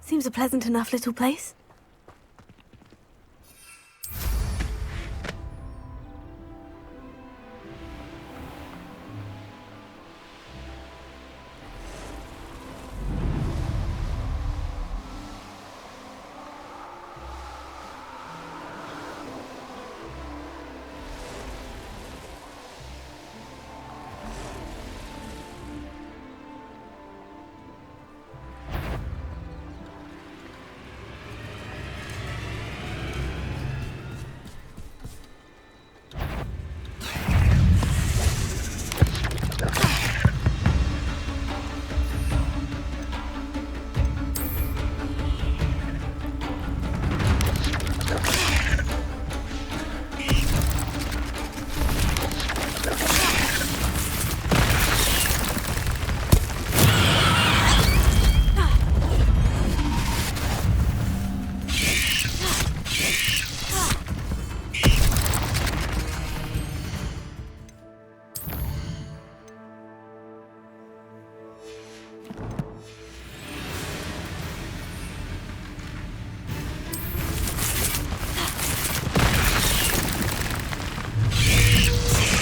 Seems a pleasant enough little place.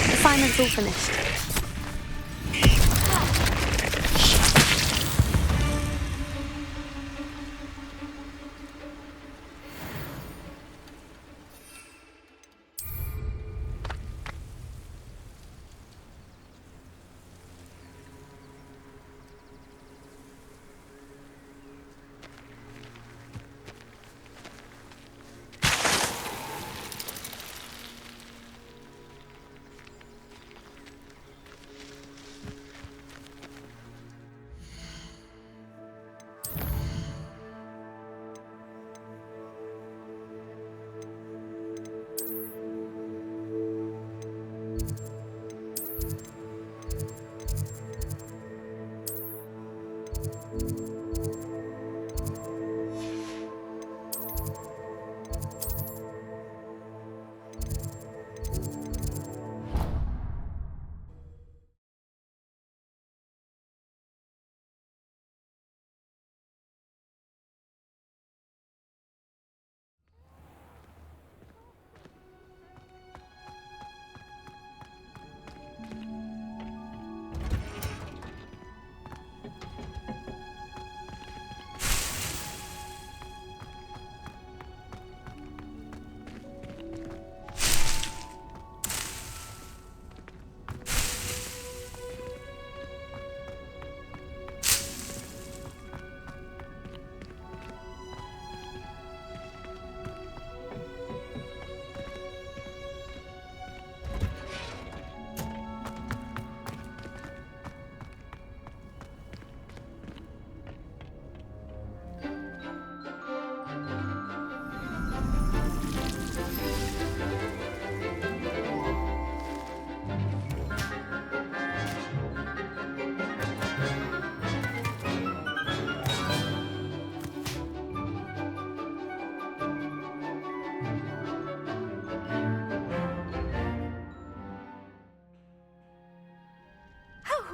Assignment's all finished.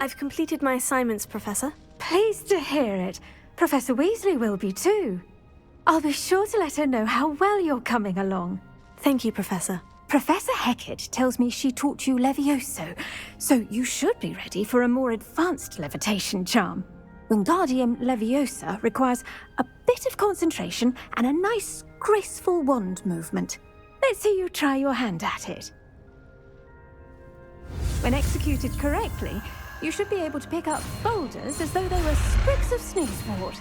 I've completed my assignments, Professor. Pleased to hear it. Professor Weasley will be too. I'll be sure to let her know how well you're coming along. Thank you, Professor. Professor Hecat tells me she taught you Levioso, so you should be ready for a more advanced levitation charm. Wingardium Leviosa requires a bit of concentration and a nice, graceful wand movement. Let's see you try your hand at it. When executed correctly, you should be able to pick up boulders as though they were sprigs of sneezewort.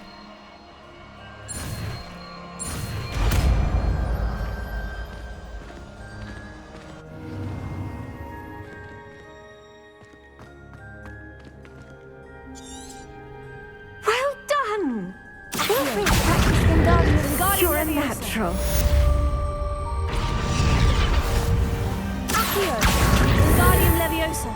Well done! Feel free to practice Wingardium. You're a natural. Accio! Wingardium Leviosa!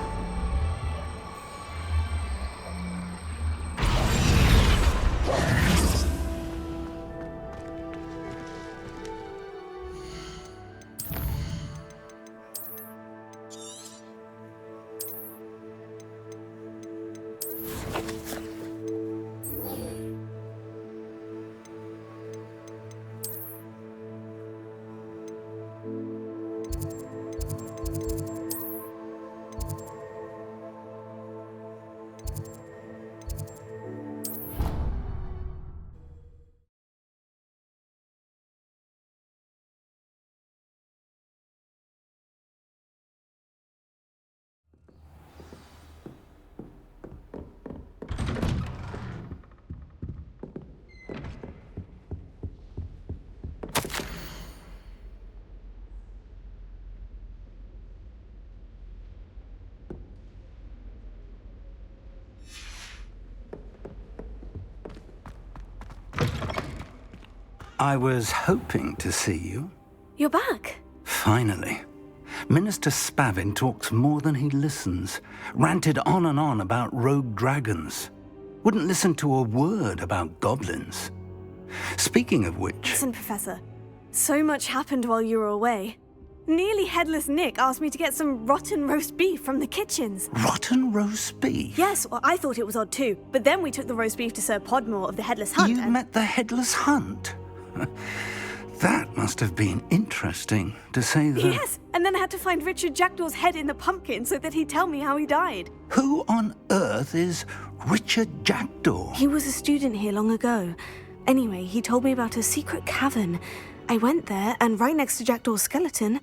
I was hoping to see you. You're back. Finally. Minister Spavin talks more than he listens. Ranted on and on about rogue dragons. Wouldn't listen to a word about goblins. Speaking of which... Listen, Professor. So much happened while you were away. Nearly Headless Nick asked me to get some rotten roast beef from the kitchens. Rotten roast beef? Yes, well, I thought it was odd too. But then we took the roast beef to Sir Podmore of the Headless Hunt. You met the Headless Hunt? That must have been interesting, to say the... Yes, and then I had to find Richard Jackdaw's head in the pumpkin so that he'd tell me how he died. Who on earth is Richard Jackdaw? He was a student here long ago. Anyway, he told me about a secret cavern. I went there, and right next to Jackdaw's skeleton,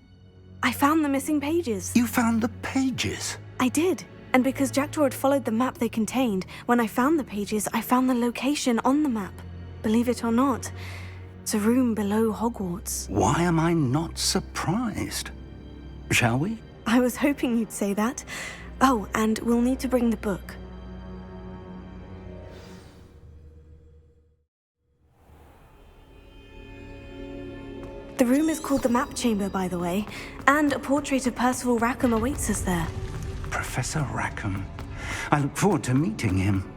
I found the missing pages. You found the pages? I did. And because Jackdaw had followed the map they contained, when I found the pages, I found the location on the map. Believe it or not, it's a room below Hogwarts. Why am I not surprised? Shall we? I was hoping you'd say that. Oh, and we'll need to bring the book. The room is called the Map Chamber, by the way, and a portrait of Percival Rackham awaits us there. Professor Rackham. I look forward to meeting him.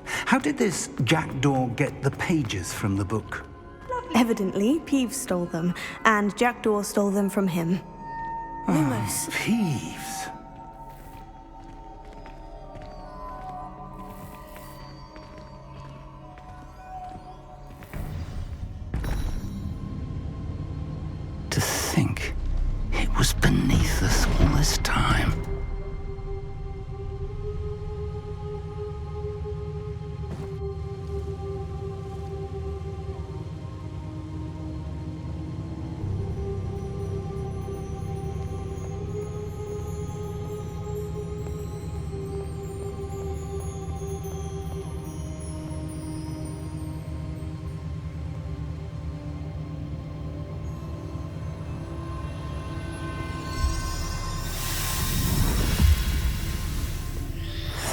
How did this Jackdaw get the pages from the book? Evidently, Peeves stole them, and Jackdaw stole them from him. Lumos. Peeves. To think it was beneath us all this time.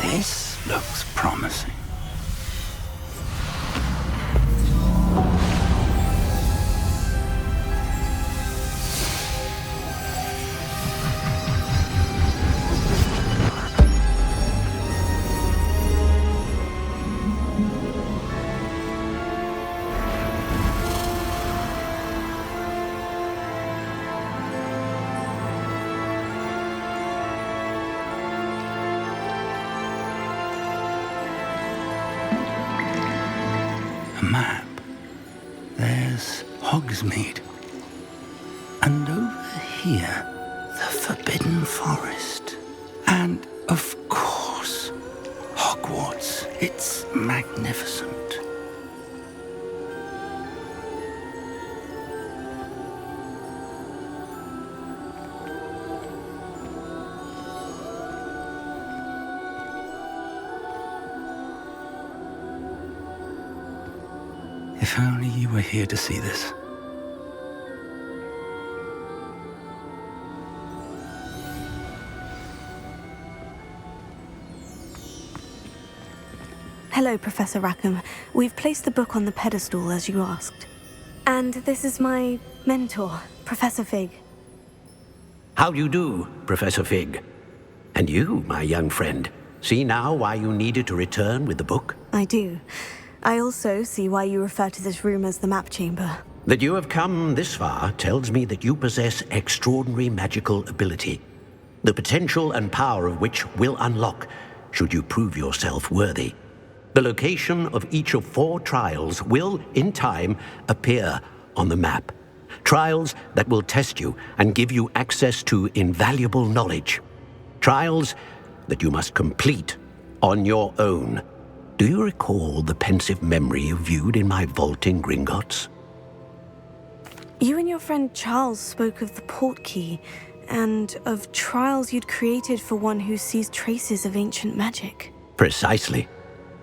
This looks promising. A map. There's Hogsmeade. And over here, the Forbidden Forest. And, of course, Hogwarts. It's magnificent. If only you were here to see this. Hello, Professor Rackham. We've placed the book on the pedestal, as you asked. And this is my mentor, Professor Fig. How do you do, Professor Fig? And you, my young friend, see now why you needed to return with the book? I do. I also see why you refer to this room as the Map Chamber. That you have come this far tells me that you possess extraordinary magical ability, the potential and power of which will unlock should you prove yourself worthy. The location of each of 4 trials will, in time, appear on the map. Trials that will test you and give you access to invaluable knowledge. Trials that you must complete on your own. Do you recall the pensive memory you viewed in my vault in Gringotts? You and your friend Charles spoke of the Portkey, and of trials you'd created for one who sees traces of ancient magic. Precisely.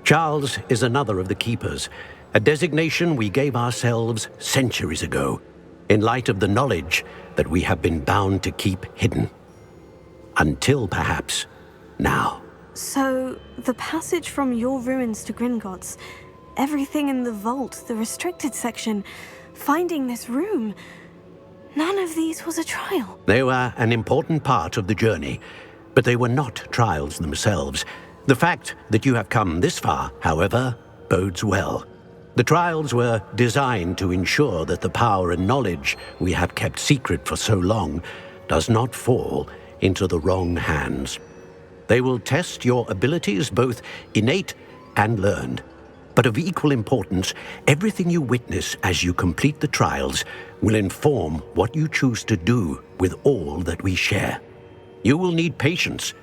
Charles is another of the Keepers, a designation we gave ourselves centuries ago, in light of the knowledge that we have been bound to keep hidden. Until, perhaps, now. So, the passage from your ruins to Gringotts, everything in the vault, the restricted section, finding this room. None of these was a trial. They were an important part of the journey, but they were not trials themselves. The fact that you have come this far, however, bodes well. The trials were designed to ensure that the power and knowledge we have kept secret for so long does not fall into the wrong hands. They will test your abilities, both innate and learned. But of equal importance, everything you witness as you complete the trials will inform what you choose to do with all that we share. You will need patience.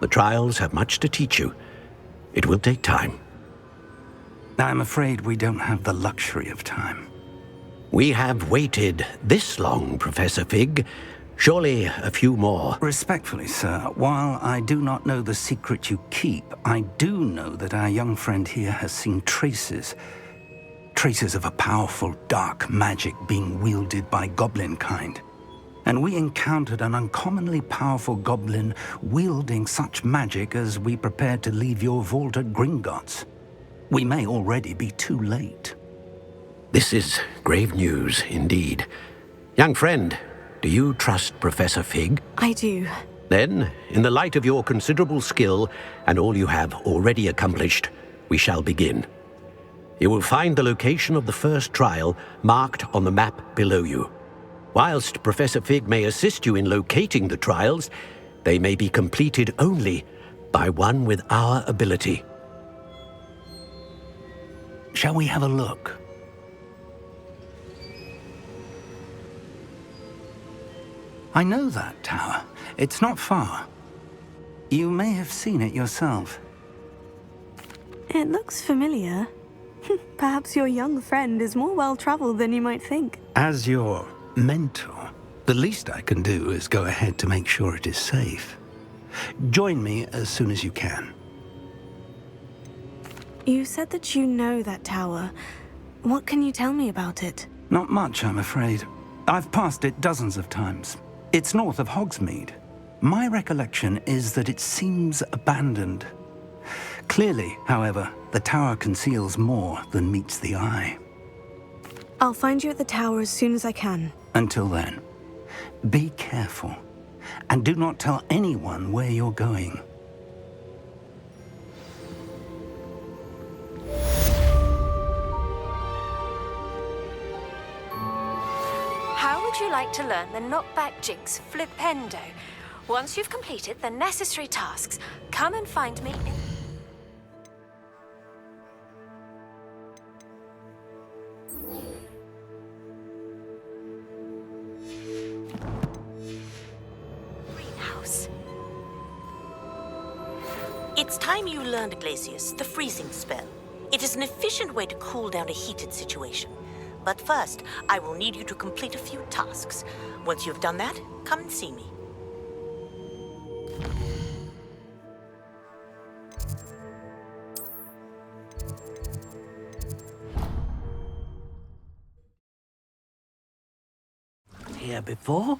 The trials have much to teach you. It will take time. I'm afraid we don't have the luxury of time. We have waited this long, Professor Fig. Surely a few more. Respectfully, sir, while I do not know the secret you keep, I do know that our young friend here has seen traces of a powerful dark magic being wielded by goblin kind. And we encountered an uncommonly powerful goblin wielding such magic as we prepared to leave your vault at Gringotts. We may already be too late. This is grave news indeed. Young friend, do you trust Professor Fig? I do. Then, in the light of your considerable skill and all you have already accomplished, we shall begin. You will find the location of the first trial marked on the map below you. Whilst Professor Fig may assist you in locating the trials, they may be completed only by one with our ability. Shall we have a look? I know that tower. It's not far. You may have seen it yourself. It looks familiar. Perhaps your young friend is more well-traveled than you might think. As your mentor, the least I can do is go ahead to make sure it is safe. Join me as soon as you can. You said that you know that tower. What can you tell me about it? Not much, I'm afraid. I've passed it dozens of times. It's north of Hogsmeade. My recollection is that it seems abandoned. Clearly, however, the tower conceals more than meets the eye. I'll find you at the tower as soon as I can. Until then, be careful, and do not tell anyone where you're going. How would you like to learn the knockback jinx flipendo? Once you've completed the necessary tasks, come and find me in... greenhouse. It's time you learned, Glacius, the freezing spell. It is an efficient way to cool down a heated situation. But first, I will need you to complete a few tasks. Once you've done that, come and see me. Here before?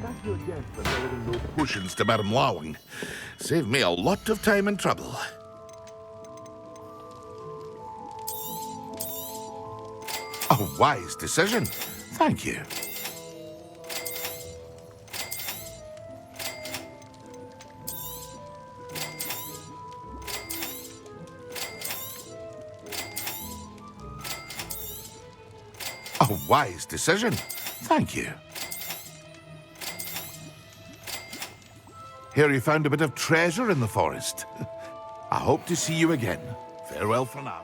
Thank you again for delivering those potions to Madame Lawing. Saved me a lot of time and trouble. A wise decision. Thank you. A wise decision. Thank you. Hear you found a bit of treasure in the forest. I hope to see you again. Farewell for now.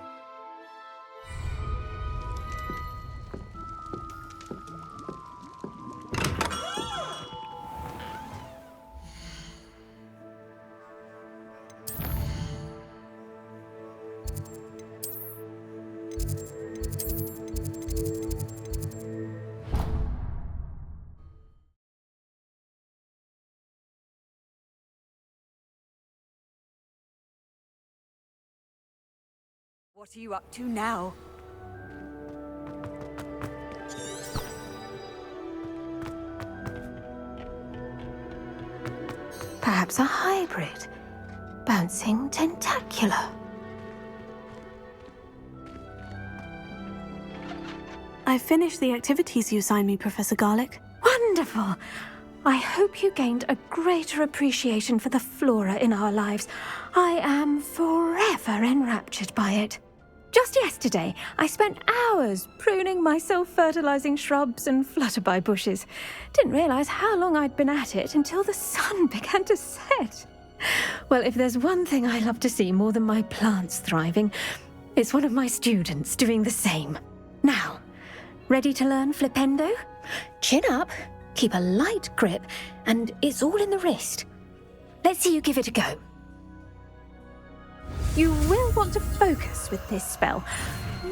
What are you up to now? Perhaps a hybrid. Bouncing tentacular. I finished the activities you assigned me, Professor Garlick. Wonderful! I hope you gained a greater appreciation for the flora in our lives. I am forever enraptured by it. Just yesterday, I spent hours pruning my self-fertilizing shrubs and flutterby bushes. Didn't realize how long I'd been at it until the sun began to set. Well, if there's one thing I love to see more than my plants thriving, it's one of my students doing the same. Now, ready to learn Flipendo? Chin up, keep a light grip, and it's all in the wrist. Let's see you give it a go. You will want to focus with this spell.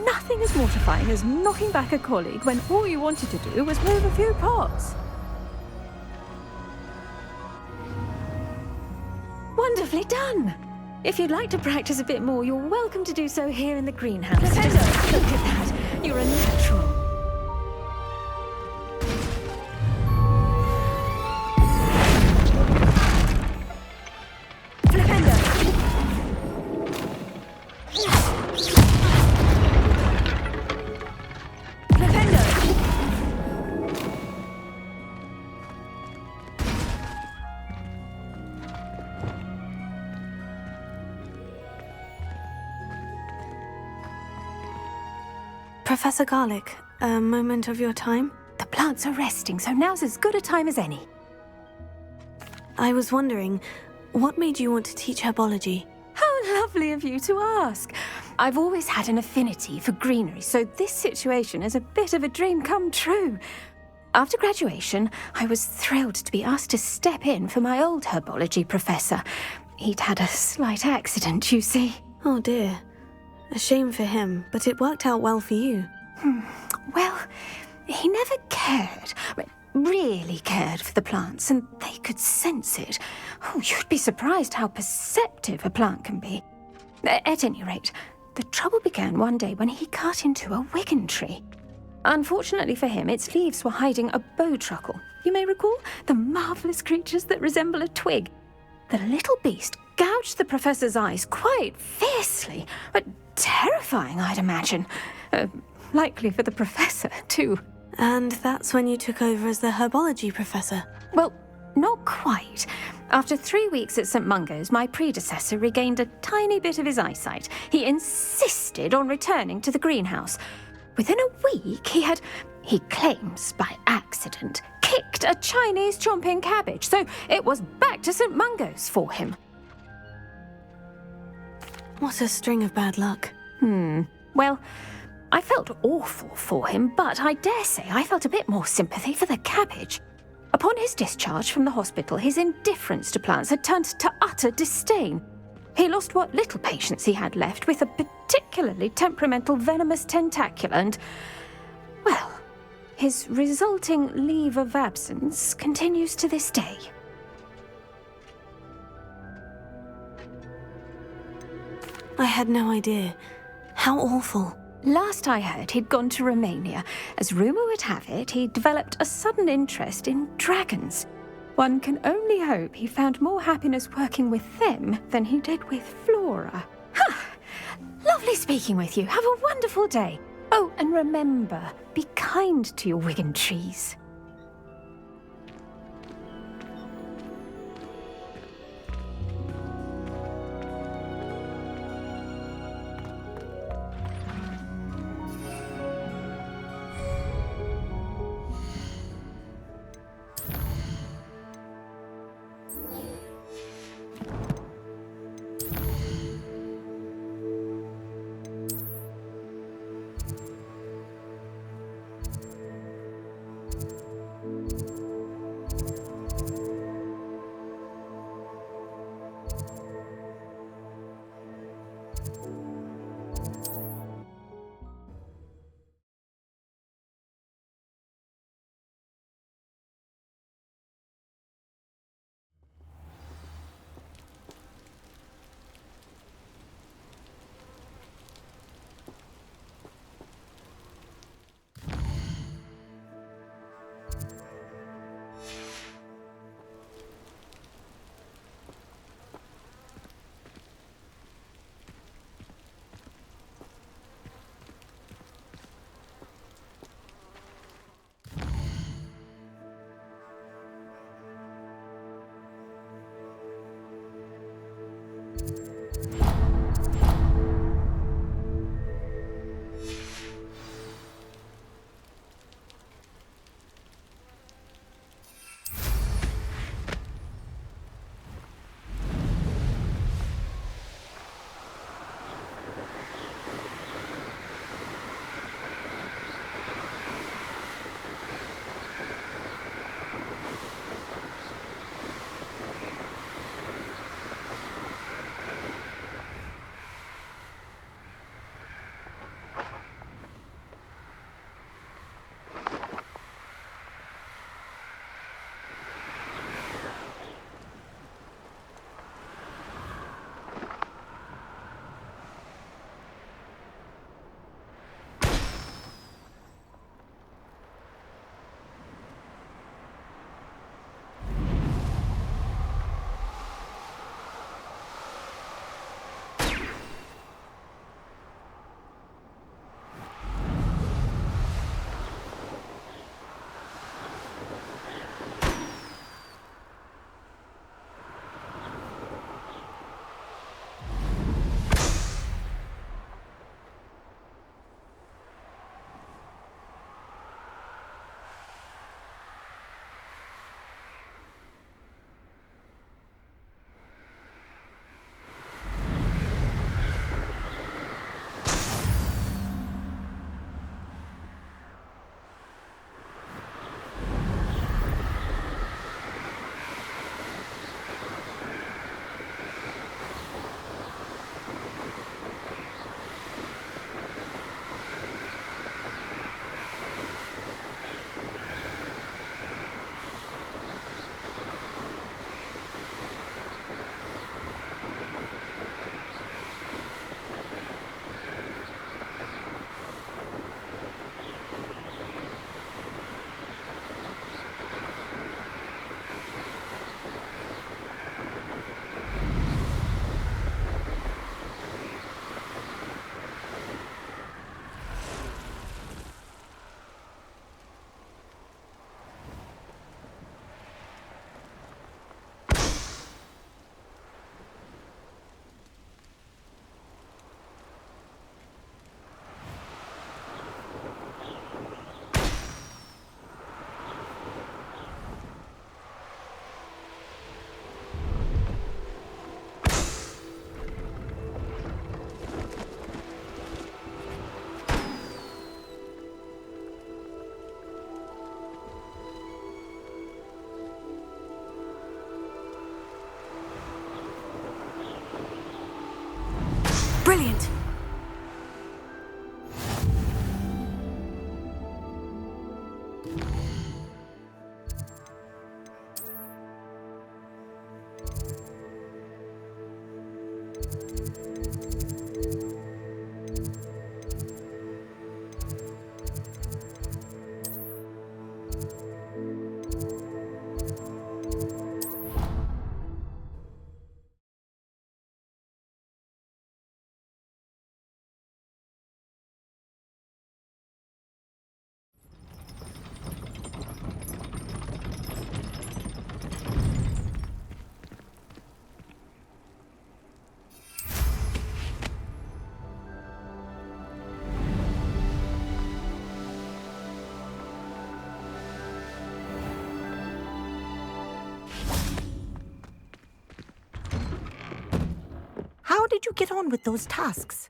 Nothing as mortifying as knocking back a colleague when all you wanted to do was move a few pots. Wonderfully done! If you'd like to practice a bit more, you're welcome to do so here in the greenhouse. Look at that! You're a natural. Professor Garlick, a moment of your time? The plants are resting, so now's as good a time as any. I was wondering, what made you want to teach herbology? How lovely of you to ask. I've always had an affinity for greenery, so this situation is a bit of a dream come true. After graduation, I was thrilled to be asked to step in for my old herbology professor. He'd had a slight accident, you see. Oh dear. A shame for him, but it worked out well for you. Well, he never cared, really cared for the plants, and they could sense it. Oh, you'd be surprised how perceptive a plant can be. At any rate, the trouble began one day when he cut into a wigan tree. Unfortunately for him, its leaves were hiding a bowtruckle. You may recall the marvellous creatures that resemble a twig. The little beast gouged the professor's eyes quite fiercely, but terrifying, I'd imagine. Likely for the professor, too. And that's when you took over as the herbology professor? Well, not quite. After 3 weeks at St. Mungo's, my predecessor regained a tiny bit of his eyesight. He insisted on returning to the greenhouse. Within a week, he claims by accident, kicked a Chinese chomping cabbage, so it was back to St. Mungo's for him. What a string of bad luck. Well, I felt awful for him, but I dare say I felt a bit more sympathy for the cabbage. Upon his discharge from the hospital, his indifference to plants had turned to utter disdain. He lost what little patience he had left with a particularly temperamental venomous tentacula and, well, his resulting leave of absence continues to this day. I had no idea. How awful. Last I heard, he'd gone to Romania. As rumour would have it, he'd developed a sudden interest in dragons. One can only hope he found more happiness working with them than he did with Flora. Ha! Lovely speaking with you. Have a wonderful day. Oh, and remember, be kind to your wigan trees. Brilliant. How did you get on with those tasks?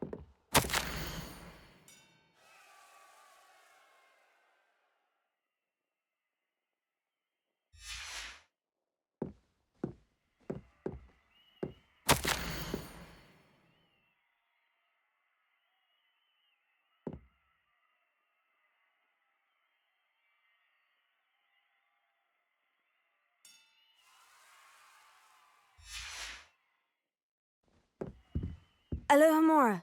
Aloha Mora.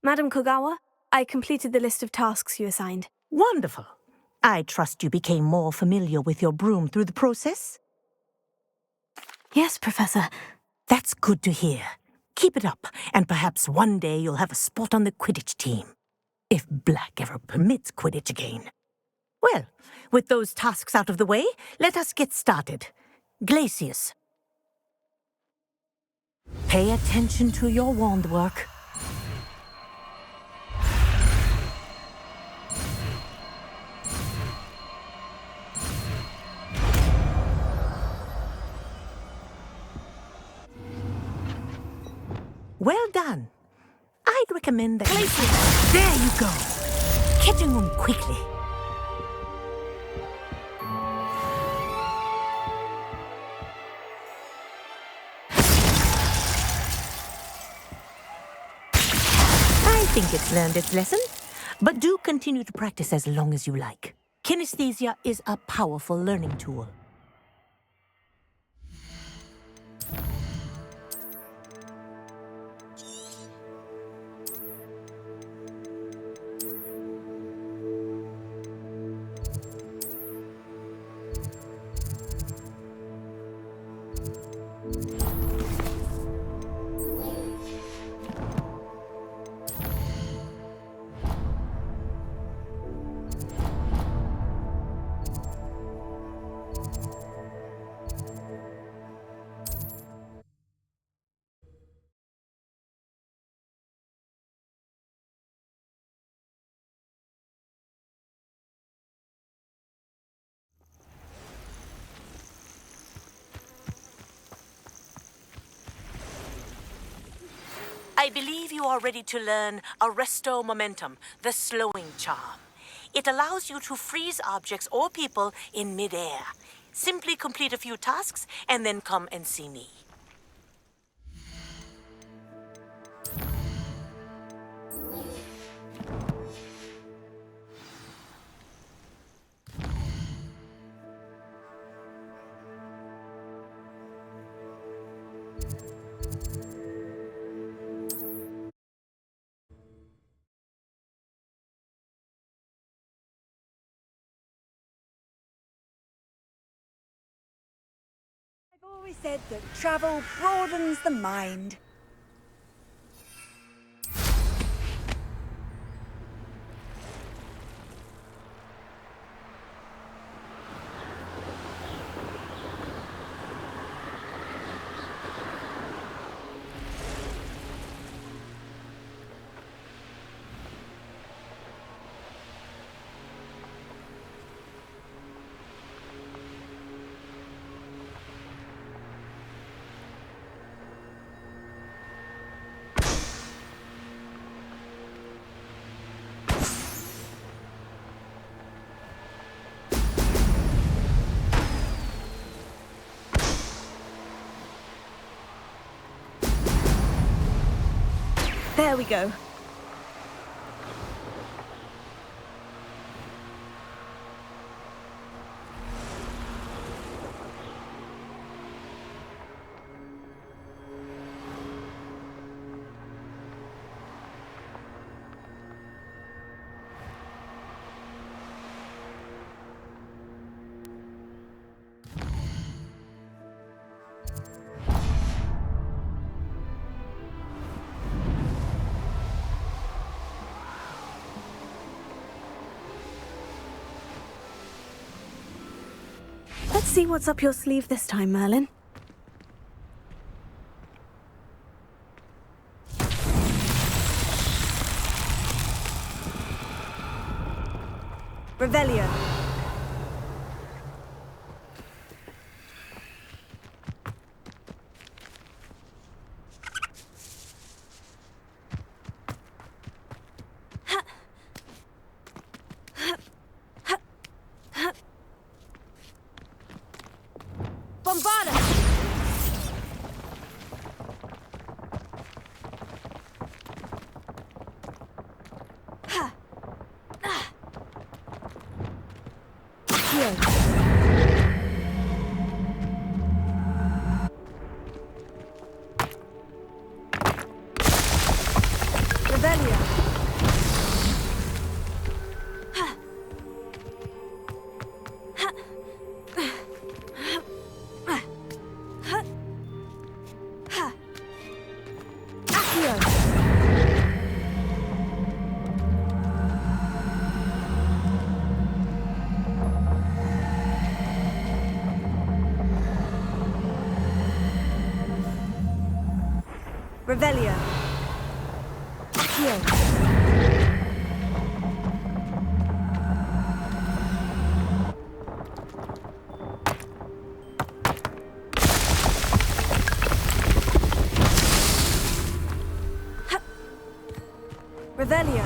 Madam Kogawa, I completed the list of tasks you assigned. Wonderful. I trust you became more familiar with your broom through the process? Yes, Professor. That's good to hear. Keep it up, and perhaps one day you'll have a spot on the Quidditch team. If Black ever permits Quidditch again. Well, with those tasks out of the way, let us get started. Glacius. Pay attention to your wand work. Well done. I'd recommend that... Glacius! There you go. Catching on quickly. I think it's learned its lesson, but do continue to practice as long as you like. Kinesthesia is a powerful learning tool. I believe you are ready to learn Arresto Momentum, the slowing charm. It allows you to freeze objects or people in midair. Simply complete a few tasks and then come and see me. I've always said that travel broadens the mind. There we go. Let's see what's up your sleeve this time, Merlin. Revelio. Bombarda! Here. Revelio. Revelio. Accio. Revelio.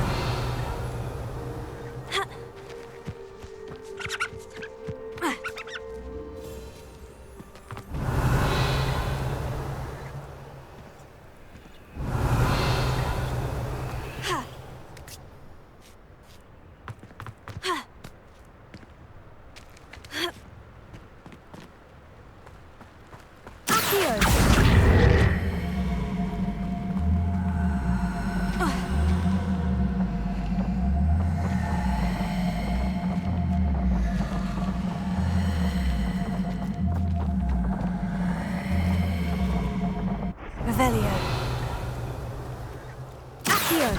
Revelio. Accio.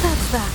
That's that.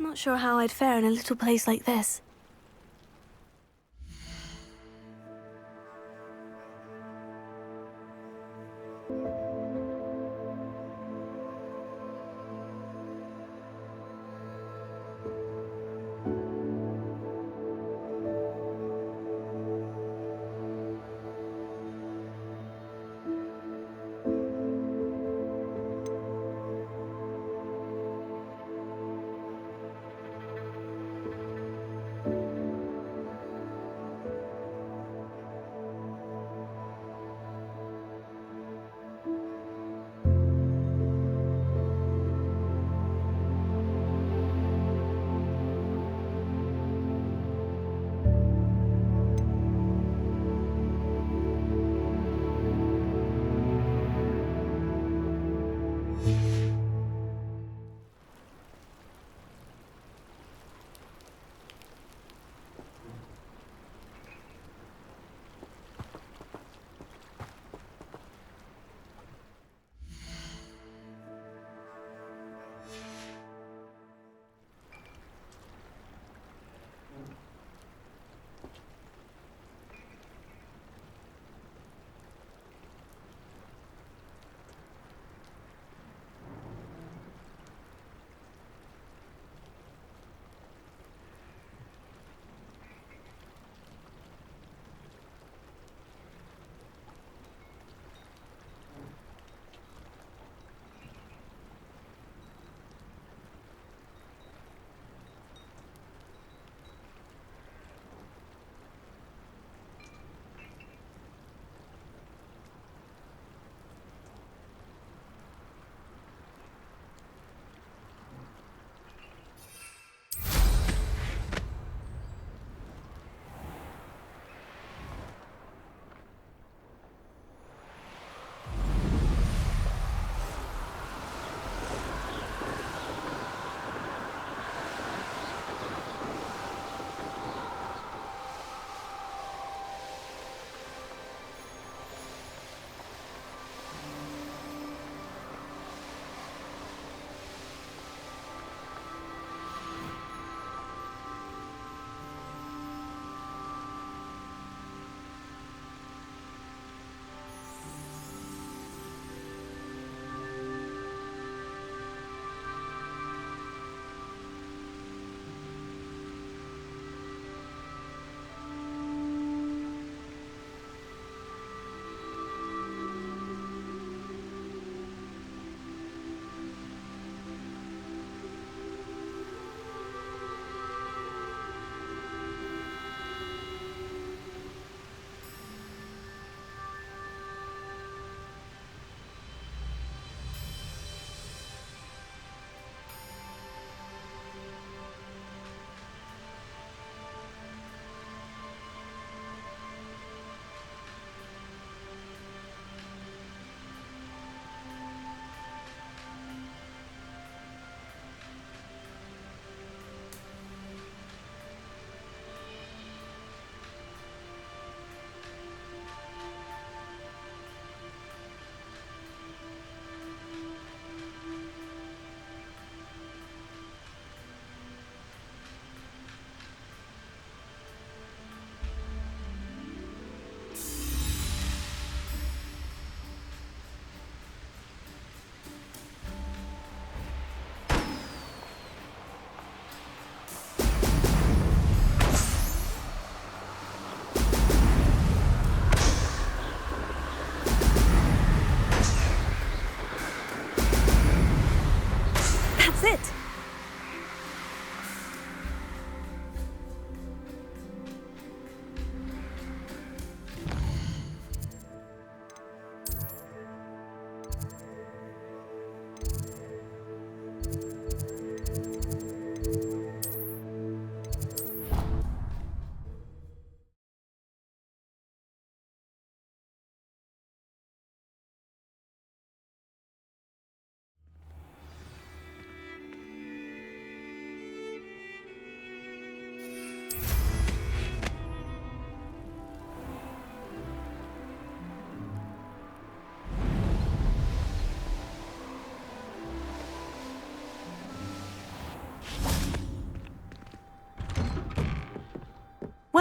Not sure how I'd fare in a little place like this.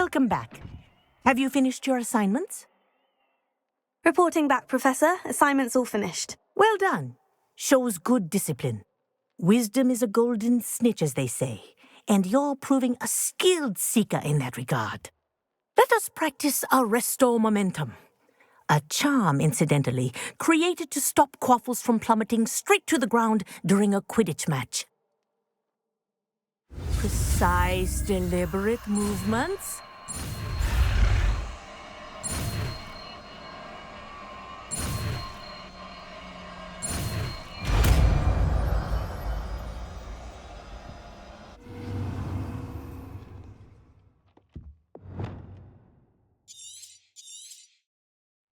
Welcome back. Have you finished your assignments? Reporting back, Professor. Assignment's all finished. Well done. Shows good discipline. Wisdom is a golden snitch, as they say, and you're proving a skilled seeker in that regard. Let us practice our Restore Momentum. A charm, incidentally, created to stop quaffles from plummeting straight to the ground during a Quidditch match. Precise, deliberate movements.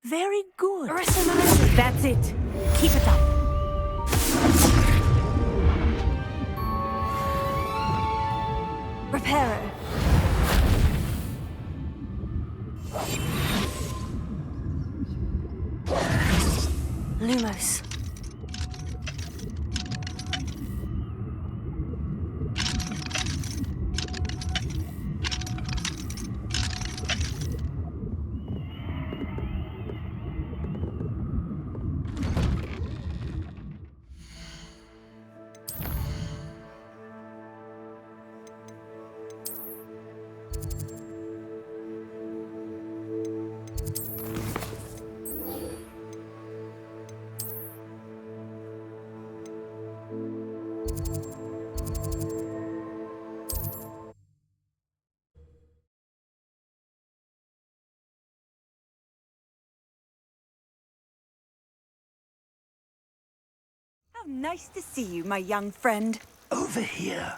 Very good. That's it. Keep it up. Reparo. Lumos. How nice to see you, my young friend. Over here.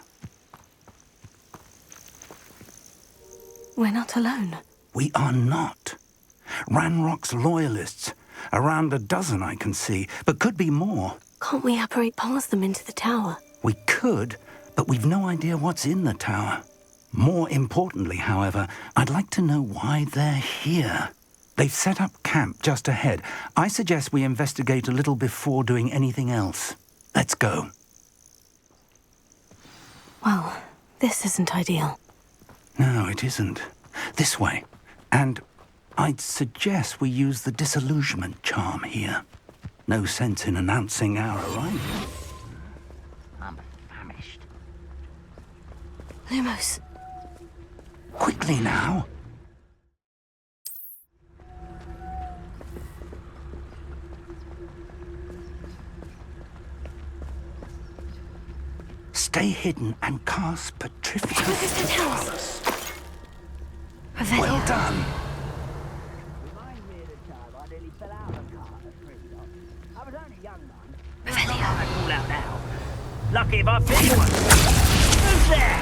We're not alone. We are not. Ranrock's loyalists. Around a dozen I can see, but could be more. Can't we apparate past them into the tower? We could, but we've no idea what's in the tower. More importantly, however, I'd like to know why they're here. They've set up camp just ahead. I suggest we investigate a little before doing anything else. Let's go. Well, this isn't ideal. No, it isn't. This way. And I'd suggest we use the disillusionment charm here. No sense in announcing our arrival. I'm famished. Lumos. Quickly now. Stay hidden and cast Petrificus. Look at the towers. Well done. Lucky if I fit one. Who's there?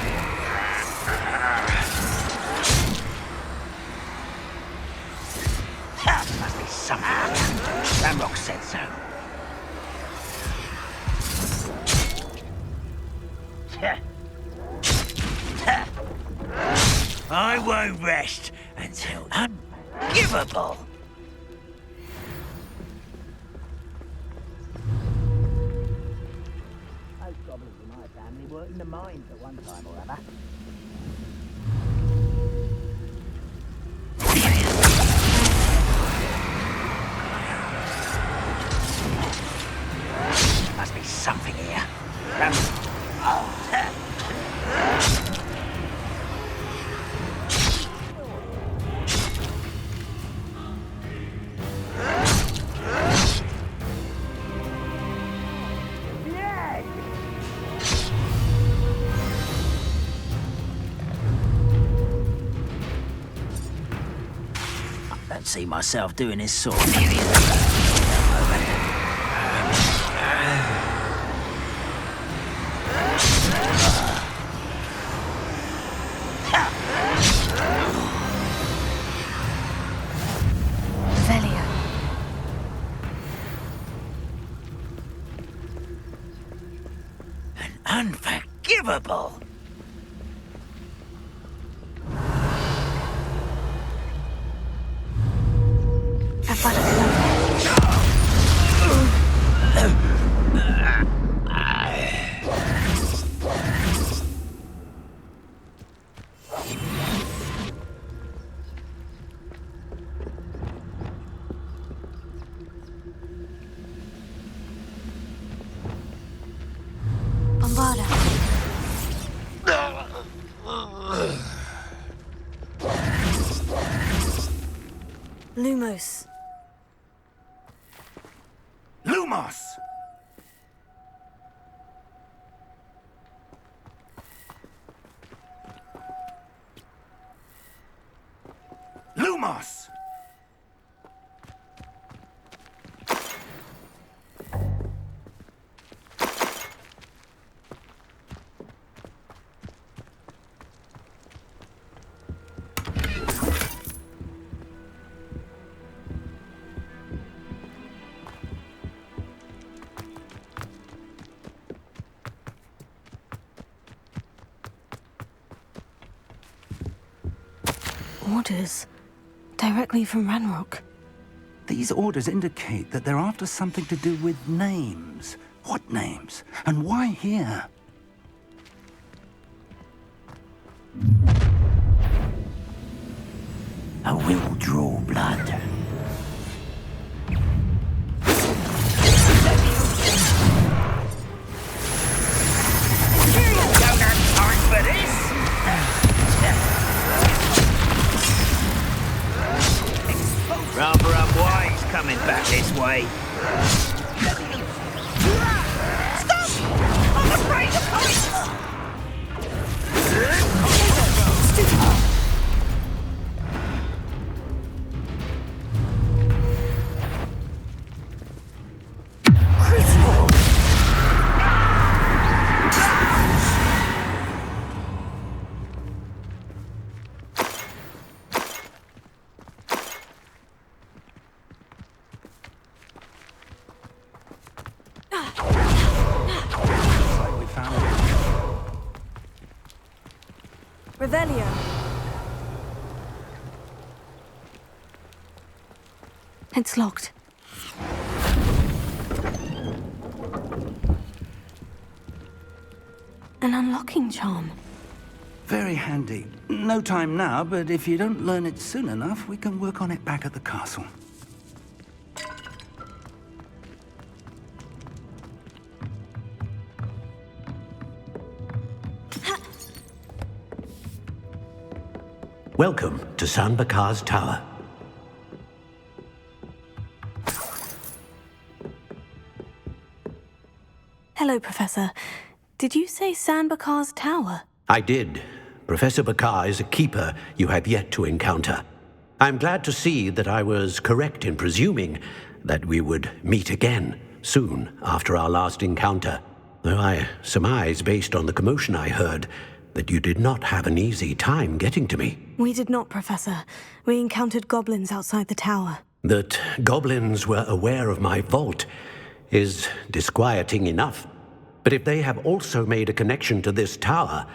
Ha! Must be something. Ranrock said so. I won't rest until unforgivable. Those goblins in my family were in the mines at one time or other. Must be something here. I don't see myself doing this sort of thing. Unforgivable. close. Lumos! Lumos! Orders. Directly from Ranrock. These orders indicate that they're after something to do with names. What names? And why here? I will draw blood. Don't have time for this. Rather unwise coming back this way. Stop! I'm afraid of heights! Revelio. It's locked. An unlocking charm. Very handy. No time now, but if you don't learn it soon enough, we can work on it back at the castle. Welcome to San Bakar's Tower. Hello, Professor. Did you say San Bakar's Tower? I did. Professor Bakar is a keeper you have yet to encounter. I'm glad to see that I was correct in presuming that we would meet again soon after our last encounter, though I surmise, based on the commotion I heard, that you did not have an easy time getting to me. We did not, Professor. We encountered goblins outside the tower. That goblins were aware of my vault is disquieting enough. But if they have also made a connection to this tower,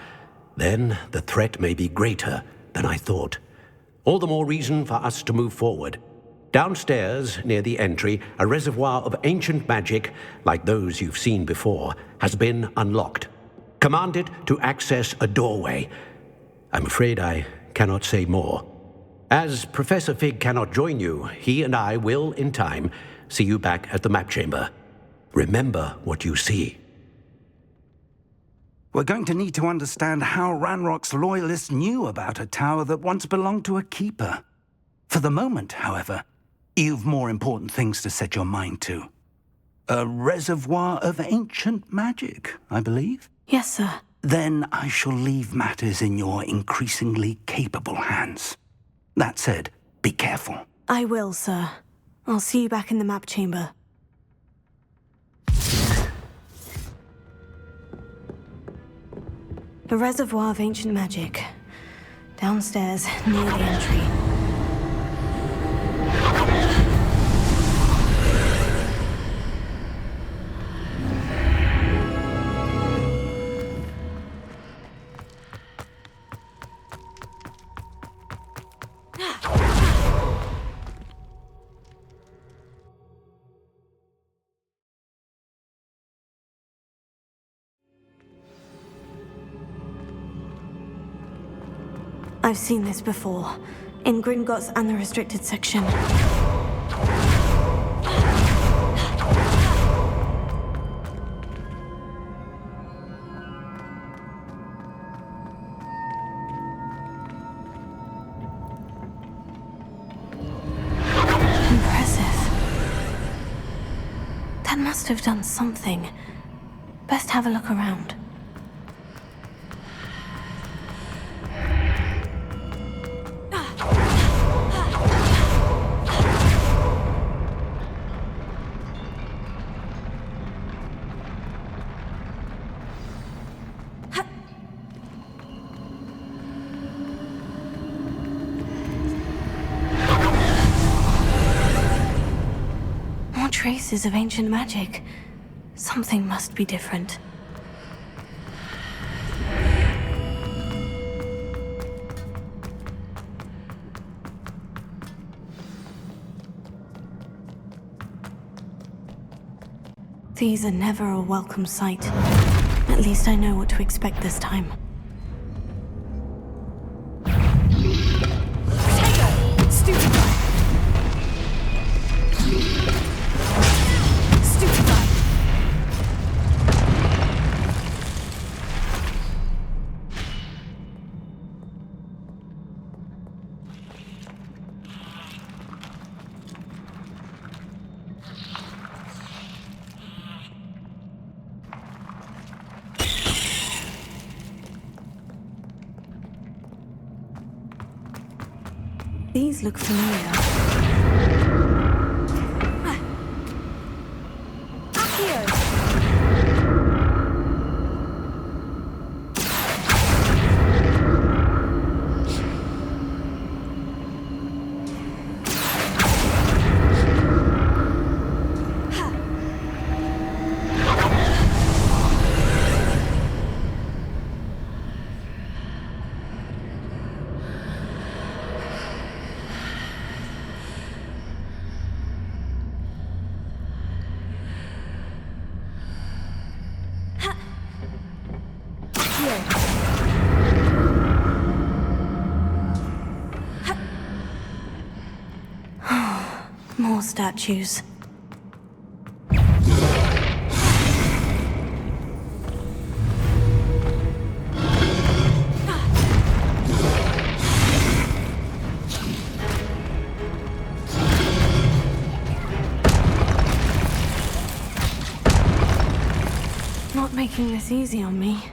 then the threat may be greater than I thought. All the more reason for us to move forward. Downstairs, near the entry, a reservoir of ancient magic, like those you've seen before, has been unlocked. Commanded to access a doorway. I'm afraid I cannot say more. As Professor Fig cannot join you, he and I will, in time, see you back at the map chamber. Remember what you see. We're going to need to understand how Ranrock's loyalists knew about a tower that once belonged to a keeper. For the moment, however, you've more important things to set your mind to. A reservoir of ancient magic, I believe? Yes, sir. Then I shall leave matters in your increasingly capable hands. That said, be careful. I will, sir. I'll see you back in the map chamber. A reservoir of ancient magic. Downstairs, near the entry. I've seen this before, in Gringotts and the restricted section. That must have done something. Best have a look around. More traces of ancient magic. Something must be different. These are never a welcome sight. At least I know what to expect this time. These look familiar. More statues. Not making this easy on me.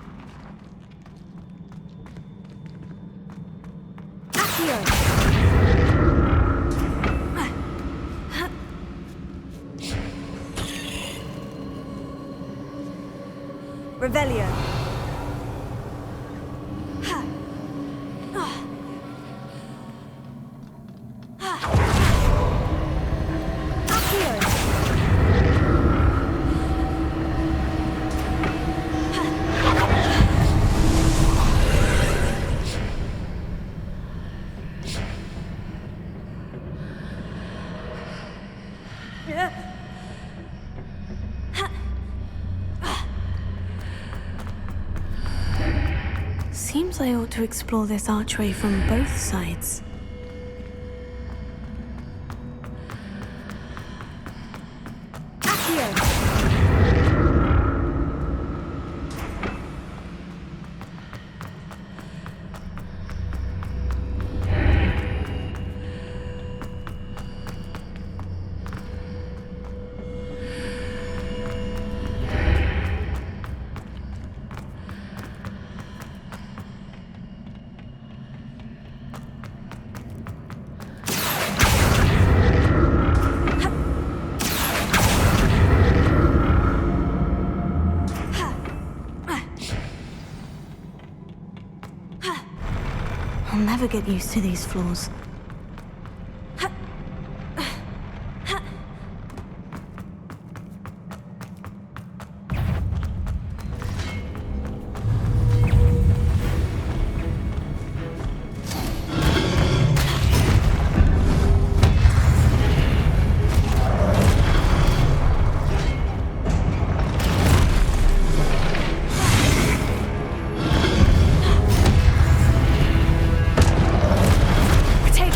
Revelio. Seems I ought to explore this archway from both sides. I'll never get used to these floors. Potato!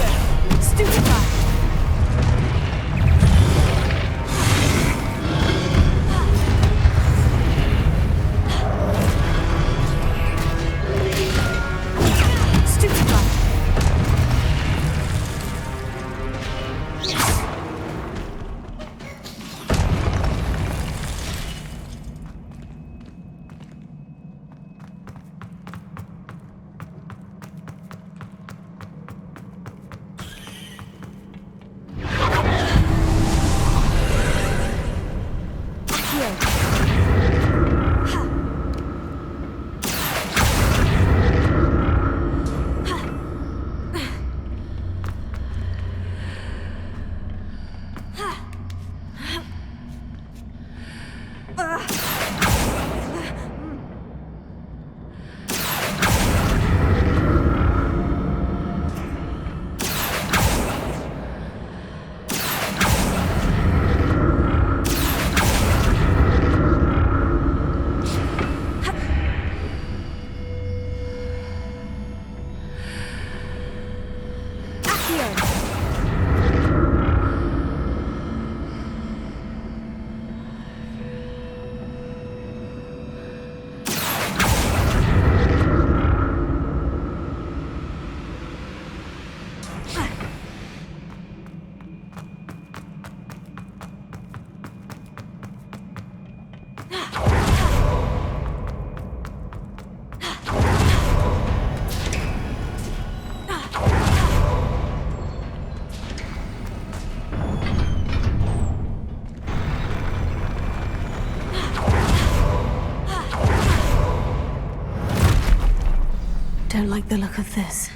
Don't like the look of this.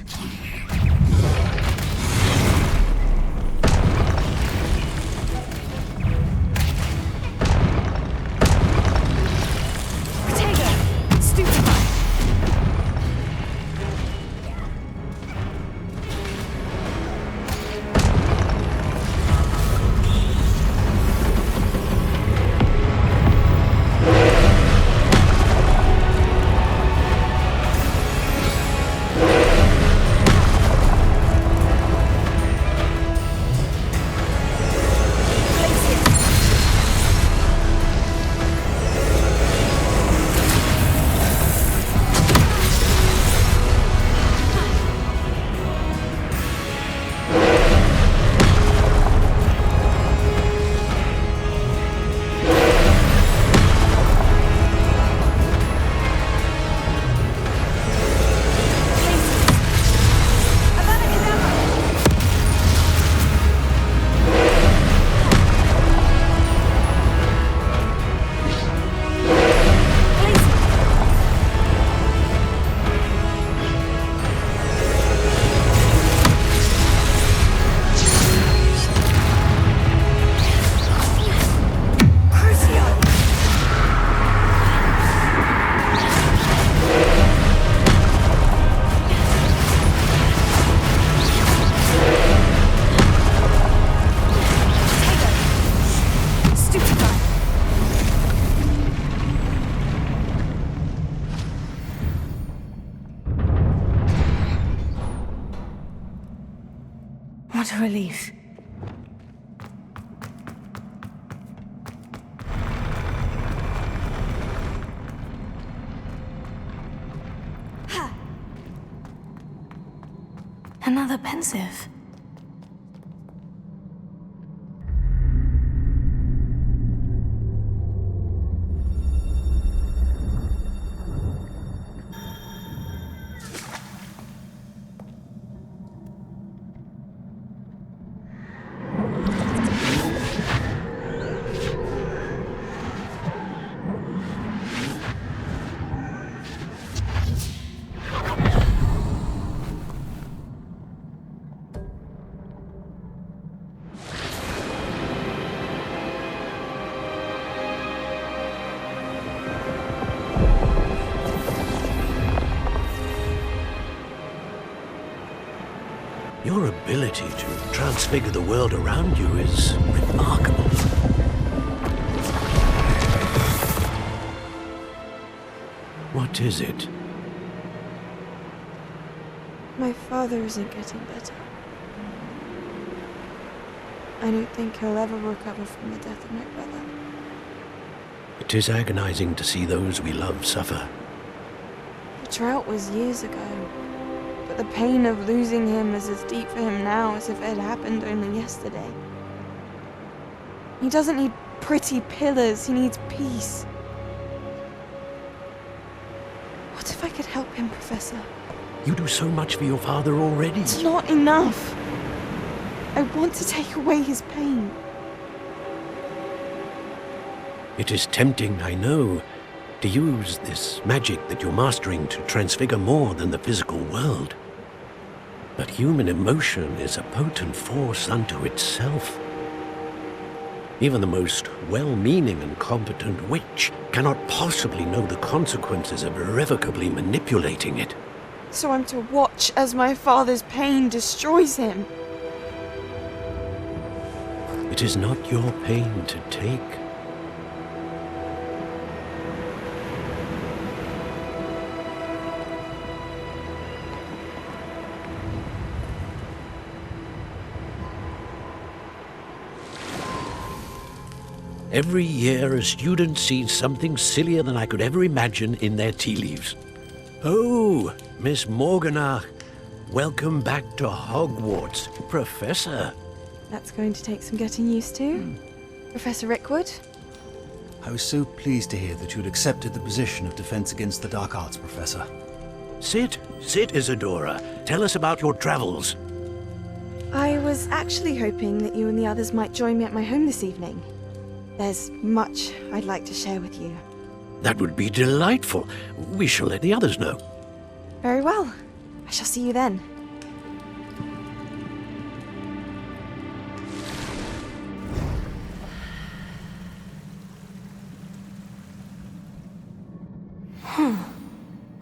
What a relief. Another pensive. Your ability to transfigure the world around you is remarkable. What is it? My father isn't getting better. I don't think he'll ever recover from the death of my brother. It is agonizing to see those we love suffer. The drought was years ago, but the pain of losing him is as deep for him now as if it had happened only yesterday. He doesn't need pretty pillars, he needs peace. What if I could help him, Professor? You do so much for your father already. It's not enough. I want to take away his pain. It is tempting, I know, to use this magic that you're mastering to transfigure more than the physical world. But human emotion is a potent force unto itself. Even the most well-meaning and competent witch cannot possibly know the consequences of irrevocably manipulating it. So I'm to watch as my father's pain destroys him. It is not your pain to take. Every year, a student sees something sillier than I could ever imagine in their tea leaves. Oh, Miss Morganach, welcome back to Hogwarts, Professor. That's going to take some getting used to. Professor Rickwood? I was so pleased to hear that you had accepted the position of Defense Against the Dark Arts, Professor. Sit, Isadora. Tell us about your travels. I was actually hoping that you and the others might join me at my home this evening. There's much I'd like to share with you. That would be delightful. We shall let the others know. Very well. I shall see you then.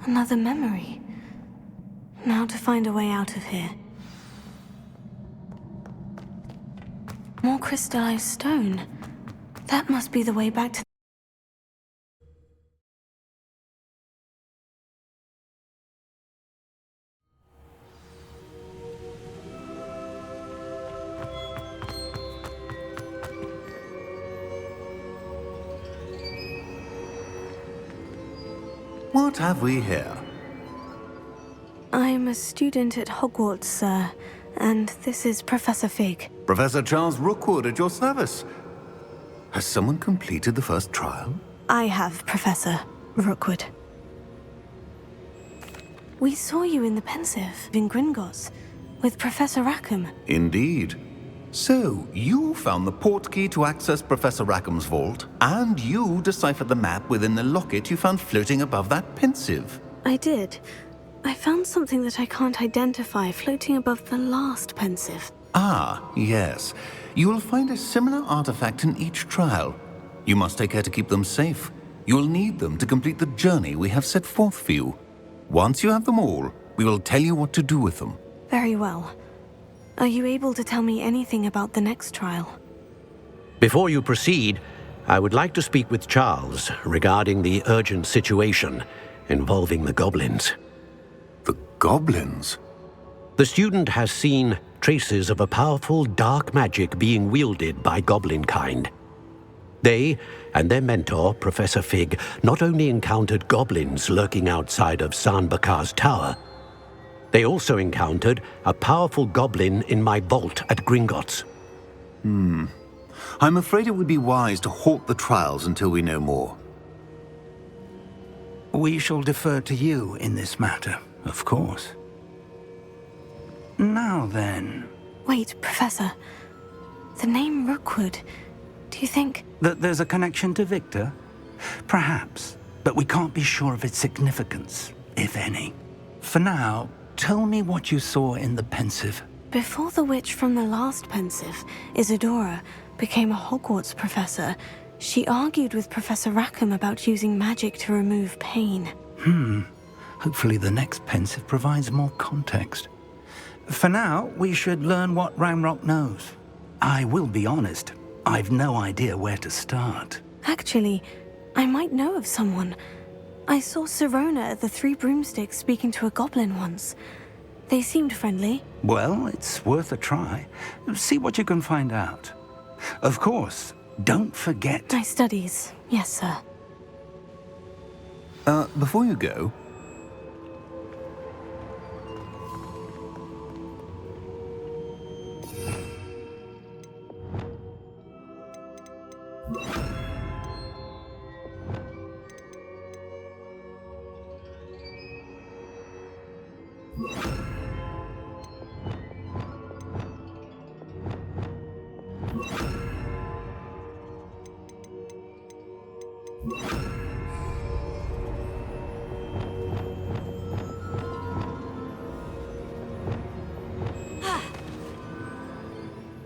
Another memory. Now to find a way out of here. More crystallized stone. That must be the way back to... What have we here? I'm a student at Hogwarts, sir, and this is Professor Fig. Professor Charles Rookwood at your service. Has someone completed the first trial? I have, Professor Rookwood. We saw you in the Pensive in Gringotts with Professor Rackham. Indeed. So, you found the portkey to access Professor Rackham's vault, and you deciphered the map within the locket you found floating above that Pensive. I did. I found something that I can't identify floating above the last Pensive. Ah, yes. You will find a similar artifact in each trial. You must take care to keep them safe. You will need them to complete the journey we have set forth for you. Once you have them all, we will tell you what to do with them. Very well. Are you able to tell me anything about the next trial? Before you proceed, I would like to speak with Charles regarding the urgent situation involving the goblins. The goblins? The student has seen traces of a powerful dark magic being wielded by goblin kind. They and their mentor, Professor Fig, not only encountered goblins lurking outside of Sanbakar's tower, they also encountered a powerful goblin in my vault at Gringotts. I'm afraid it would be wise to halt the trials until we know more. We shall defer to you in this matter, of course. Now then... Wait, Professor. The name Rookwood. Do you think... That there's a connection to Victor? Perhaps, but we can't be sure of its significance, if any. For now, tell me what you saw in the Pensive. Before the witch from the last Pensive, Isadora, became a Hogwarts professor, she argued with Professor Rackham about using magic to remove pain. Hopefully the next Pensive provides more context. For now, we should learn what Ranrock knows. I will be honest, I've no idea where to start. Actually, I might know of someone. I saw Sirona at the Three Broomsticks speaking to a goblin once. They seemed friendly. Well, it's worth a try. See what you can find out. Of course, don't forget... My studies, yes, sir. Before you go...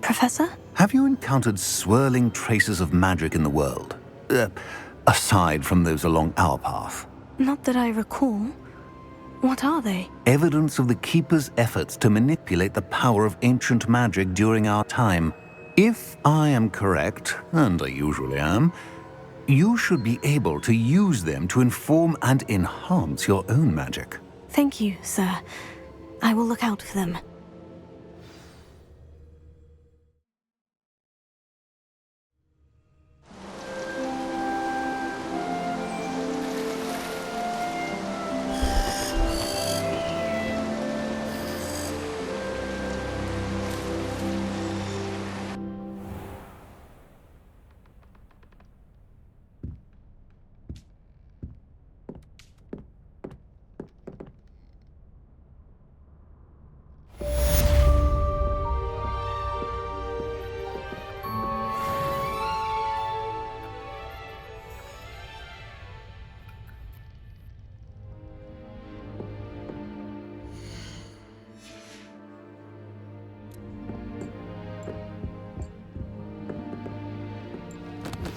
Professor? Have you encountered swirling traces of magic in the world? Aside from those along our path? Not that I recall. What are they? Evidence of the Keeper's efforts to manipulate the power of ancient magic during our time. If I am correct, and I usually am, you should be able to use them to inform and enhance your own magic. Thank you, sir. I will look out for them.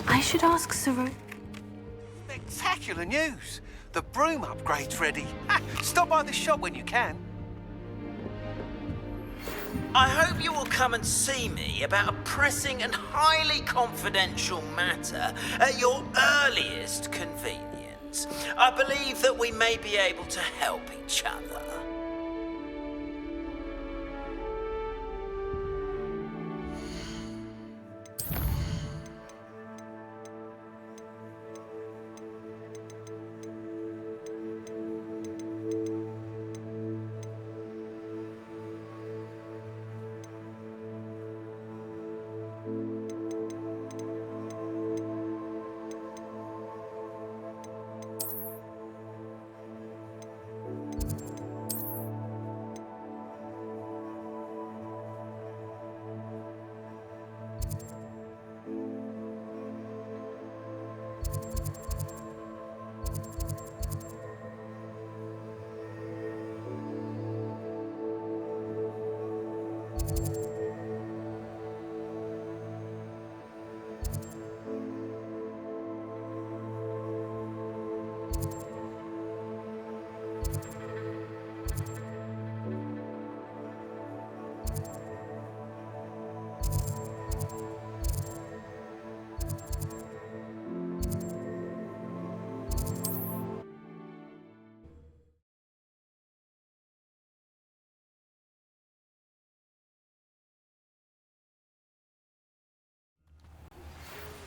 I should ask Sir. Spectacular news! The broom upgrade's ready. Stop by the shop when you can. I hope you will come and see me about a pressing and highly confidential matter at your earliest convenience. I believe that we may be able to help each other.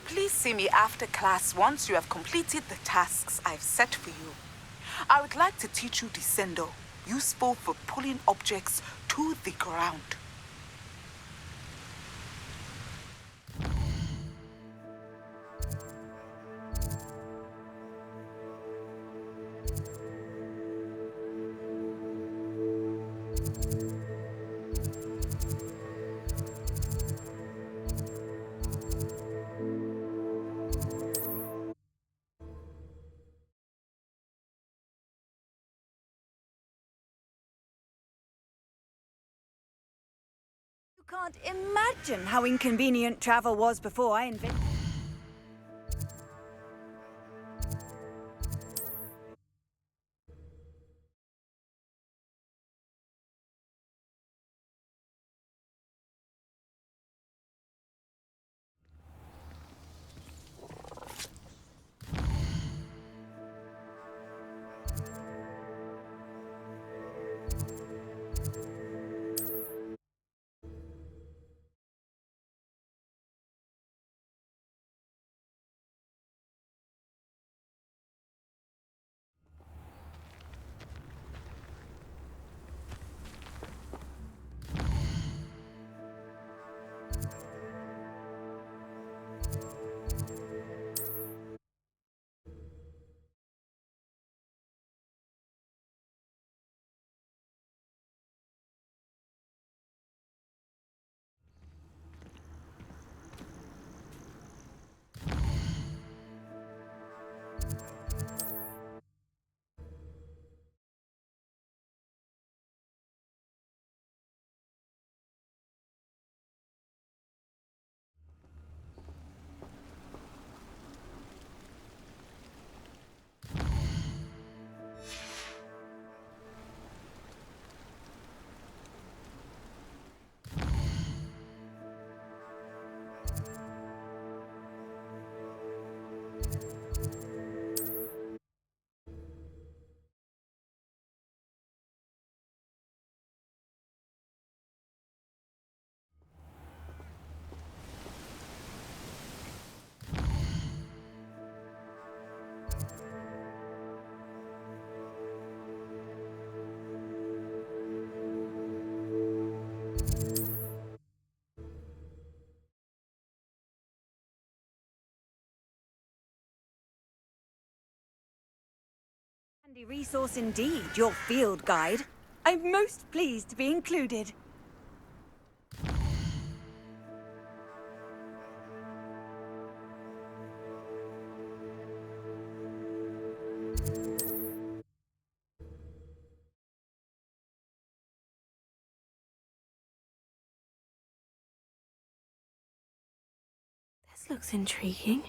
Please see me after class once you have completed the tasks I've set for you. I would like to teach you Descendo, useful for pulling objects to the ground. Can't imagine how inconvenient travel was before I invented Handy resource indeed, your field guide. I'm most pleased to be included. This looks intriguing.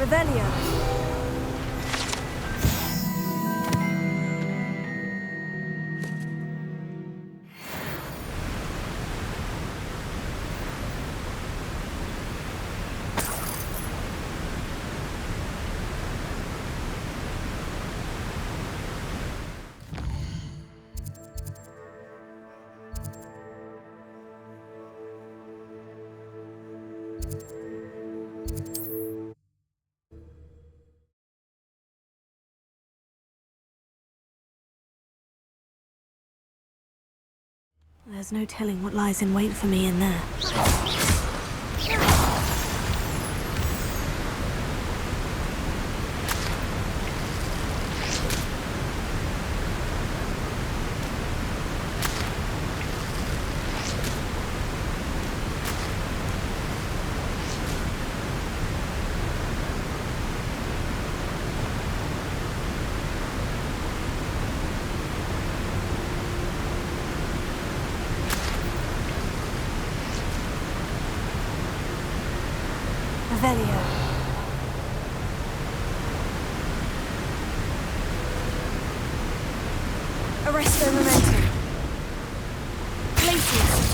Revelio. There's no telling what lies in wait for me in there. Revelio. Arresto momentum. Places.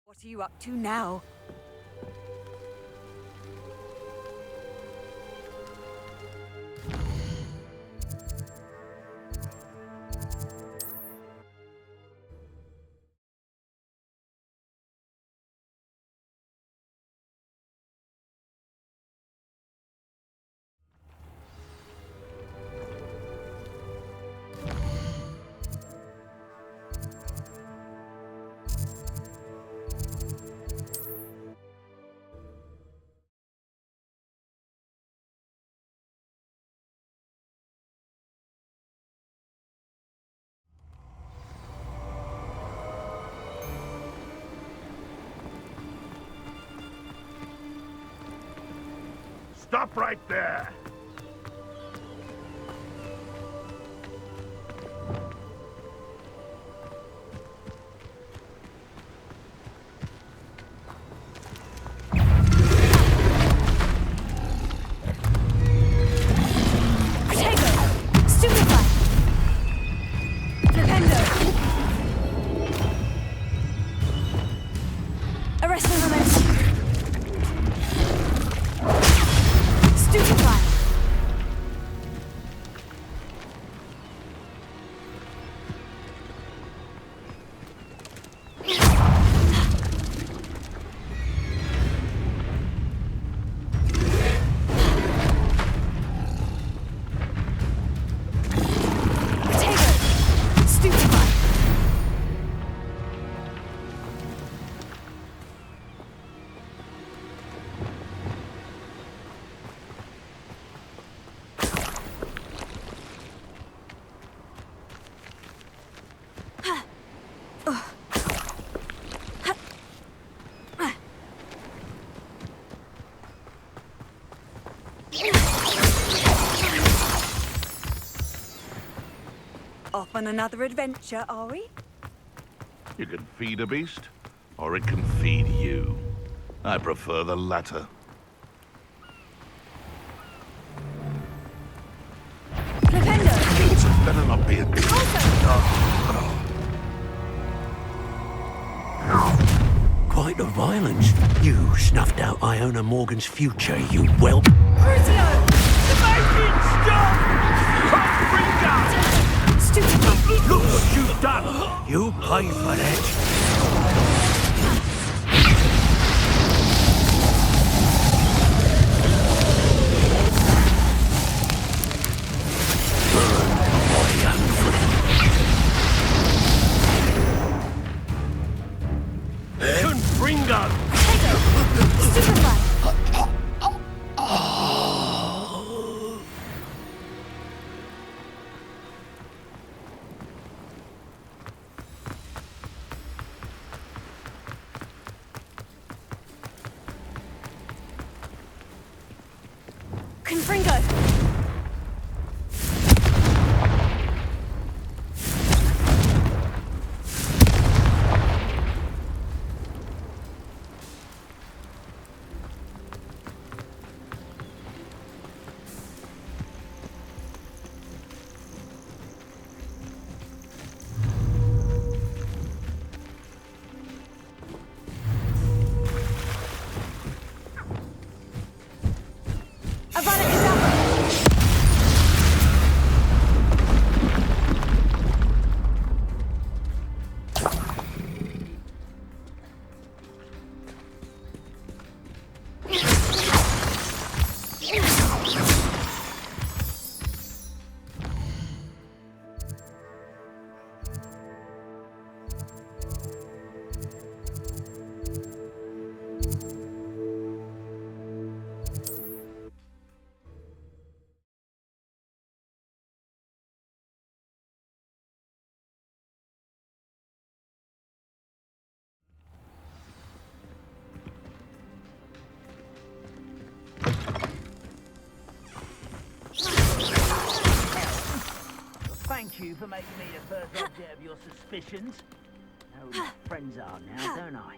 What are you up to now? Stop right there! off on another adventure, are we? You can feed a beast, or it can feed you. I prefer the latter. It better not be a... Quite the violence. You snuffed out Iona Morgan's future, you whelp. Crucio! Stop! Stupid! Look what you've done! You pay for that. Confringo! Thank you for making me the first object of your suspicions. Know who my friends are now, don't I?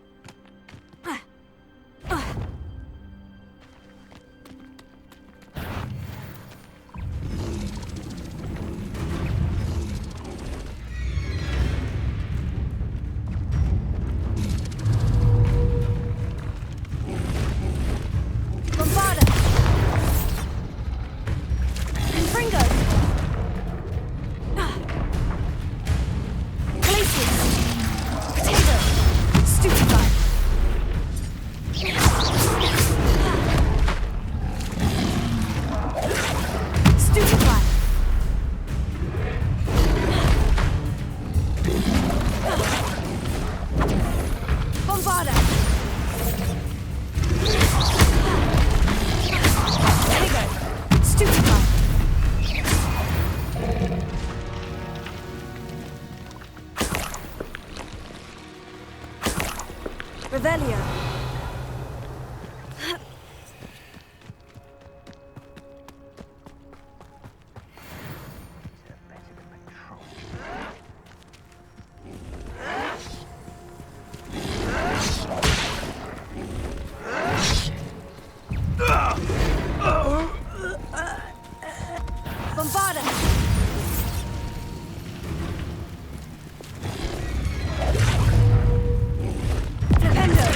Revelio. Bombarda. Flipendo.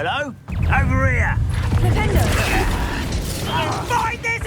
Hello? Over here! Nintendo! Find this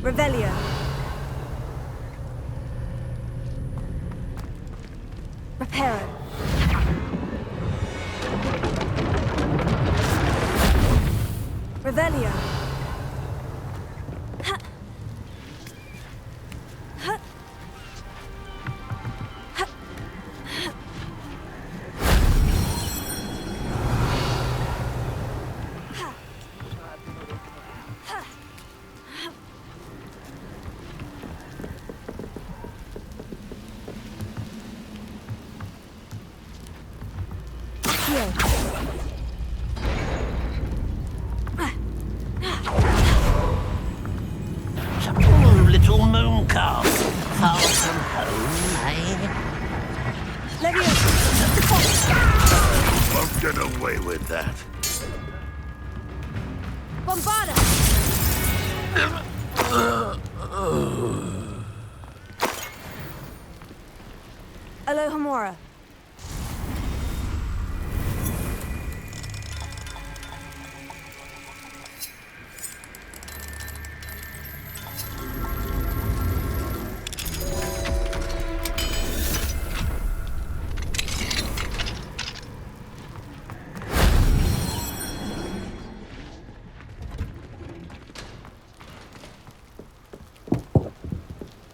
Revelio. Reparo. Revelio. Little moon calf, far from home, eh? Won't get away with that. Bombarda! Alohomora.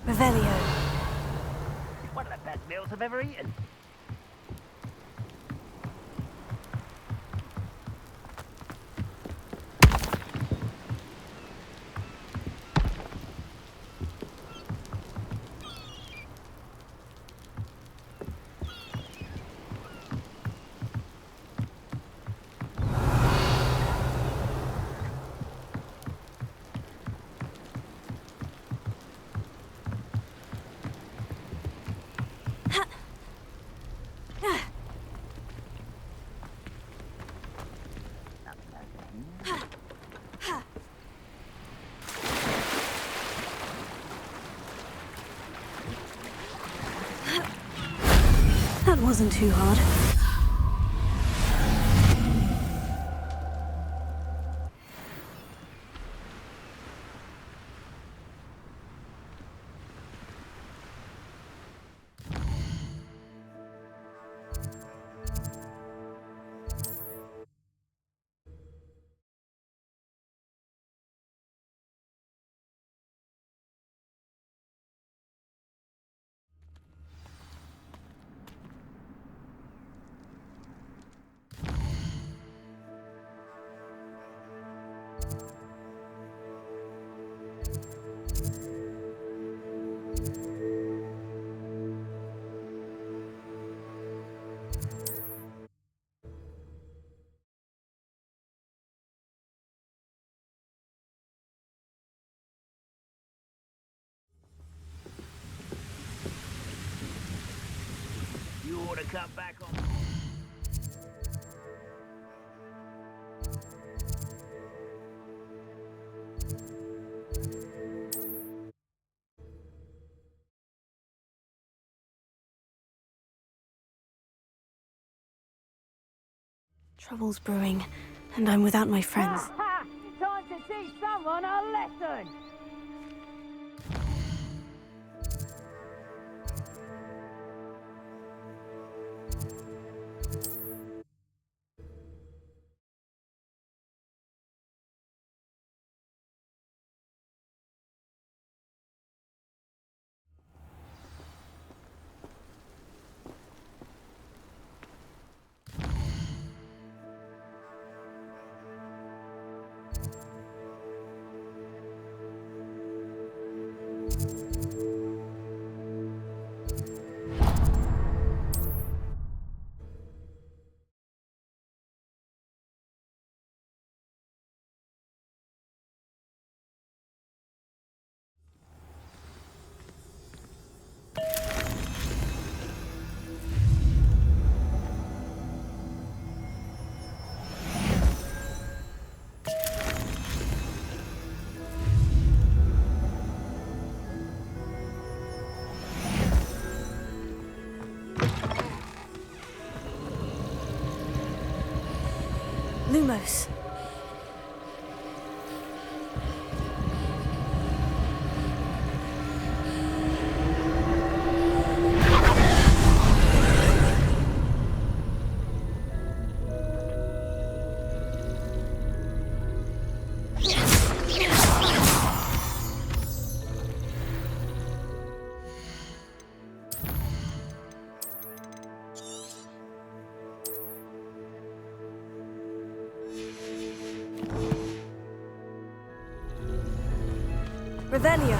Revelio. One of the best meals I've ever eaten. That wasn't too hard. cut back on... Trouble's brewing, and I'm without my friends. Time to teach someone a lesson! Lumos. Revelio.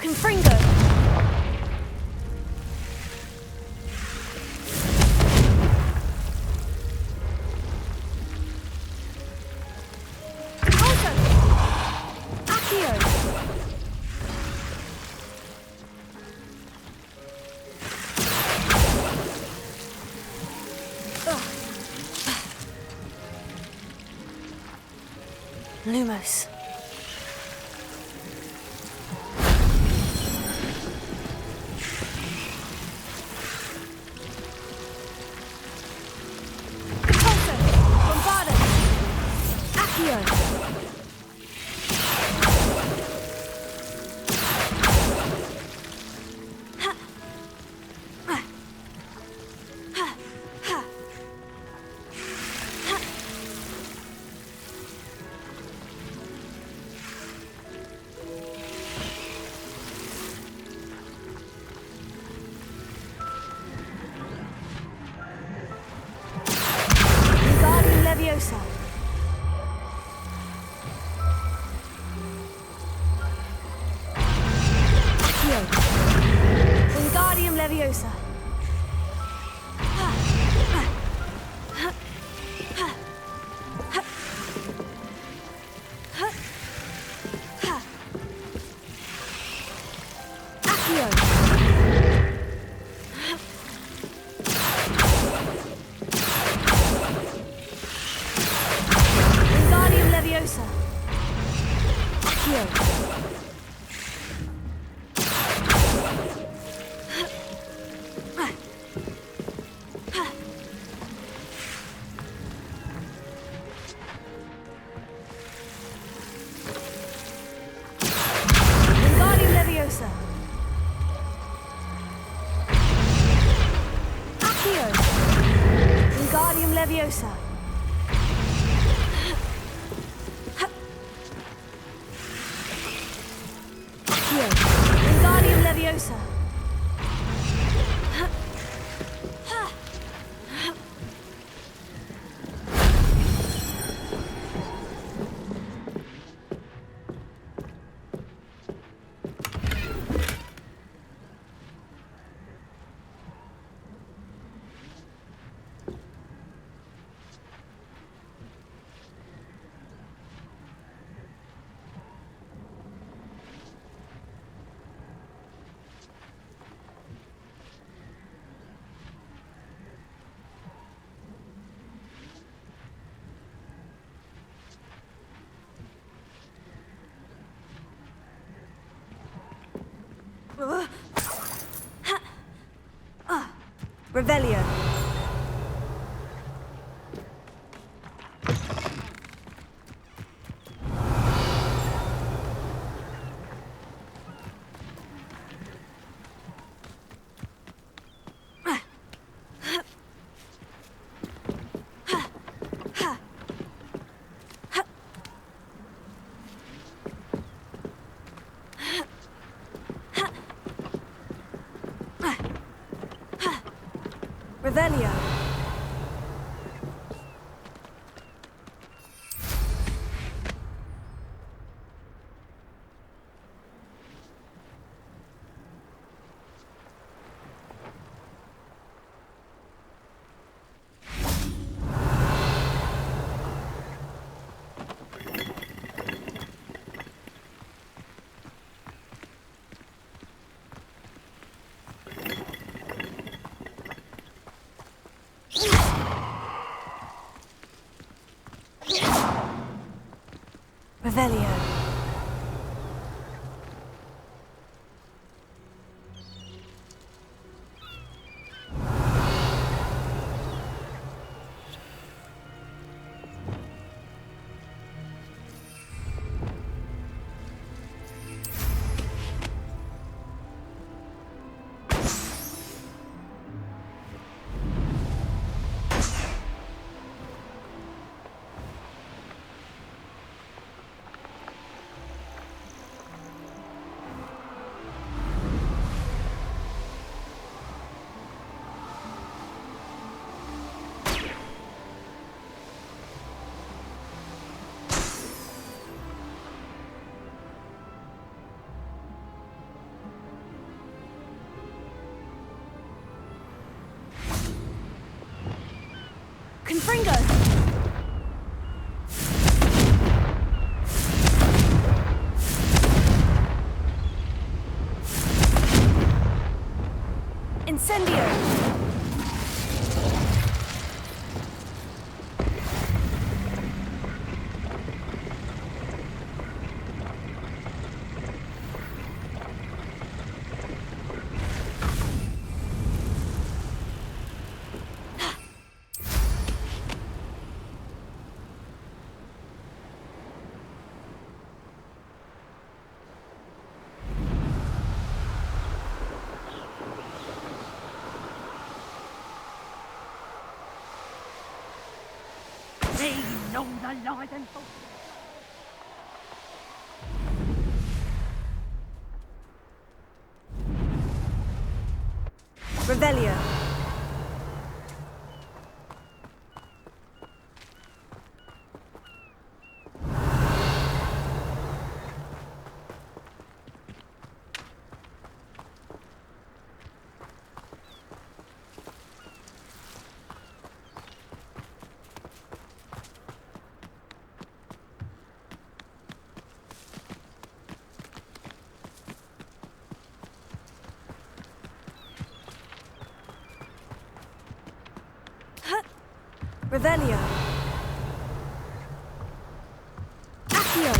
Confringo. Also, Accio. Lumos. Leviosa. Accio. Wingardium Leviosa. Leviosa. Accio! Wingardium Leviosa! Revelio. Revelio. Revelio. Confringo! Incendio! They know the lies and false. Revelio. Revelio. Accio.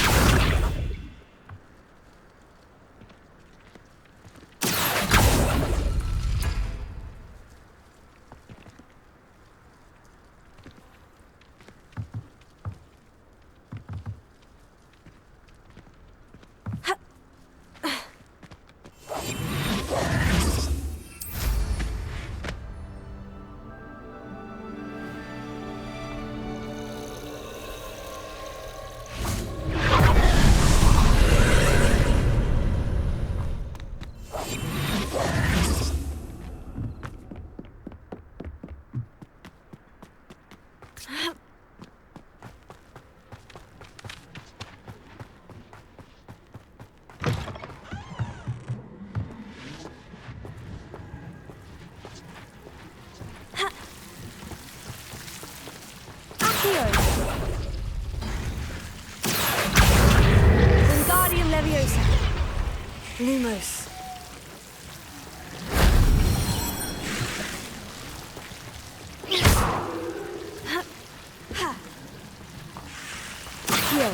Lumos. Heal.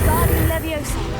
Guardian Leviosa.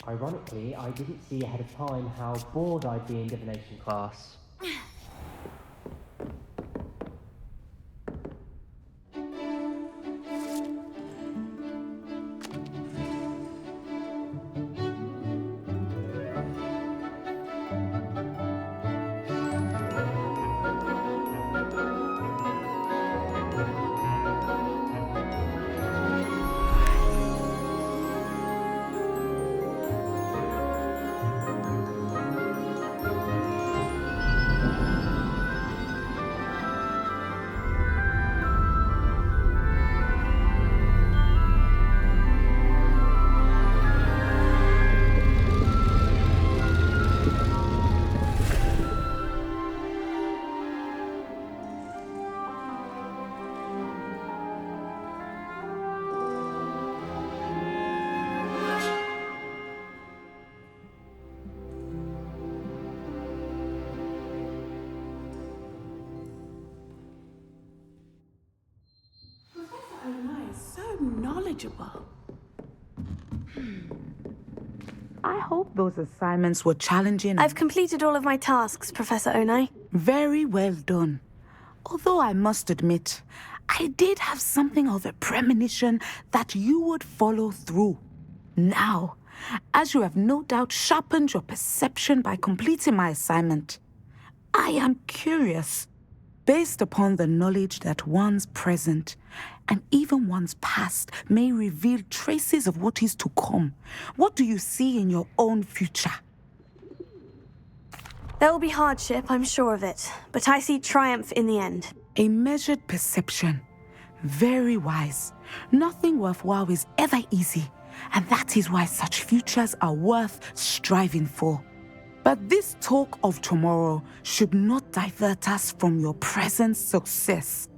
Ironically, I didn't see ahead of time how bored I'd be in divination class. knowledgeable. I hope those assignments were challenging. I've completed all of my tasks, Professor Onai. Very well done. Although I must admit, I did have something of a premonition that you would follow through. Now, as you have no doubt sharpened your perception by completing my assignment, I am curious, based upon the knowledge that one's present and even one's past may reveal traces of what is to come. What do you see in your own future? There will be hardship, I'm sure of it, but I see triumph in the end. A measured perception. Very wise. Nothing worthwhile is ever easy, and that is why such futures are worth striving for. But this talk of tomorrow should not divert us from your present success.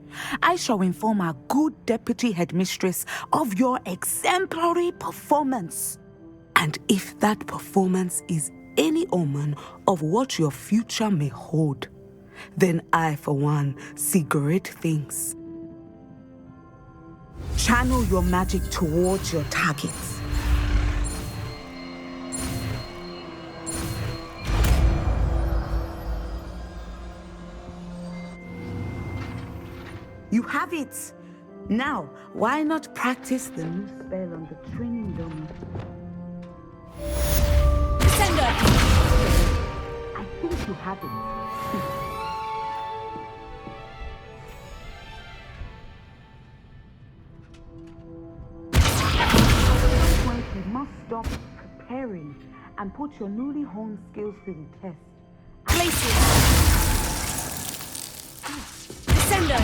I shall inform our good deputy headmistress of your exemplary performance. And if that performance is any omen of what your future may hold, then I, for one, see great things. Channel your magic towards your targets. You have it! Now, why not practice the new spell on the training dummy? Sender! I think you have it. You must stop preparing and put your newly honed skills to the test. Glacius! Sender!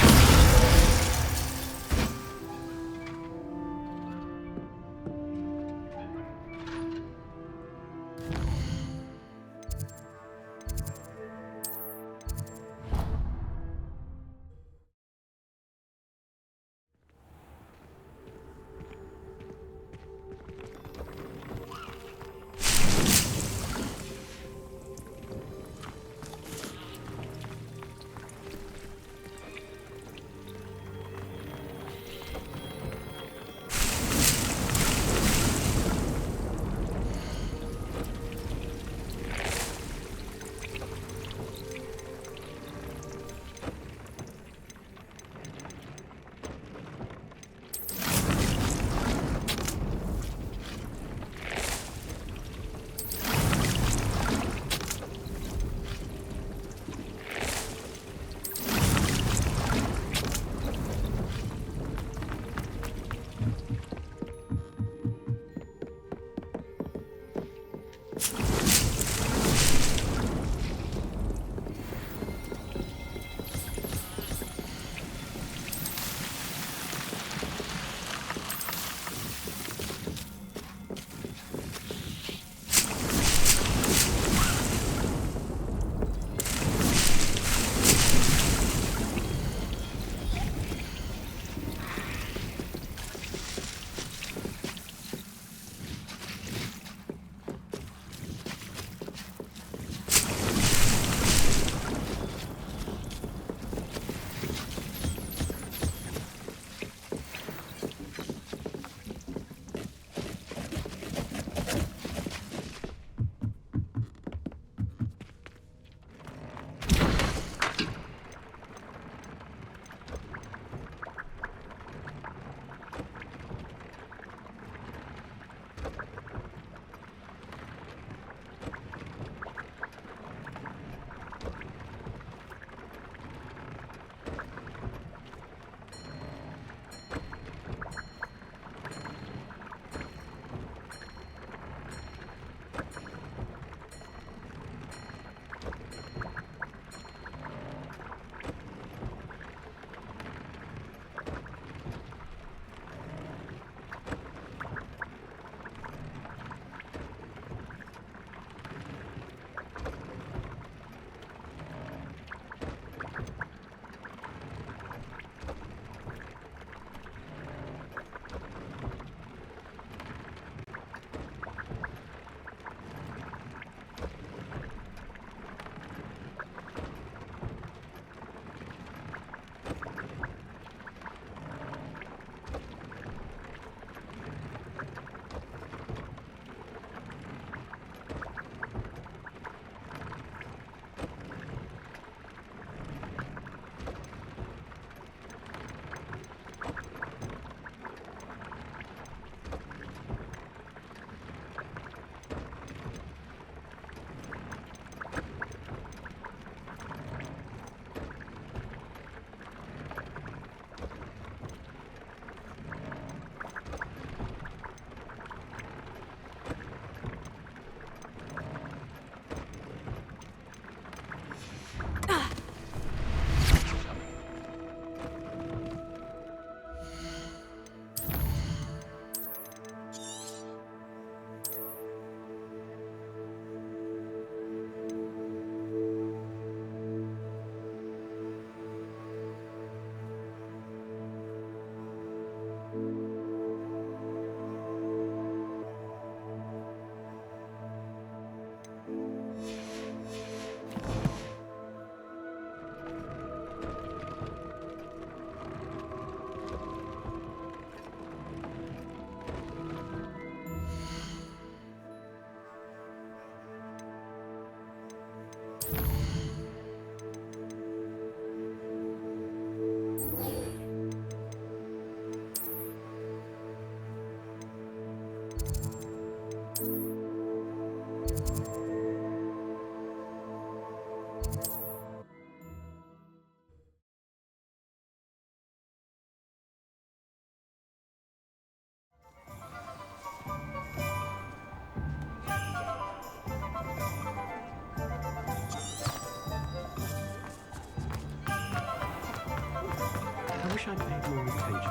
wish I'd paid more attention.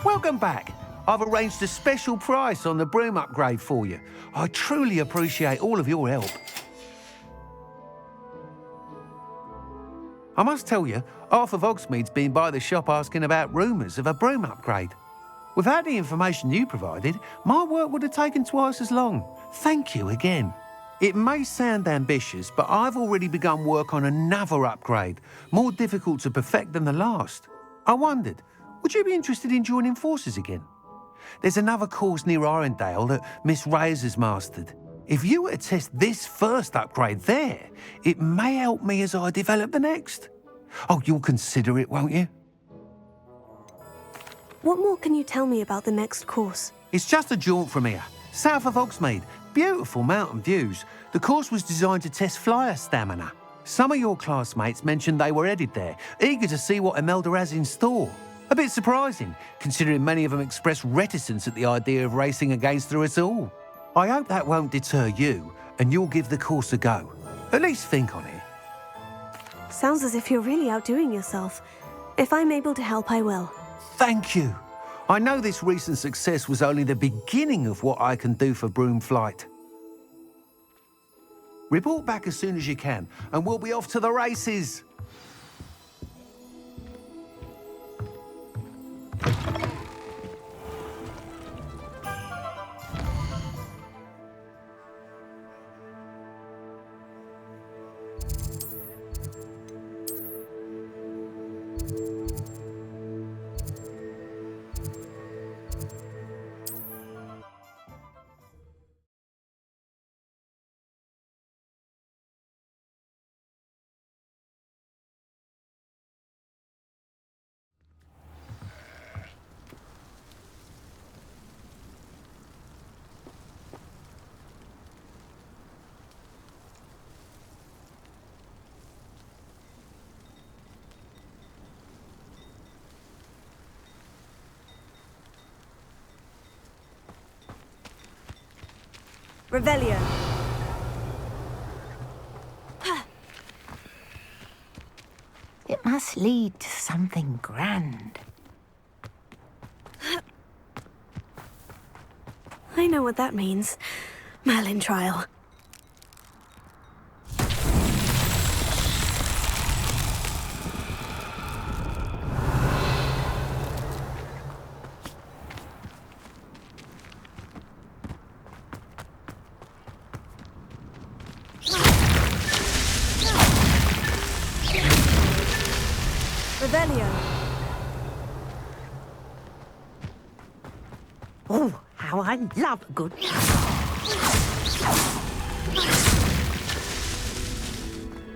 Welcome back. I've arranged a special price on the broom upgrade for you. I truly appreciate all of your help. I must tell you, half of Hogsmeade's been by the shop asking about rumours of a broom upgrade. Without the information you provided, my work would have taken twice as long. Thank you again. It may sound ambitious, but I've already begun work on another upgrade, more difficult to perfect than the last. I wondered, would you be interested in joining forces again? There's another course near Arendelle that Miss Reyes has mastered. If you were to test this first upgrade there, it may help me as I develop the next. Oh, you'll consider it, won't you? What more can you tell me about the next course? It's just a jaunt from here, south of Hogsmeade. Beautiful mountain views. The course was designed to test flyer stamina. Some of your classmates mentioned they were headed there, eager to see what Imelda has in store. A bit surprising, considering many of them expressed reticence at the idea of racing against her at all. I hope that won't deter you, and you'll give the course a go. At least think on it. Sounds as if you're really outdoing yourself. If I'm able to help, I will. Thank you. I know this recent success was only the beginning of what I can do for broom flight. Report back as soon as you can, and we'll be off to the races. Revelio. It must lead to something grand. I know what that means. Merlin trial. Revelio. Oh, how I love a good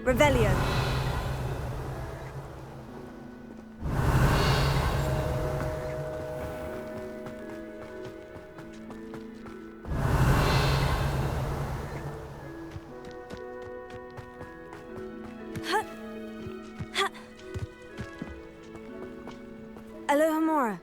Revelio. Alohomora.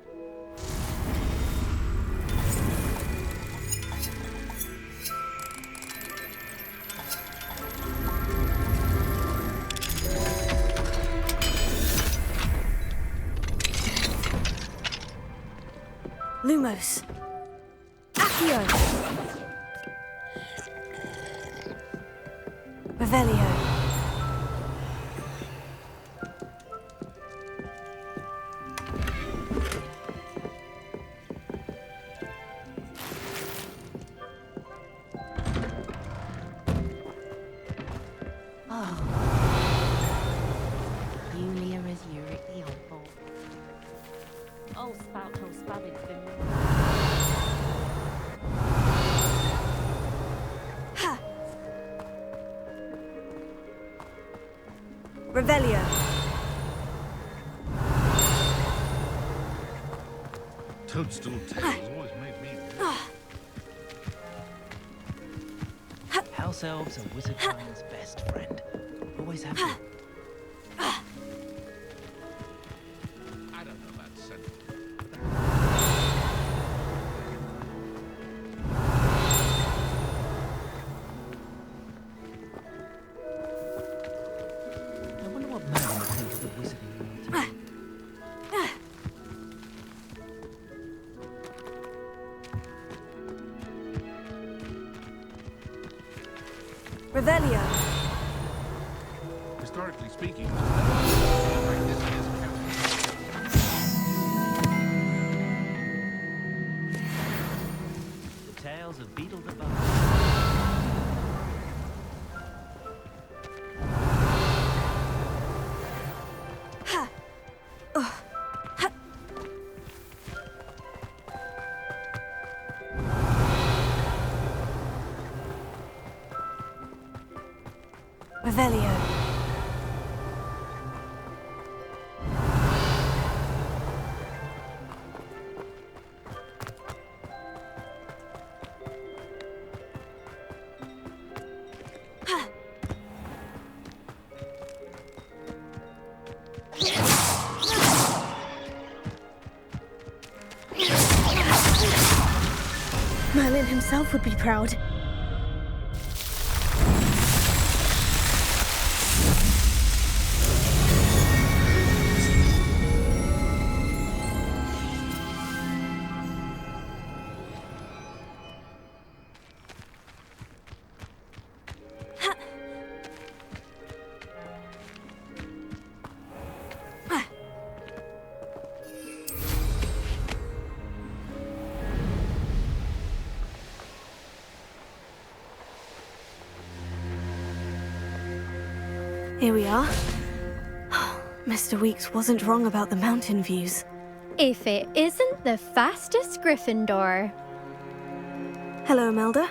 Lumos. Accio. Revelio. Julia is Uric the Oddball. Oh, spout, oh, spabbing's been... Ha! Revelio. Toadstool tails always made me... House elves are wizard kind's best friend. Always have been. I don't know that sentence. I wonder what man would think of the wizarding world. Revelio. Historically speaking, The tales of Beetle the Bug. Revelio. Merlin himself would be proud. Here we are. Mr. Weeks wasn't wrong about the mountain views. If it isn't the fastest Gryffindor. Hello, Imelda.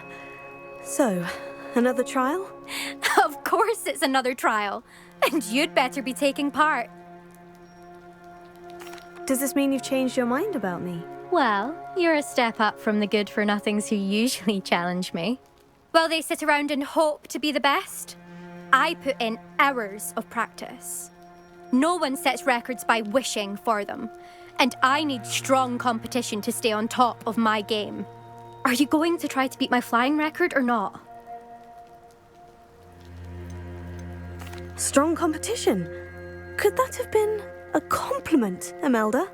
So, another trial? Of course it's another trial. And you'd better be taking part. Does this mean you've changed your mind about me? Well, you're a step up from the good-for-nothings who usually challenge me. While they sit around and hope to be the best, I put in hours of practice. No one sets records by wishing for them, and I need strong competition to stay on top of my game. Are you going to try to beat my flying record or not? Strong competition? Could that have been a compliment, Imelda?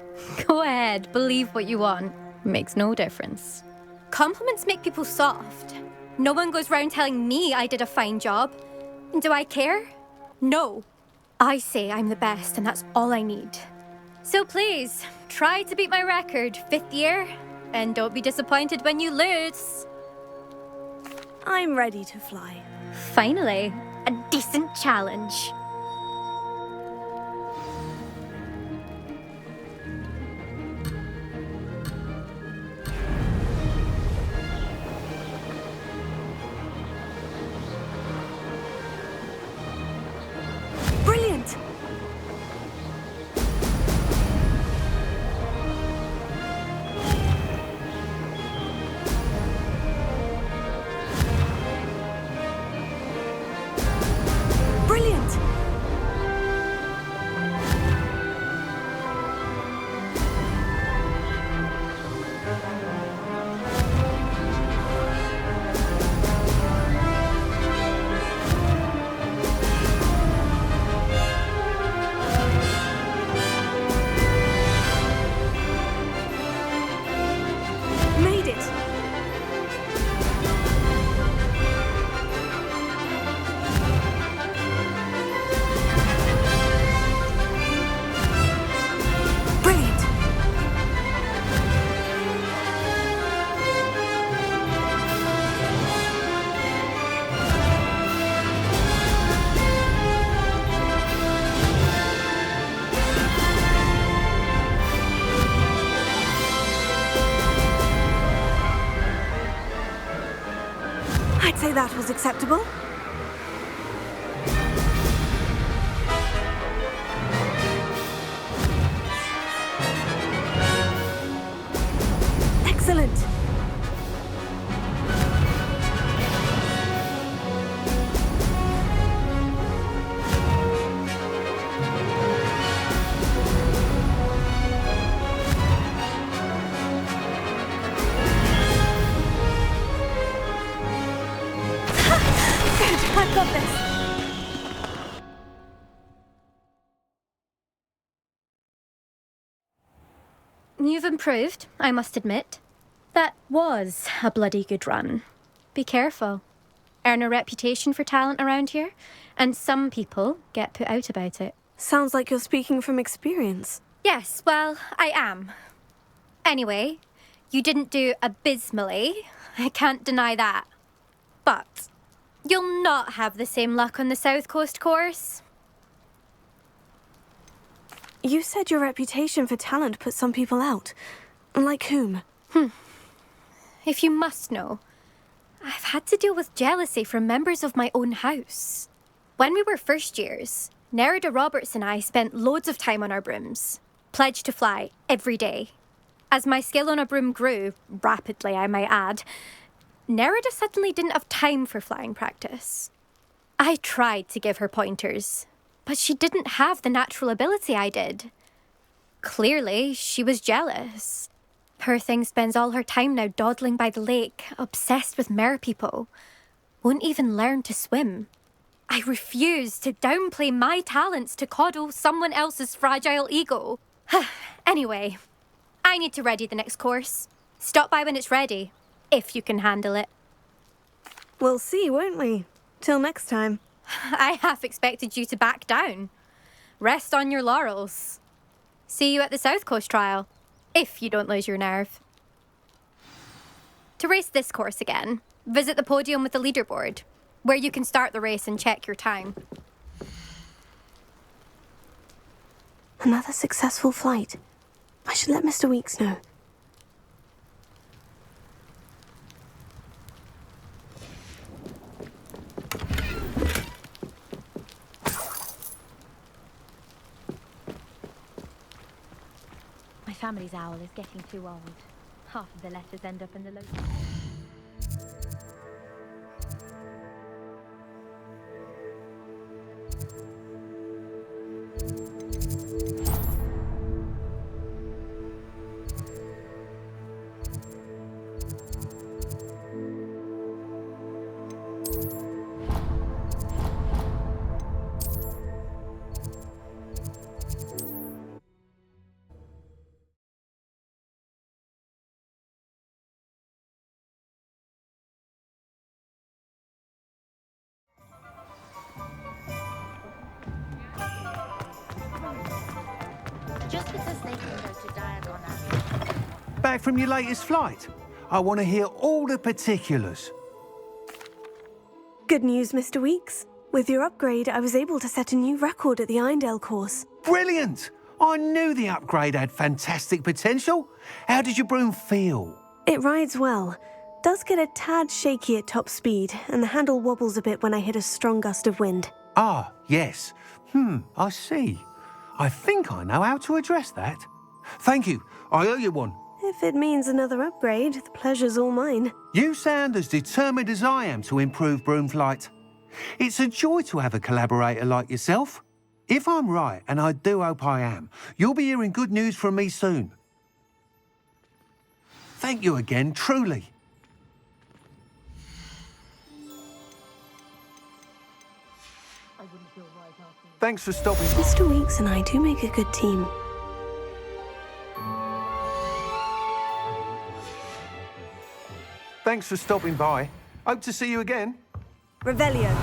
Go ahead, believe what you want. Makes no difference. Compliments make people soft. No one goes round telling me I did a fine job. Do I care? No. I say I'm the best, and that's all I need. So please, try to beat my record, 5th year, and don't be disappointed when you lose. I'm ready to fly. Finally, a decent challenge. Brilliant! Brilliant! Made it! Brilliant! I'd say that was acceptable. Excellent. Good, I've got this. You've improved, I must admit. That was a bloody good run. Be careful. earn a reputation for talent around here, and some people get put out about it. Sounds like you're speaking from experience. Yes, well, I am. Anyway, you didn't do abysmally. I can't deny that. But you'll not have the same luck on the South Coast course. You said your reputation for talent put some people out. Like whom? If you must know, I've had to deal with jealousy from members of my own house. When we were first years, Nerida Roberts and I spent loads of time on our brooms, pledged to fly every day. As my skill on a broom grew, rapidly I might add, Nerida suddenly didn't have time for flying practice. I tried to give her pointers, but she didn't have the natural ability I did. Clearly, she was jealous. Poor thing spends all her time now dawdling by the lake, obsessed with merpeople. Won't even learn to swim. I refuse to downplay my talents to coddle someone else's fragile ego. Anyway, I need to ready the next course. Stop by when it's ready, if you can handle it. We'll see, won't we? Till next time. I half expected you to back down. Rest on your laurels. See you at the South Coast trial, if you don't lose your nerve. To race this course again, visit the podium with the leaderboard, where you can start the race and check your time. Another successful flight. I should let Mr. Weeks know. My family's owl is getting too old. Half of the letters end up in the local. Just because they can go to Diagon Alley. Back from your latest flight? I want to hear all the particulars. Good news, Mr. Weeks. With your upgrade, I was able to set a new record at the Irondale course. Brilliant! I knew the upgrade had fantastic potential. How did your broom feel? It rides well. Does get a tad shaky at top speed, and the handle wobbles a bit when I hit a strong gust of wind. Ah, yes. I see. I think I know how to address that. Thank you. I owe you one. If it means another upgrade, the pleasure's all mine. You sound as determined as I am to improve broom flight. It's a joy to have a collaborator like yourself. If I'm right, and I do hope I am, you'll be hearing good news from me soon. Thank you again, truly. Thanks for stopping by. Mr. Weeks and I do make a good team. Thanks for stopping by. Hope to see you again. Revelio.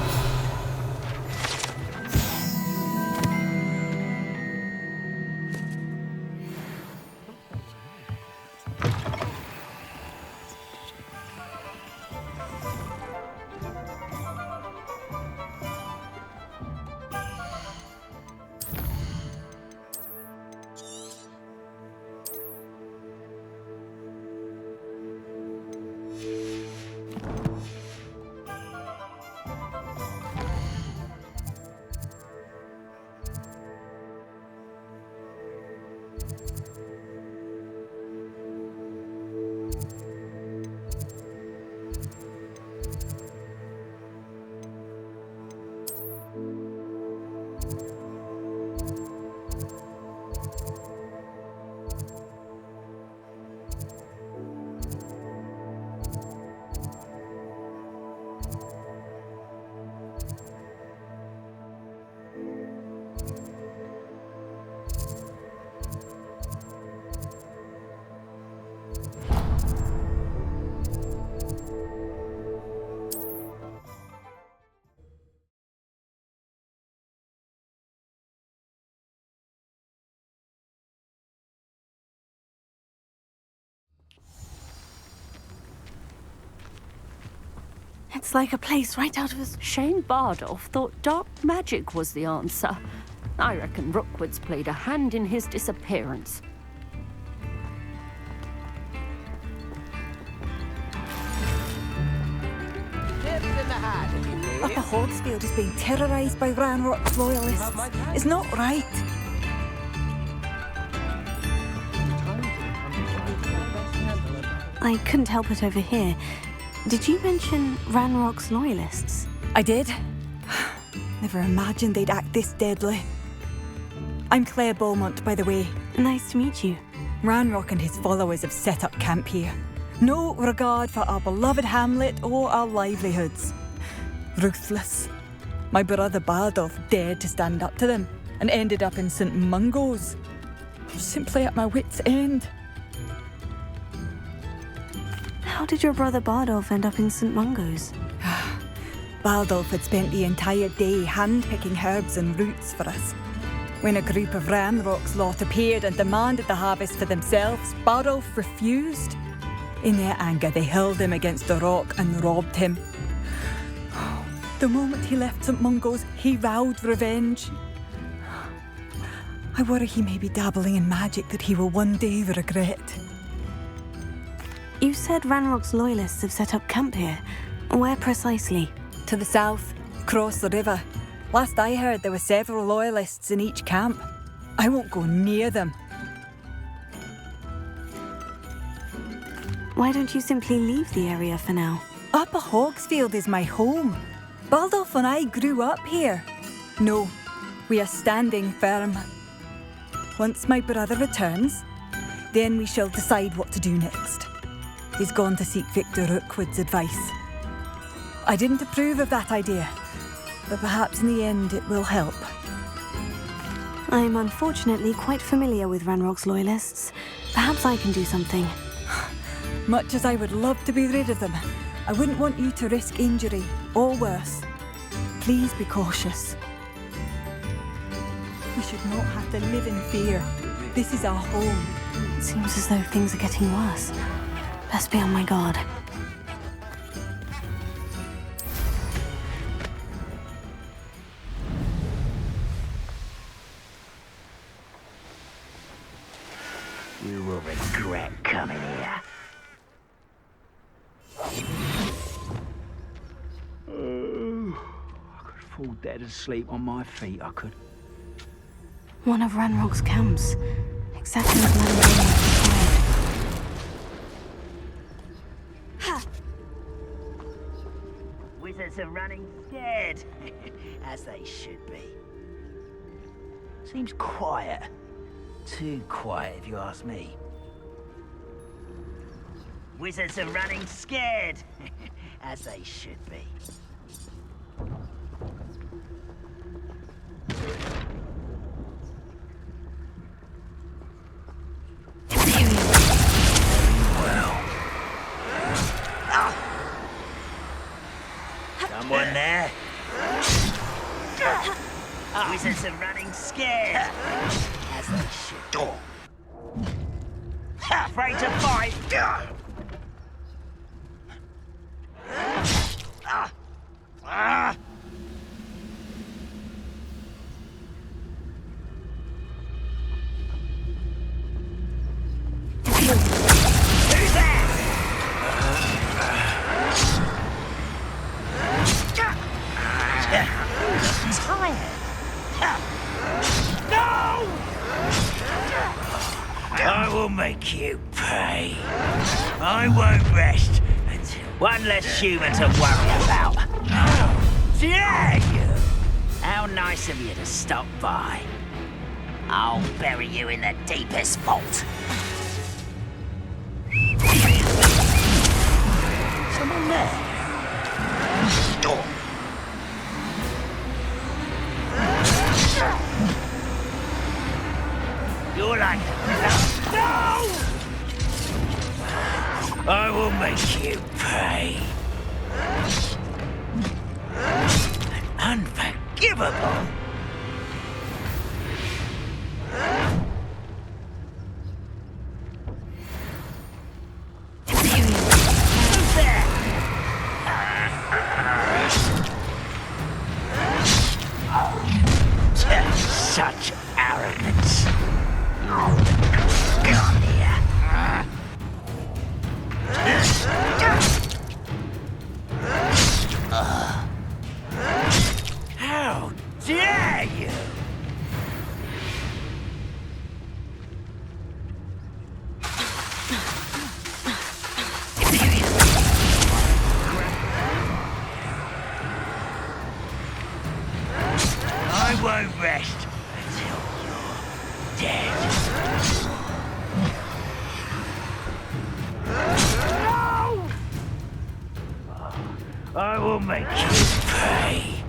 It's like a place right out of his... Shane Bardolph thought dark magic was the answer. I reckon Rookwood's played a hand in his disappearance. Upper Hogsfield is being terrorised by Ranrock's loyalists. It's not right. I couldn't help it over here. Did you mention Ranrock's loyalists? I did. Never imagined they'd act this deadly. I'm Claire Beaumont, by the way. Nice to meet you. Ranrock and his followers have set up camp here. No regard for our beloved hamlet or our livelihoods. Ruthless. My brother Bardolph dared to stand up to them and ended up in St. Mungo's. Simply at my wit's end. How did your brother Bardolph end up in St. Mungo's? Bardolph had spent the entire day hand-picking herbs and roots for us. When a group of Ranrock's lot appeared and demanded the harvest for themselves, Bardolph refused. In their anger, they hurled him against a rock and robbed him. The moment he left St. Mungo's, he vowed revenge. I worry he may be dabbling in magic that he will one day regret. You said Ranrock's loyalists have set up camp here. Where precisely? To the south, across the river. Last I heard, there were several loyalists in each camp. I won't go near them. Why don't you simply leave the area for now? Upper Hogsfield is my home. Bardolph and I grew up here. No, we are standing firm. Once my brother returns, then we shall decide what to do next. He's gone to seek Victor Rookwood's advice. I didn't approve of that idea, but perhaps in the end it will help. I'm unfortunately quite familiar with Ranrock's loyalists. Perhaps I can do something. Much as I would love to be rid of them, I wouldn't want you to risk injury, or worse. Please be cautious. We should not have to live in fear. This is our home. It seems as though things are getting worse. Best be on my guard. You will regret coming here. I could fall dead asleep on my feet, I could. One of Ranrock's camps. Exactly as Landon. Wizards are running scared, as they should be. Seems quiet. Too quiet, if you ask me. Wizards are running scared, as they should be. Someone there? Wizards are running scared, as they should. Afraid to fight. Who's there? Tired. No! I will make you pay. I won't rest until one less human to worry about. Dare you? How nice of you to stop by. I'll bury you in the deepest vault. Someone there? You're like... No! I will make you pay. Unforgivable. Who's there? I will make you pay.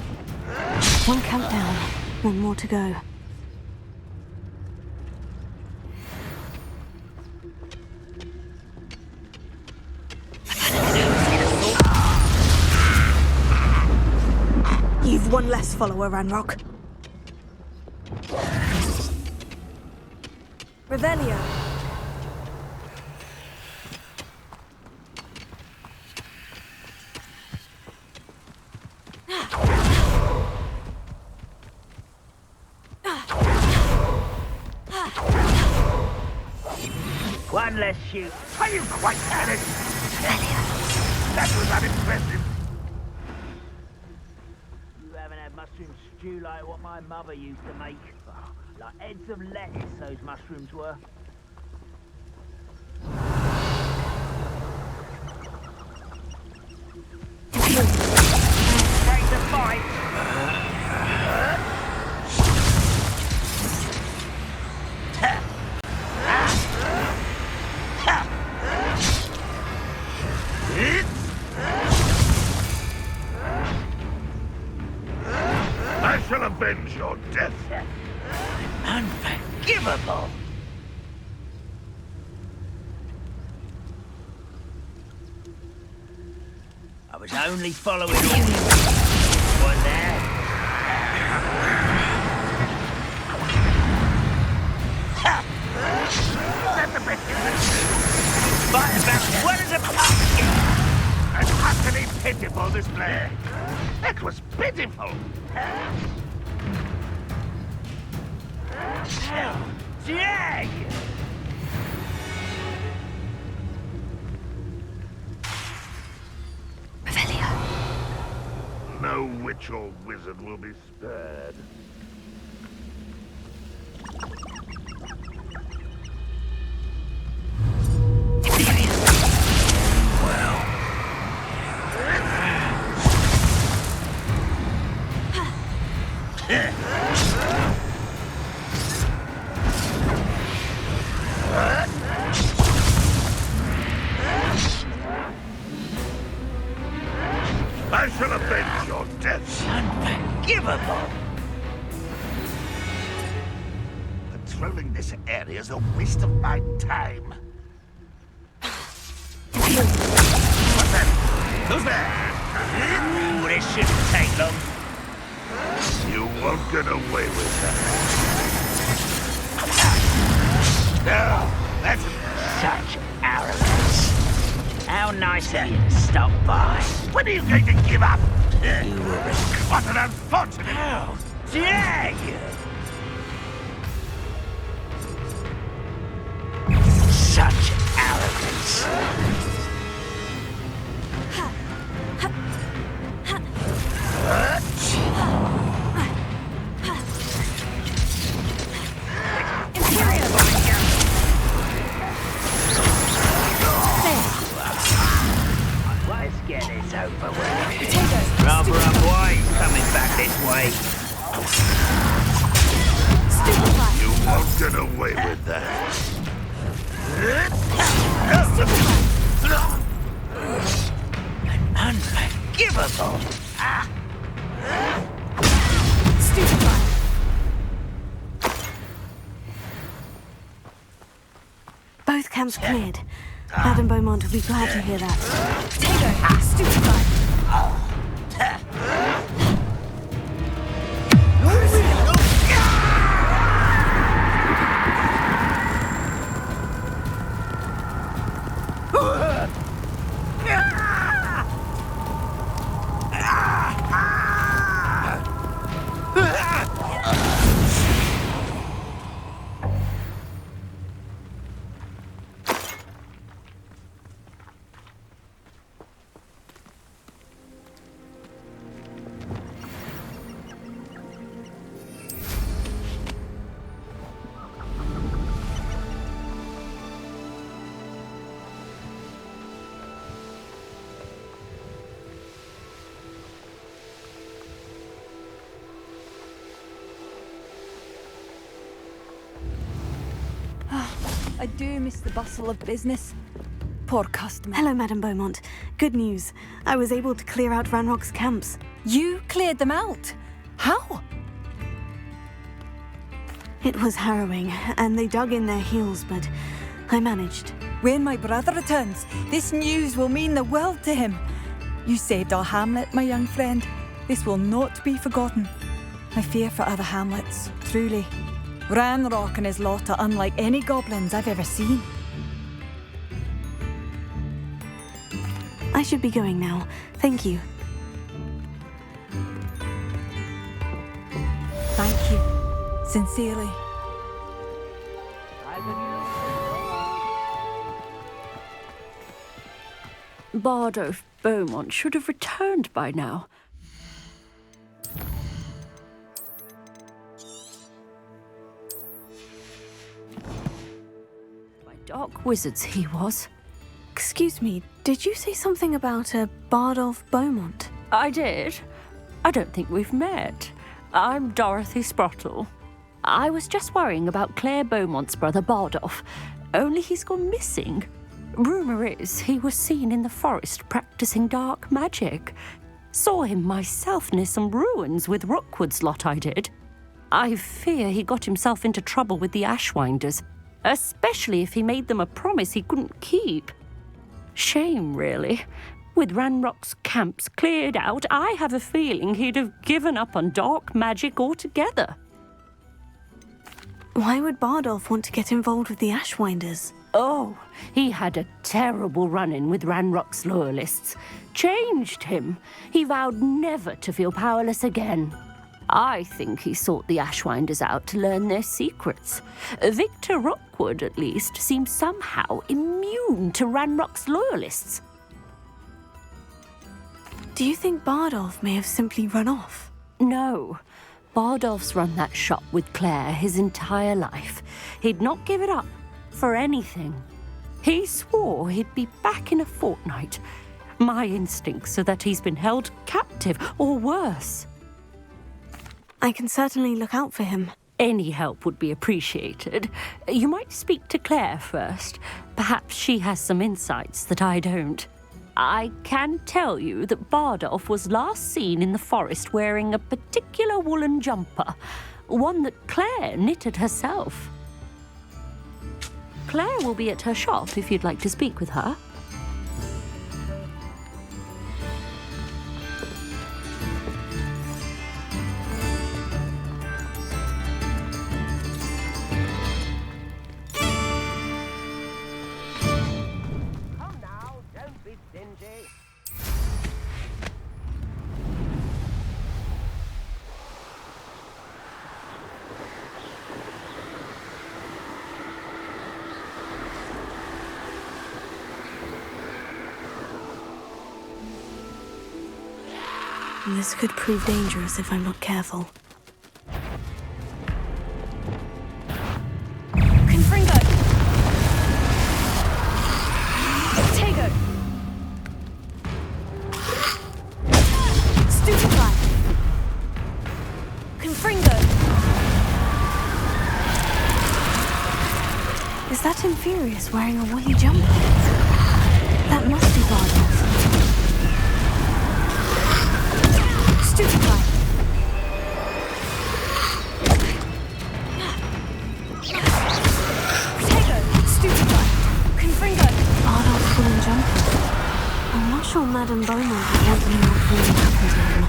One countdown, one more to go. You've one less follower, Ranrock. Revelio. One less shoot. Are you quite finished? That was unimpressive. You haven't had mushroom stew like what my mother used to make. Oh, like heads of lettuce, those mushrooms were. Break the fight. I shall avenge your death. Unforgivable. I was only following orders. Was there? That's the best you can do. Fight about what is a pumpkin? An utterly pitiful display. That was pitiful. How dare you? No witch or wizard will be spared. I shall avenge your death. Unforgivable. Patrolling this area is a waste of my time. What's that? Who's there? Well, this shouldn't take long. You won't get away with that. No, that's Such arrogance. How nice of you to stop by. When are you going to give up? You will regret. What an unfortunate... How dare you? Such arrogance. Let's get this over with. Rubber and white coming back this way. You won't get away with that. Unforgivable. Both camps cleared. Madame Beaumont would be glad to hear that. Potato! Stupefied! I do miss the bustle of business. poor customer. Hello, Madame Beaumont. Good news. I was able to clear out Ranrock's camps. You cleared them out? How? It was harrowing, and they dug in their heels, but I managed. When my brother returns, this news will mean the world to him. You saved our hamlet, my young friend. This will not be forgotten. I fear for other hamlets, truly. Ranrock and his lot are unlike any goblins I've ever seen. I should be going now. Thank you. Thank you. Sincerely. Bardolph Beaumont should have returned by now. By dark wizards he was. Excuse me, did you say something about a Bardolph Beaumont? I did. I don't think we've met. I'm Dorothy Sprottle. I was just worrying about Claire Beaumont's brother Bardolph, only he's gone missing. Rumour is he was seen in the forest practicing dark magic. Saw him myself near some ruins with Rookwood's lot, I did. I fear he got himself into trouble with the Ashwinders, especially if he made them a promise he couldn't keep. Shame, really. With Ranrock's camps cleared out, I have a feeling he'd have given up on dark magic altogether. Why would Bardolph want to get involved with the Ashwinders? Oh, he had a terrible run-in with Ranrock's loyalists. Changed him. He vowed never to feel powerless again. I think he sought the Ashwinders out to learn their secrets. Victor Rookwood, at least, seems somehow immune to Ranrock's loyalists. Do you think Bardolph may have simply run off? No. Bardolph's run that shop with Claire his entire life. He'd not give it up for anything. He swore he'd be back in a fortnight. My instincts are that he's been held captive, or worse. I can certainly look out for him. Any help would be appreciated. You might speak to Claire first. Perhaps she has some insights that I don't. I can tell you that Bardolph was last seen in the forest wearing a particular woolen jumper, one that Claire knitted herself. Claire will be at her shop if you'd like to speak with her. This could prove dangerous if I'm not careful. Confringo! Tego! Stupefy! Confringo! Is that Infurious wearing a woolly jumper? That must be Bardolph. Stupefy! Tego! Stupefy! Confringo! Bardolph's woolen jumper. I'm not sure Madame Beaumont would want to know what really happened to him.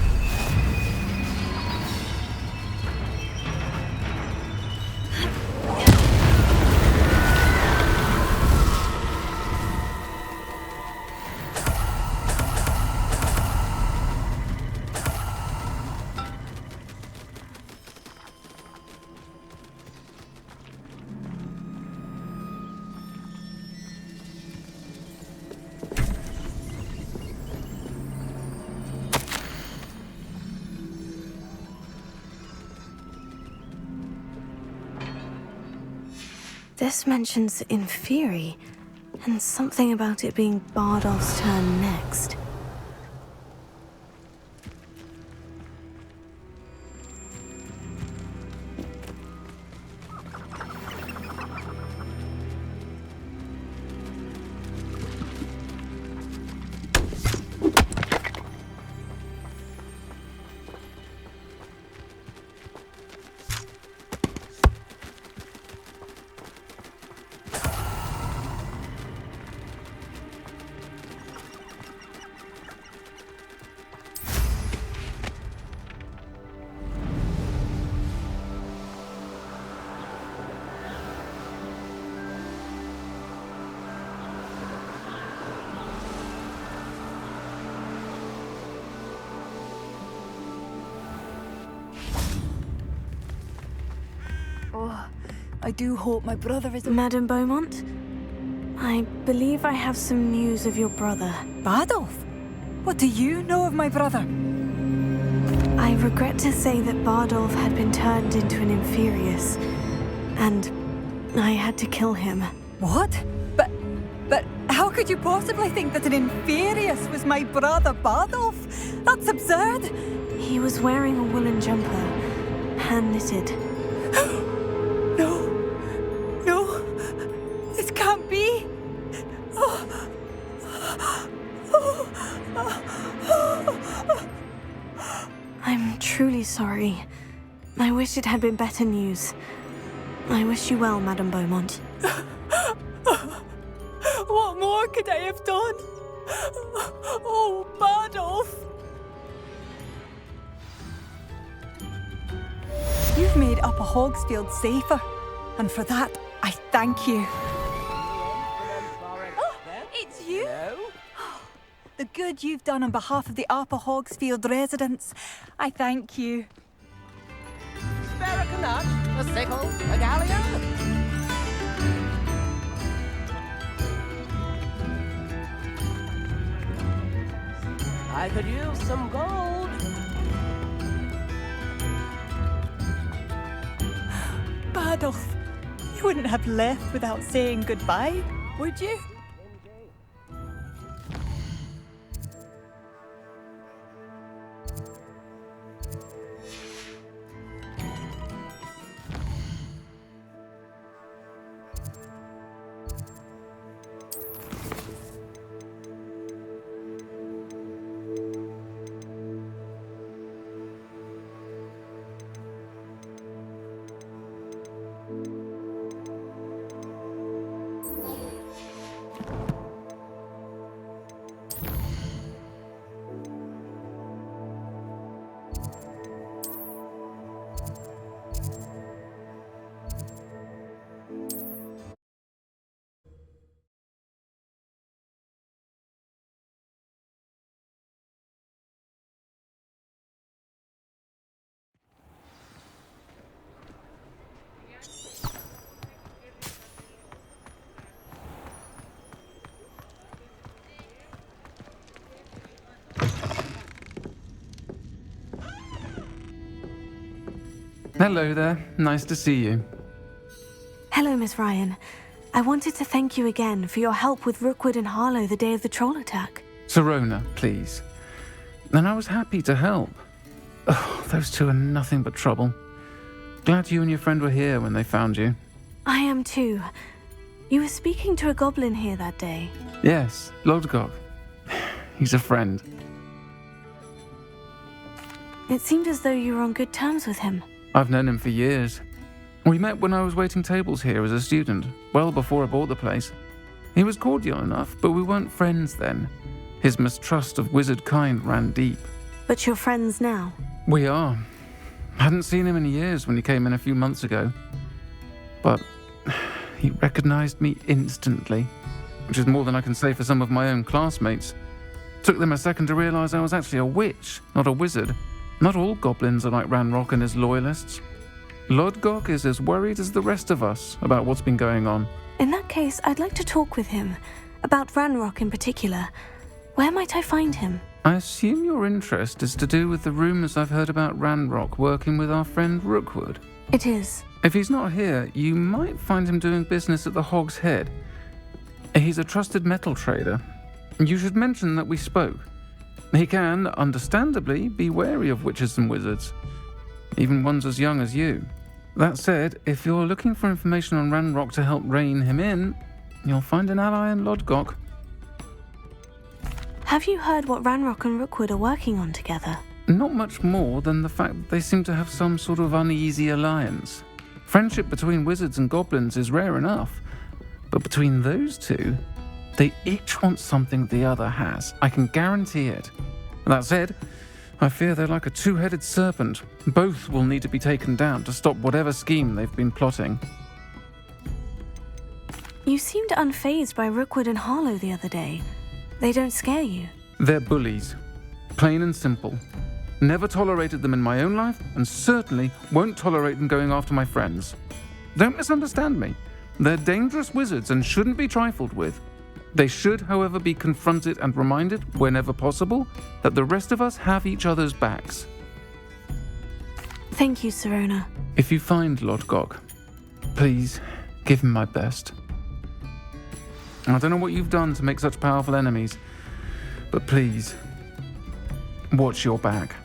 This mentions Inferi, and something about it being Bardolph's turn next. Oh, I do hope my brother is... Madame Beaumont? I believe I have some news of your brother. Bardolph? What do you know of my brother? I regret to say that Bardolph had been turned into an Inferius, and I had to kill him. What? But how could you possibly think that an Inferius was my brother Bardolph? That's absurd! He was wearing a woolen jumper, hand-knitted. No, this can't be. I'm truly sorry. I wish it had been better news. I wish you well, Madame Beaumont. What more could I have done? Oh, Bardolph! You've made Upper Hogsfield safer, and for that, I thank you. Oh, it's you? The good you've done on behalf of the Upper Hogsfield residents, I thank you. Spare a canut, a sickle, a galleon. I could use some gold. Bardolph, you wouldn't have left without saying goodbye, would you? Hello there. Nice to see you. Hello, Miss Ryan. I wanted to thank you again for your help with Rookwood and Harlow the day of the troll attack. Serona, please. And I was happy to help. Oh, those two are nothing but trouble. Glad you and your friend were here when they found you. I am too. You were speaking to a goblin here that day. Yes, Lodgok. He's a friend. It seemed as though you were on good terms with him. I've known him for years. We met when I was waiting tables here as a student, well before I bought the place. He was cordial enough, but we weren't friends then. His mistrust of wizard kind ran deep. But you're friends now? We are. Hadn't seen him in years when he came in a few months ago. But he recognized me instantly, which is more than I can say for some of my own classmates. Took them a second to realize I was actually a witch, not a wizard. Not all goblins are like Ranrock and his loyalists. Lodgok is as worried as the rest of us about what's been going on. In that case, I'd like to talk with him. About Ranrock in particular. Where might I find him? I assume your interest is to do with the rumors I've heard about Ranrock working with our friend Rookwood. It is. If he's not here, you might find him doing business at the Hog's Head. He's a trusted metal trader. You should mention that we spoke. He can, understandably, be wary of witches and wizards, even ones as young as you. That said, if you're looking for information on Ranrock to help rein him in, you'll find an ally in Lodgok. Have you heard what Ranrock and Rookwood are working on together? Not much more than the fact that they seem to have some sort of uneasy alliance. Friendship between wizards and goblins is rare enough, but between those two, they each want something the other has. I can guarantee it. That said, I fear they're like a two-headed serpent. Both will need to be taken down to stop whatever scheme they've been plotting. You seemed unfazed by Rookwood and Harlow the other day. They don't scare you. They're bullies. Plain and simple. Never tolerated them in my own life, and certainly won't tolerate them going after my friends. Don't misunderstand me. They're dangerous wizards and shouldn't be trifled with. They should, however, be confronted and reminded, whenever possible, that the rest of us have each other's backs. Thank you, Sirona. If you find Lord Gok, please give him my best. I don't know what you've done to make such powerful enemies, but please, watch your back.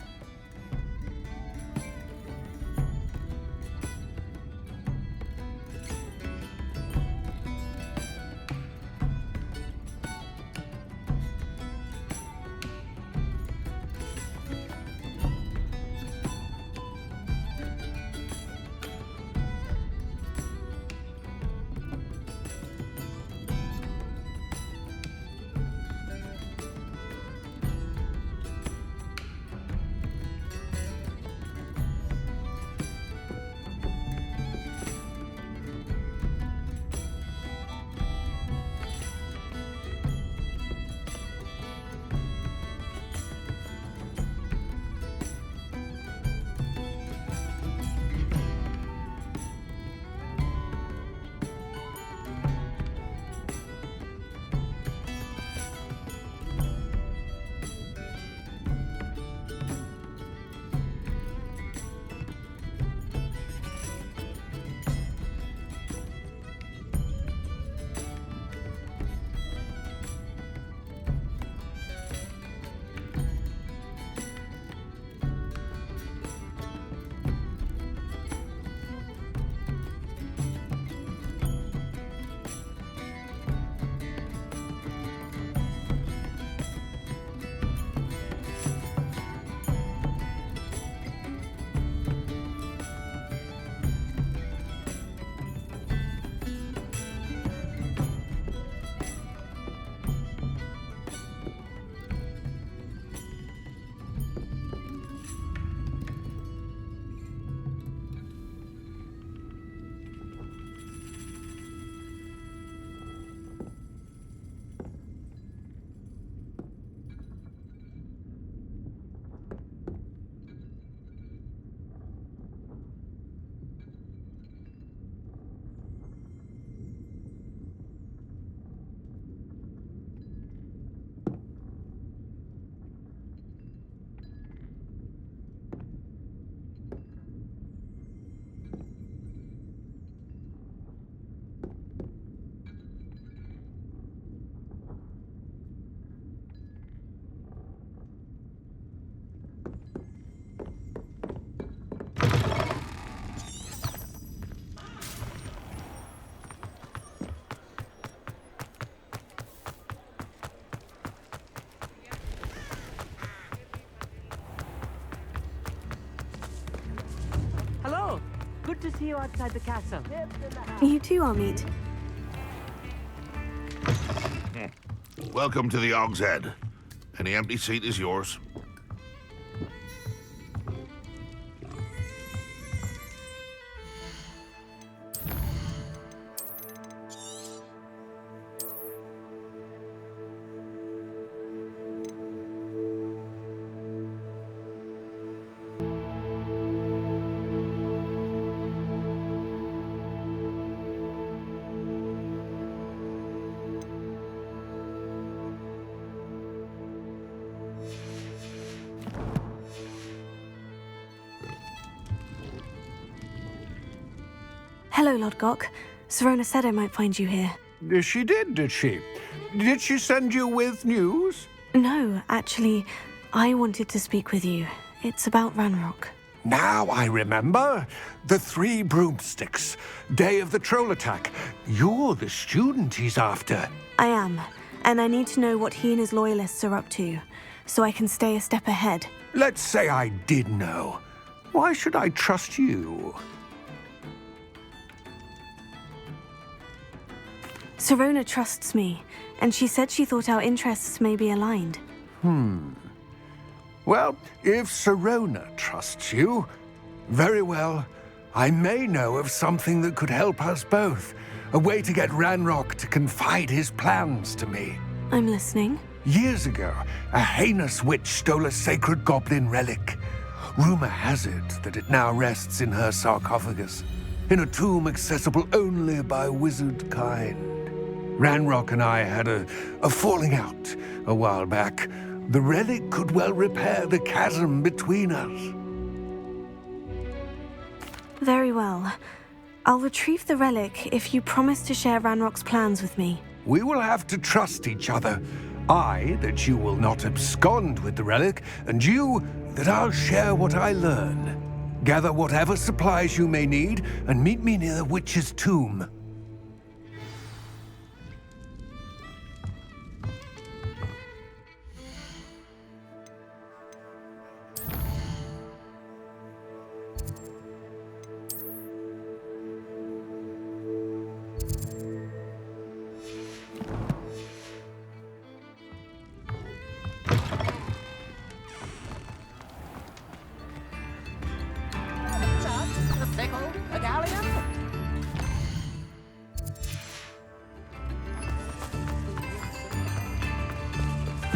Good to see you outside the castle. You too, Amit. Welcome to the Og's Head. Any empty seat is yours. Hello, Lord Gok. Sirona said I might find you here. She did she? Did she send you with news? No, actually, I wanted to speak with you. It's about Ranrock. Now I remember. The 3 broomsticks. Day of the troll attack. You're the student he's after. I am, and I need to know what he and his loyalists are up to, so I can stay a step ahead. Let's say I did know. Why should I trust you? Sirona trusts me, and she said she thought our interests may be aligned. Well, if Sirona trusts you, very well. I may know of something that could help us both. A way to get Ranrock to confide his plans to me. I'm listening. Years ago, a heinous witch stole a sacred goblin relic. Rumor has it that it now rests in her sarcophagus. in a tomb accessible only by wizard kind. Ranrock and I had a falling out a while back. The relic could well repair the chasm between us. Very well. I'll retrieve the relic if you promise to share Ranrock's plans with me. We will have to trust each other. I, that you will not abscond with the relic, and you, that I'll share what I learn. Gather whatever supplies you may need, and meet me near the witch's tomb.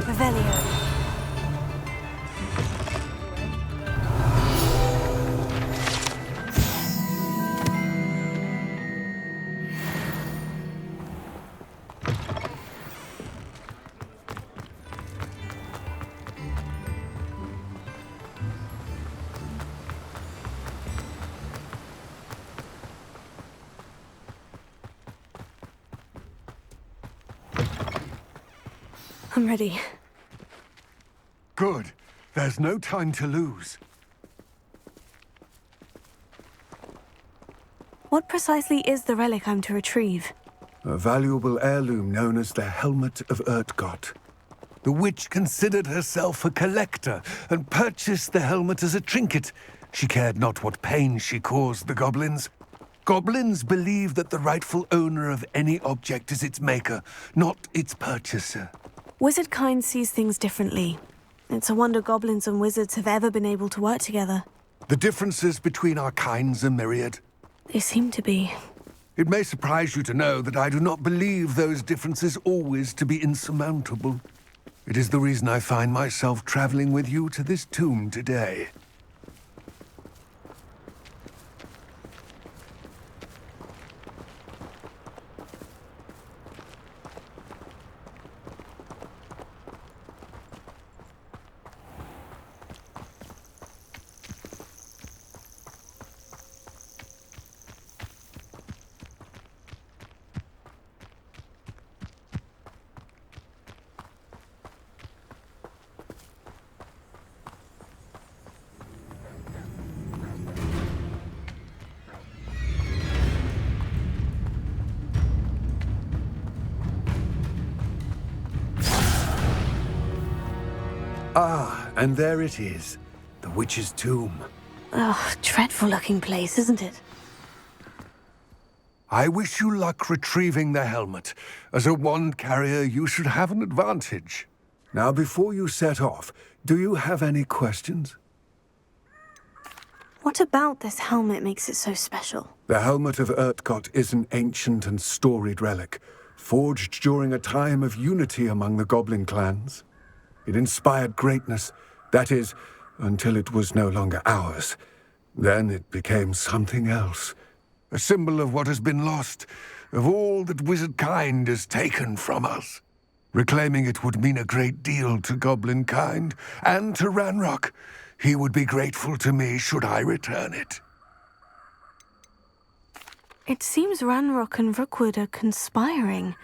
Revelio. I'm ready. Good. There's no time to lose. What precisely is the relic I'm to retrieve? A valuable heirloom known as the Helmet of Urtgott. The witch considered herself a collector and purchased the helmet as a trinket. She cared not what pain she caused the goblins. Goblins believe that the rightful owner of any object is its maker, not its purchaser. Wizard kind sees things differently. It's a wonder goblins and wizards have ever been able to work together. The differences between our kinds are myriad. They seem to be. It may surprise you to know that I do not believe those differences always to be insurmountable. It is the reason I find myself traveling with you to this tomb today. Ah, and there it is. The witch's tomb. Ugh, dreadful looking place, isn't it? I wish you luck retrieving the helmet. As a wand carrier, you should have an advantage. Now, before you set off, do you have any questions? What about this helmet makes it so special? The Helmet of Urtgott is an ancient and storied relic, forged during a time of unity among the goblin clans. It inspired greatness, that is, until it was no longer ours. Then it became something else. A symbol of what has been lost, of all that wizard kind has taken from us. Reclaiming it would mean a great deal to goblin kind, and to Ranrock. He would be grateful to me should I return it. It seems Ranrock and Rookwood are conspiring.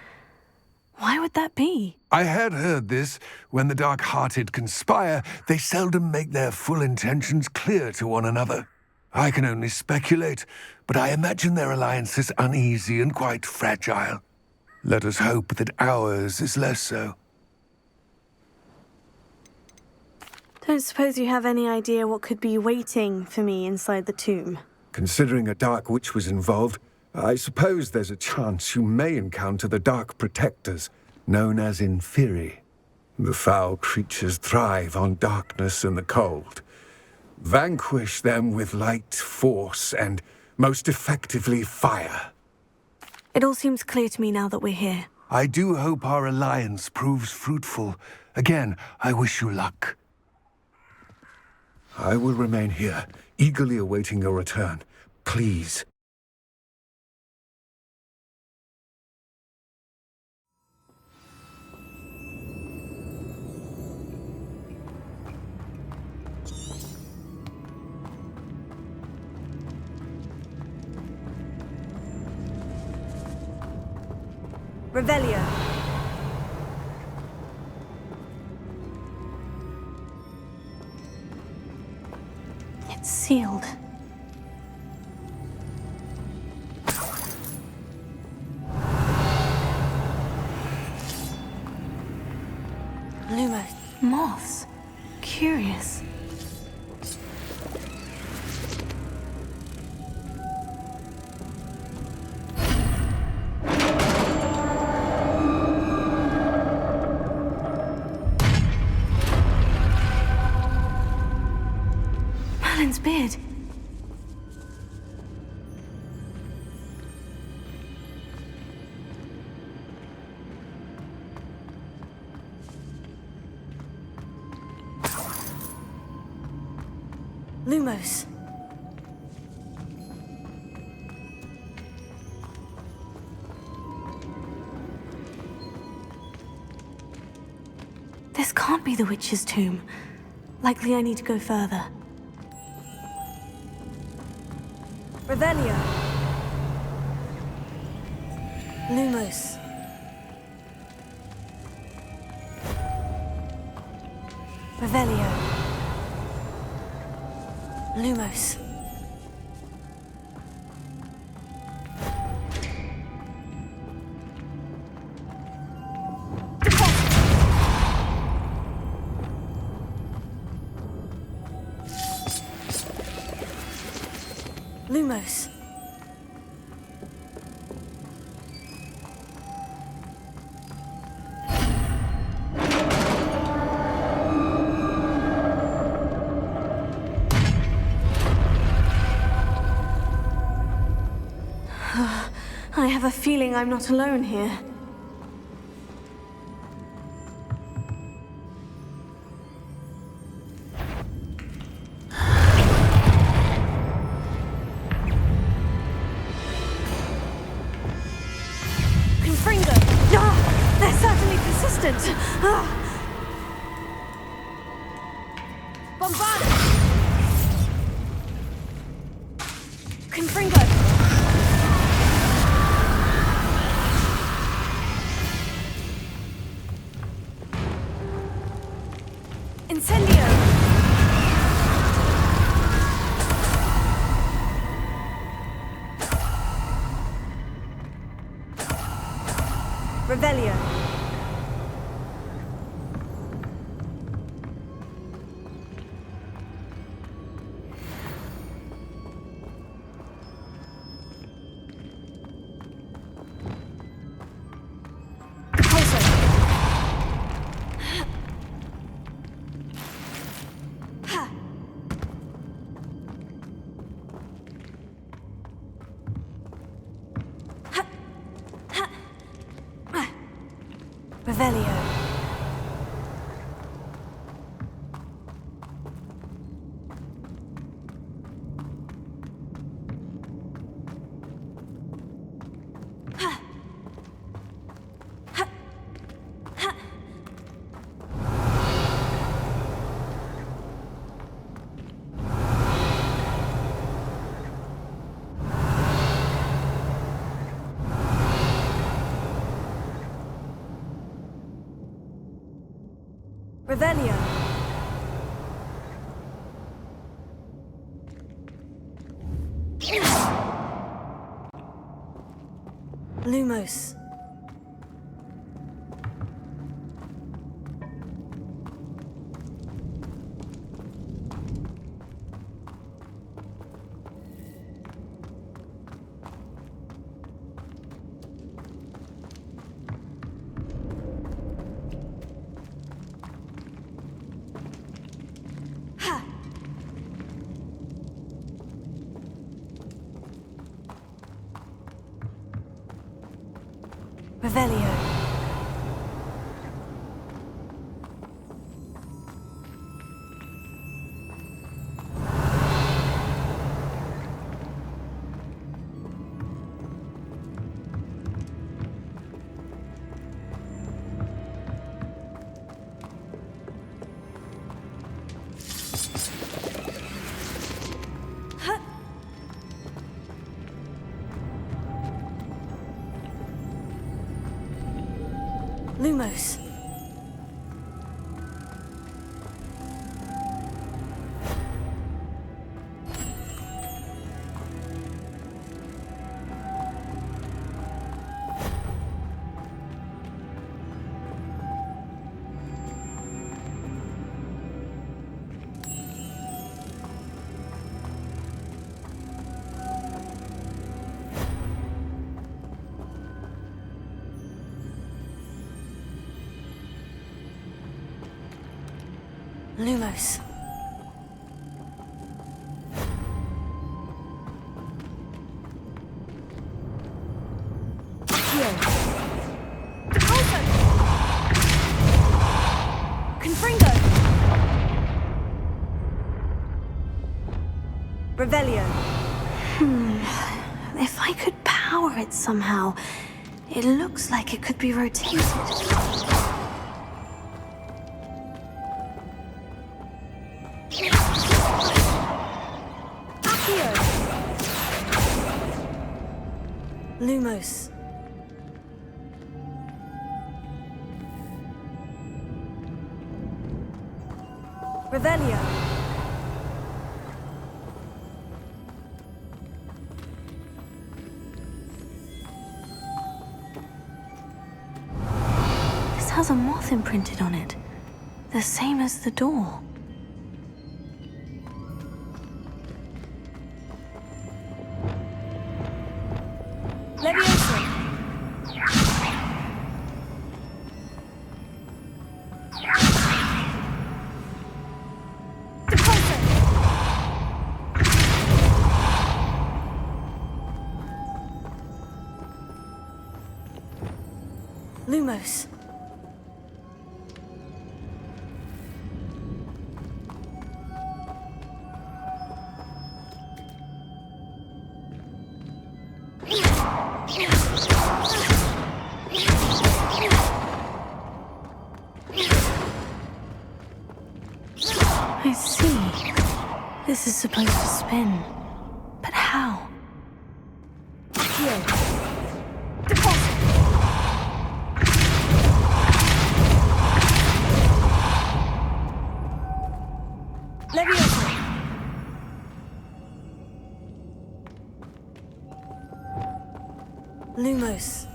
Why would that be? I had heard this. When the dark-hearted conspire, they seldom make their full intentions clear to one another. I can only speculate, but I imagine their alliance is uneasy and quite fragile. Let us hope that ours is less so. Don't suppose you have any idea what could be waiting for me inside the tomb? Considering a dark witch was involved, I suppose there's a chance you may encounter the Dark Protectors, known as Inferi. The foul creatures thrive on darkness and the cold. Vanquish them with light, force, and, most effectively, fire. It all seems clear to me now that we're here. I do hope our alliance proves fruitful. Again, I wish you luck. I will remain here, eagerly awaiting your return. Please, Revelio. It's sealed. Lumos. Moths. Curious. Merlin's beard. Lumos. This can't be the witch's tomb. Likely I need to go further. Revelio. Lumos. Revelio. Lumos. Lumos. I have a feeling I'm not alone here. Confringo! Ah, they're certainly persistent. Ah. Bombarda! Confringo! Incendio! Revelio. Revelio. Revelio. Lumos. Revelio. Lumos. Lumos. Accio. Deposo. Confringo. Revelio. If I could power it somehow, it looks like it could be rotated. Lumos. Revelio. This has a moth imprinted on it, the same as the door. Leviosa. Deposo. Lumos. I see. This is supposed to spin. But how? Here. Deposit. Leviosa. Lumos.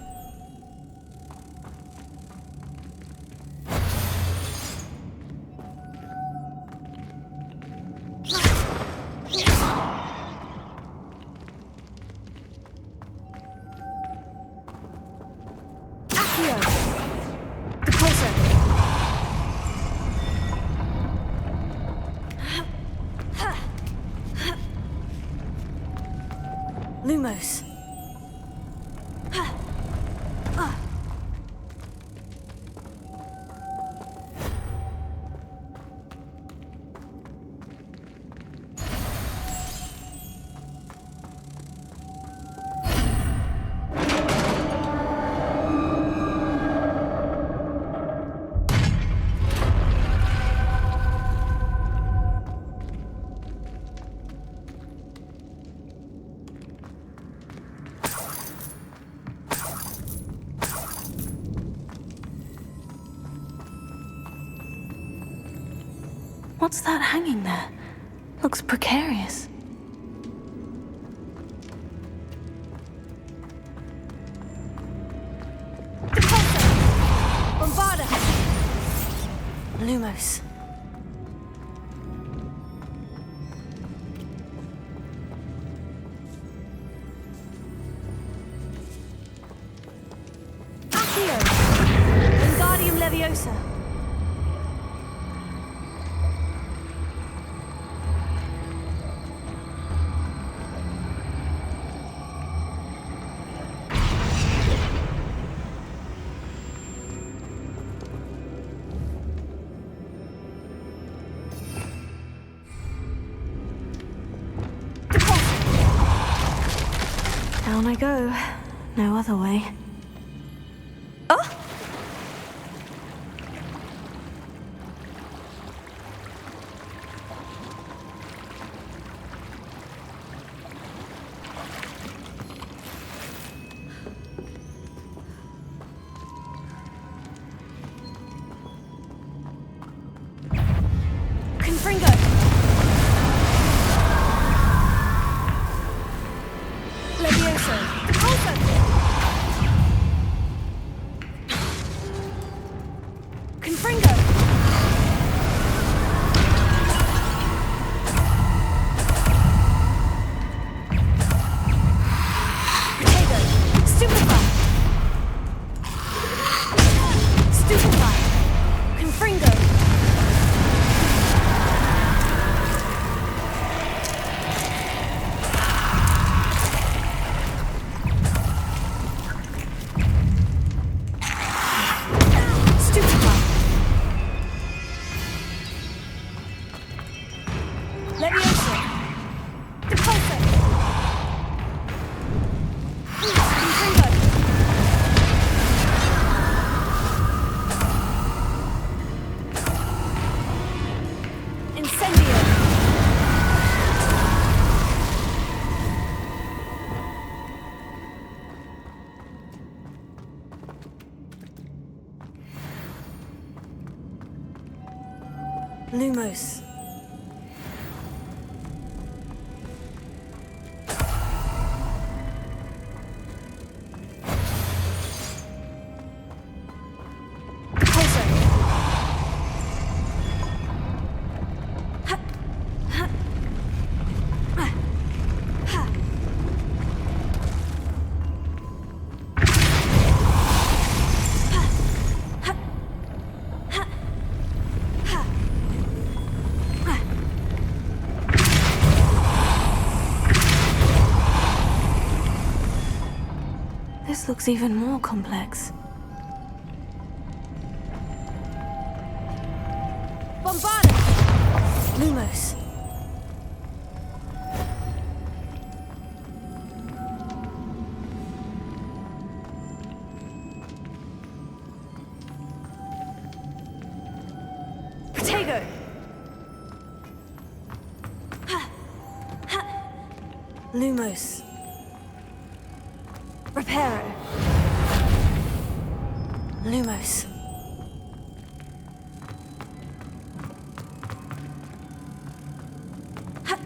Lumos. What's that hanging there? Looks precarious. Bombarda! Lumos. Accio! Wingardium Leviosa. Down I go. No other way. Oh! Confringo! Stupefy! Stupefy! Confringo! Stupefy! Leviosa! Depulso! Confringo! Incendio! Lumos. Pulso. Ha. Ha. Ah. Ha. Ha. Ha. Ha. Ha. This looks even more complex. Bombarda! Lumos. Protego! Ha! Ha! Lumos. Reparo. Lumos. Ha.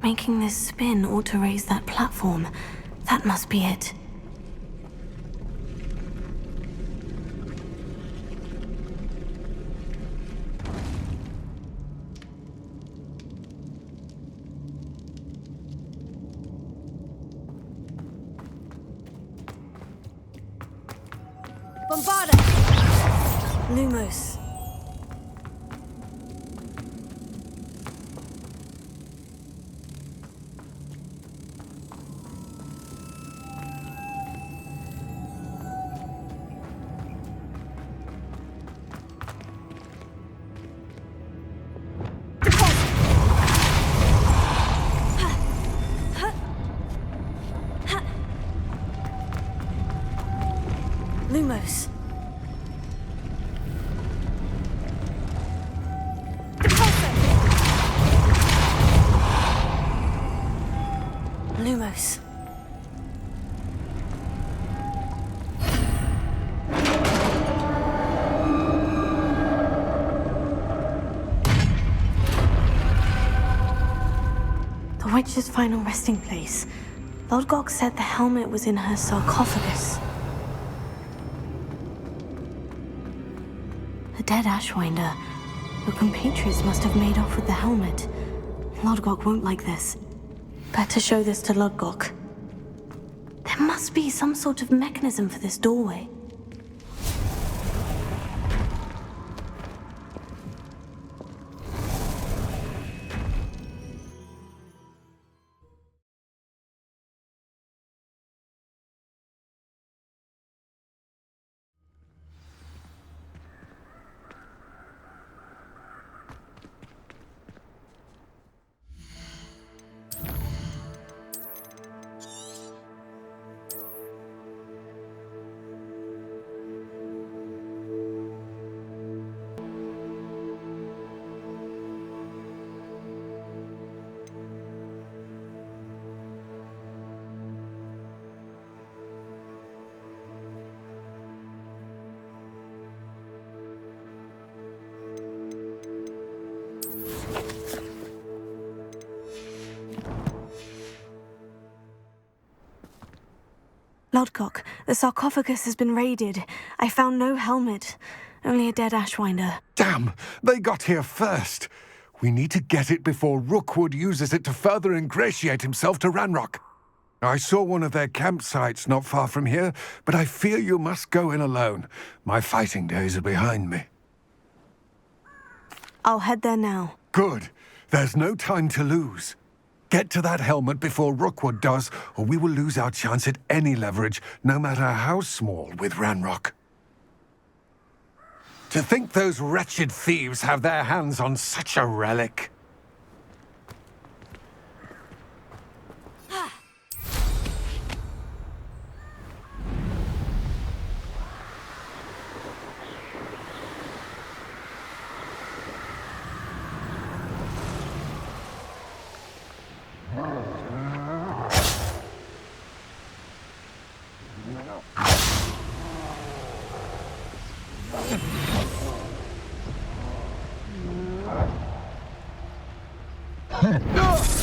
Making this spin ought to raise that platform. That must be it. Bombarda! Lumos. Lumos. Lumos. The witch's final resting place. Lodgok said the helmet was in her sarcophagus. A dead Ashwinder. Your compatriots must have made off with the helmet. Lodgok won't like this. Better show this to Lodgok. There must be some sort of mechanism for this doorway. Lodgok, the sarcophagus has been raided. I found no helmet, only a dead Ashwinder. Damn! They got here first. We need to get it before Rookwood uses it to further ingratiate himself to Ranrock. I saw one of their campsites not far from here, but I fear you must go in alone. My fighting days are behind me. I'll head there now. Good. There's no time to lose. Get to that helmet before Rookwood does, or we will lose our chance at any leverage, no matter how small, with Ranrock. To think those wretched thieves have their hands on such a relic.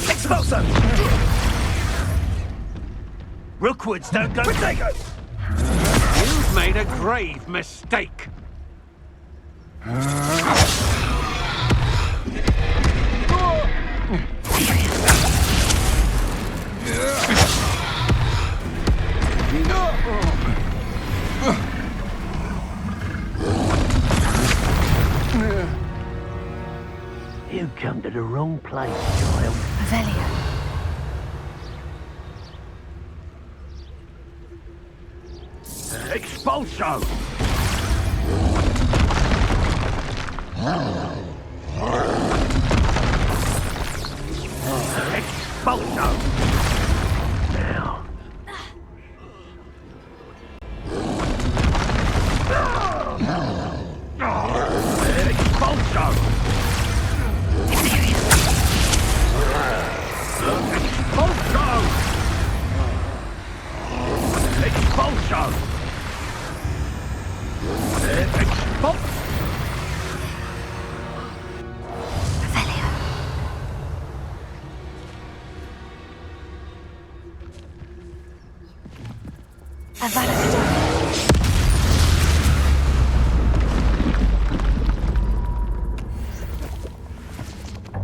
Expulso! Rookwoods don't go... You've made a grave mistake. You come to the wrong place, child. Revelio. Expulso! Expulso! Now. Expulso! Expulso!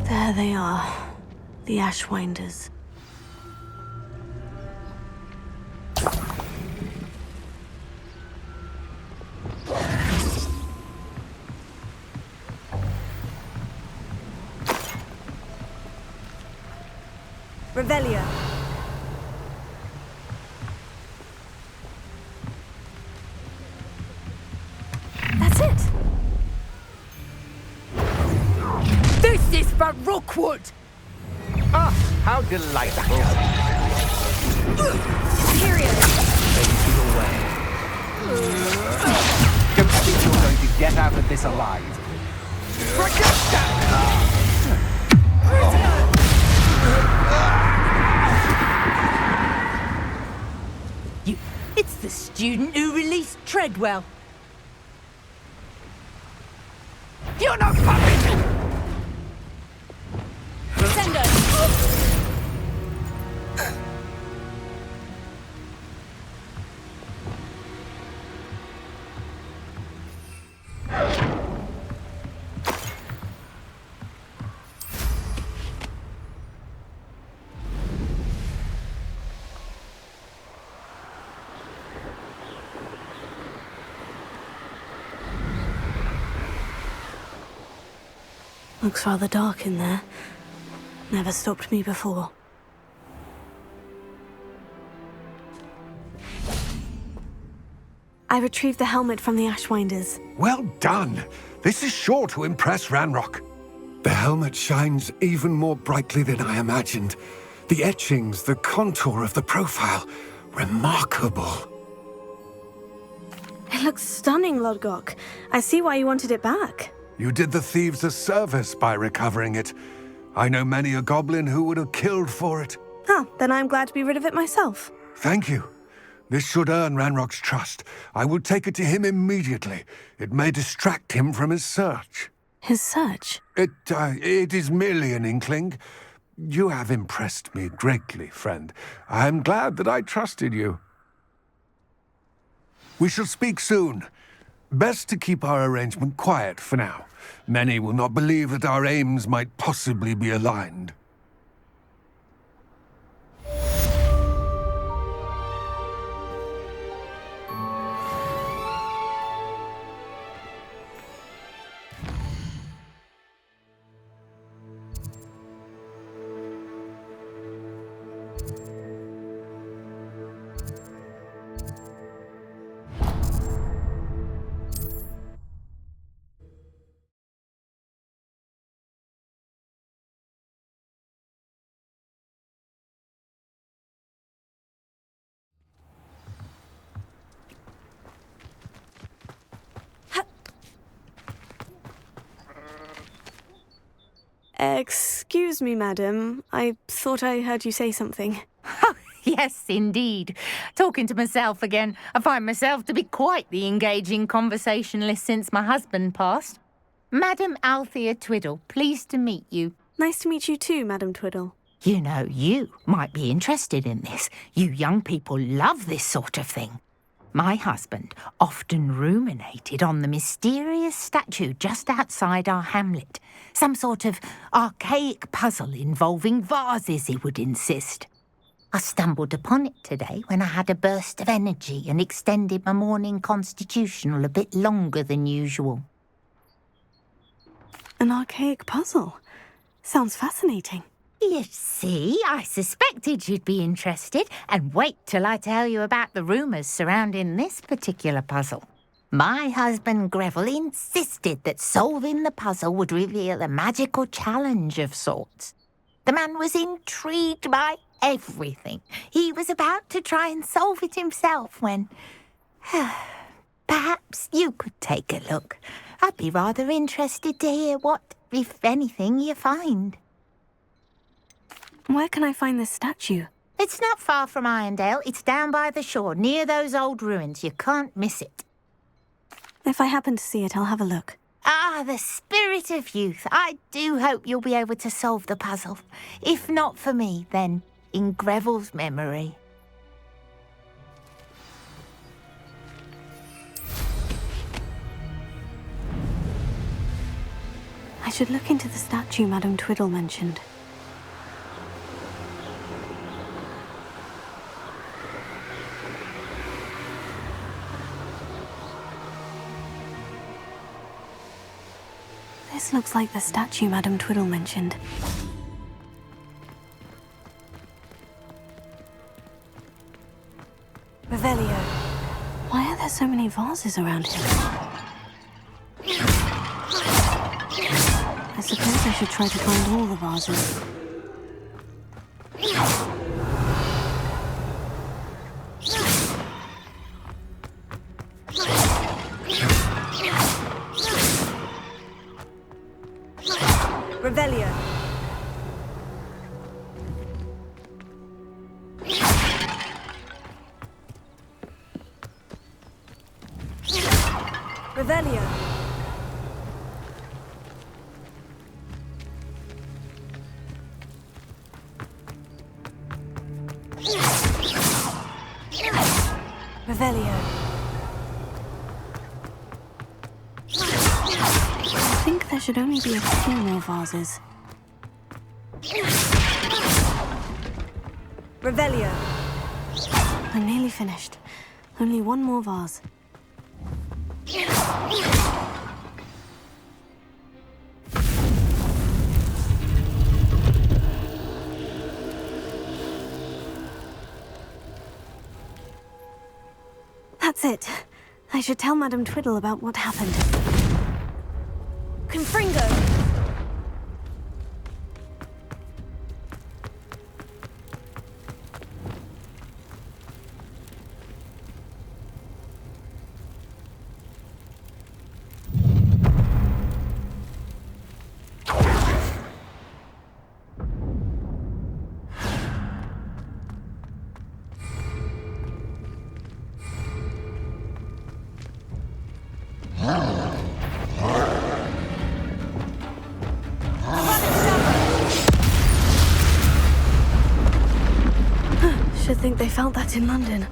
There they are, the Ashwinders. Revelio. That's it. This is for Rookwood! Ah, how delightful. Period. Take it away. Don't think you're going to get out of this alive. It's the student who released Treadwell. You're not puppet! Send us! Looks rather dark in there. Never stopped me before. I retrieved the helmet from the Ashwinders. Well done. This is sure to impress Ranrock. The helmet shines even more brightly than I imagined. The etchings, the contour of the profile. Remarkable. It looks stunning, Lodgok. I see why you wanted it back. You did the thieves a service by recovering it. I know many a goblin who would have killed for it. Huh, then I'm glad to be rid of it myself. Thank you. This should earn Ranrock's trust. I will take it to him immediately. It may distract him from his search. His search? It is merely an inkling. You have impressed me greatly, friend. I am glad that I trusted you. We shall speak soon. Best to keep our arrangement quiet for now. Many will not believe that our aims might possibly be aligned. Excuse me, madam. I thought I heard you say something. Yes, indeed. Talking to myself again. I find myself to be quite the engaging conversationalist since my husband passed. Madam Althea Twiddle, pleased to meet you. Nice to meet you too, Madam Twiddle. You know, you might be interested in this. You young people love this sort of thing. My husband often ruminated on the mysterious statue just outside our hamlet. Some sort of archaic puzzle involving vases, he would insist. I stumbled upon it today when I had a burst of energy and extended my morning constitutional a bit longer than usual. An archaic puzzle? Sounds fascinating. You see, I suspected you'd be interested, and wait till I tell you about the rumours surrounding this particular puzzle. My husband Greville insisted that solving the puzzle would reveal a magical challenge of sorts. The man was intrigued by everything. He was about to try and solve it himself when... Perhaps you could take a look. I'd be rather interested to hear what, if anything, you find. Where can I find this statue? It's not far from Irondale. It's down by the shore, near those old ruins. You can't miss it. If I happen to see it, I'll have a look. Ah, the spirit of youth. I do hope you'll be able to solve the puzzle. If not for me, then in Greville's memory. I should look into the statue Madame Twiddle mentioned. This looks like the statue Madame Twiddle mentioned. Revelio. Why are there so many vases around here? I suppose I should try to find all the vases. Revelio. Revelio. Revelio. I think there should only be a few more vases. Revelio. I'm nearly finished. Only one more vase. That's it. I should tell Madame Twiddle about what happened. Confringo! think they felt that in London.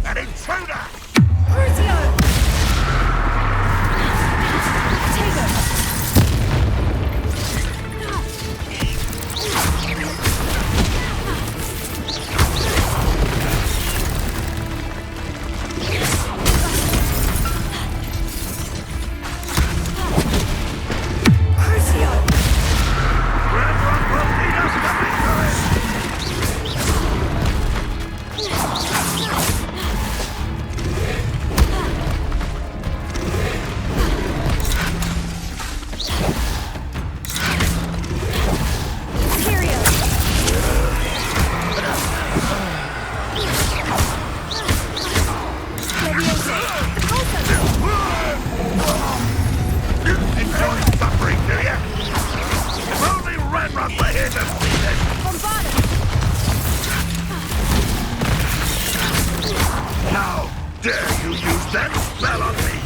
An intruder! How dare you use that spell on me?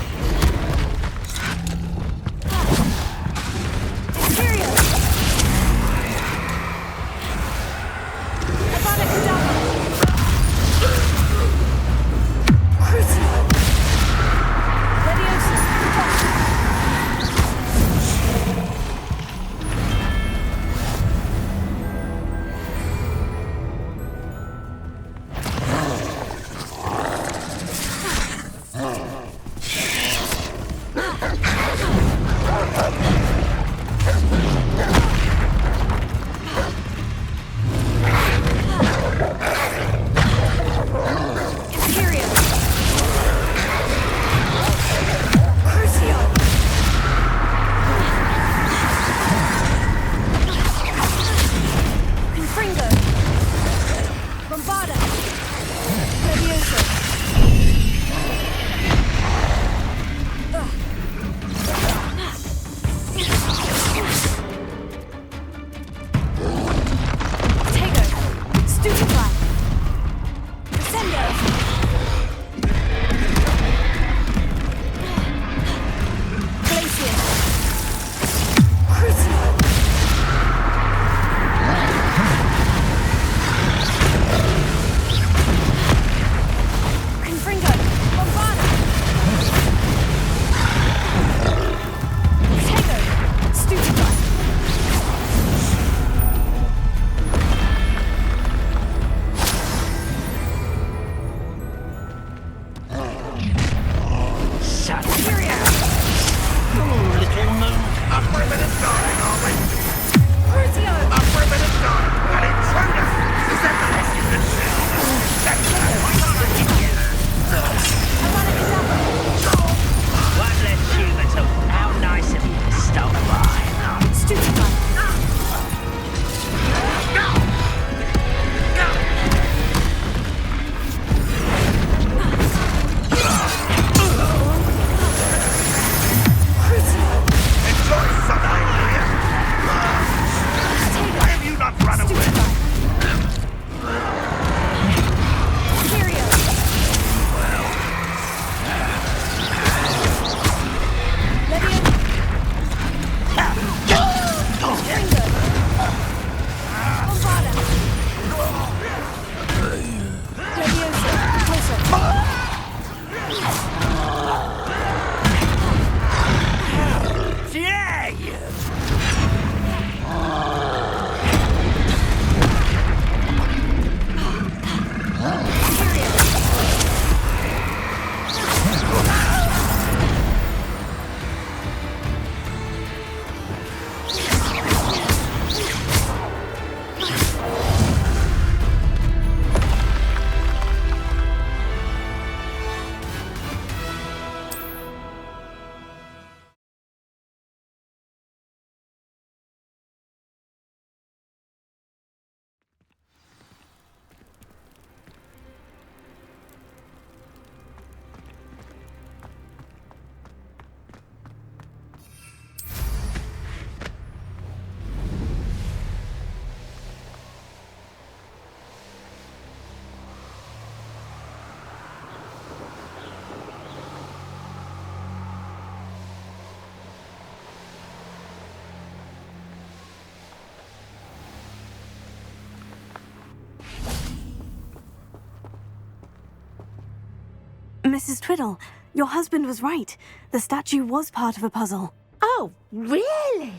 Mrs. Twiddle, your husband was right. The statue was part of a puzzle. Oh, really?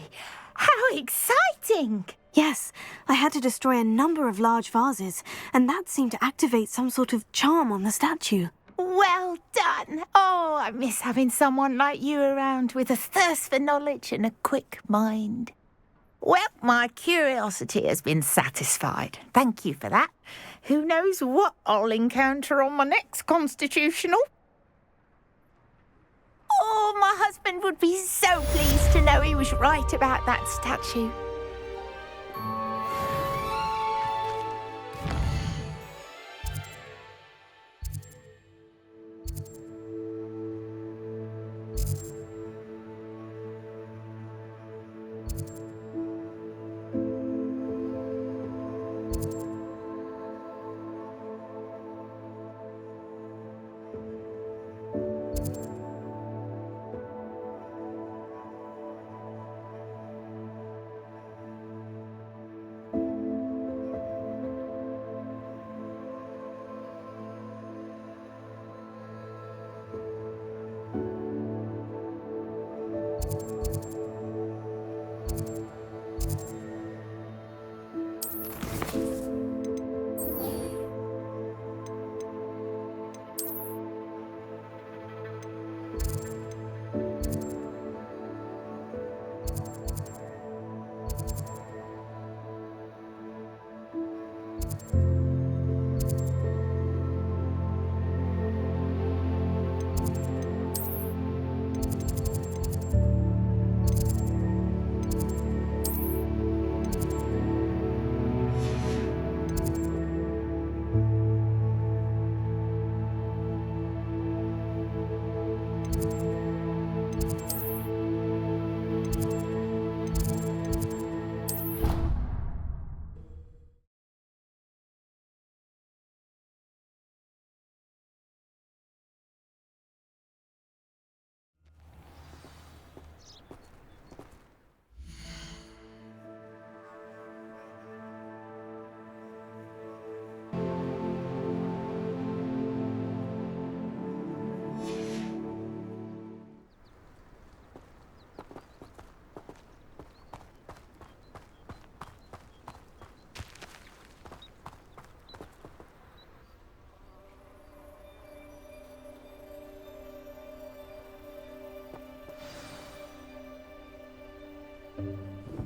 How exciting! Yes, I had to destroy a number of large vases, and that seemed to activate some sort of charm on the statue. Well done. Oh, I miss having someone like you around with a thirst for knowledge and a quick mind. Well, my curiosity has been satisfied. Thank you for that. Who knows what I'll encounter on my next constitutional? Oh, my husband would be so pleased to know he was right about that statue.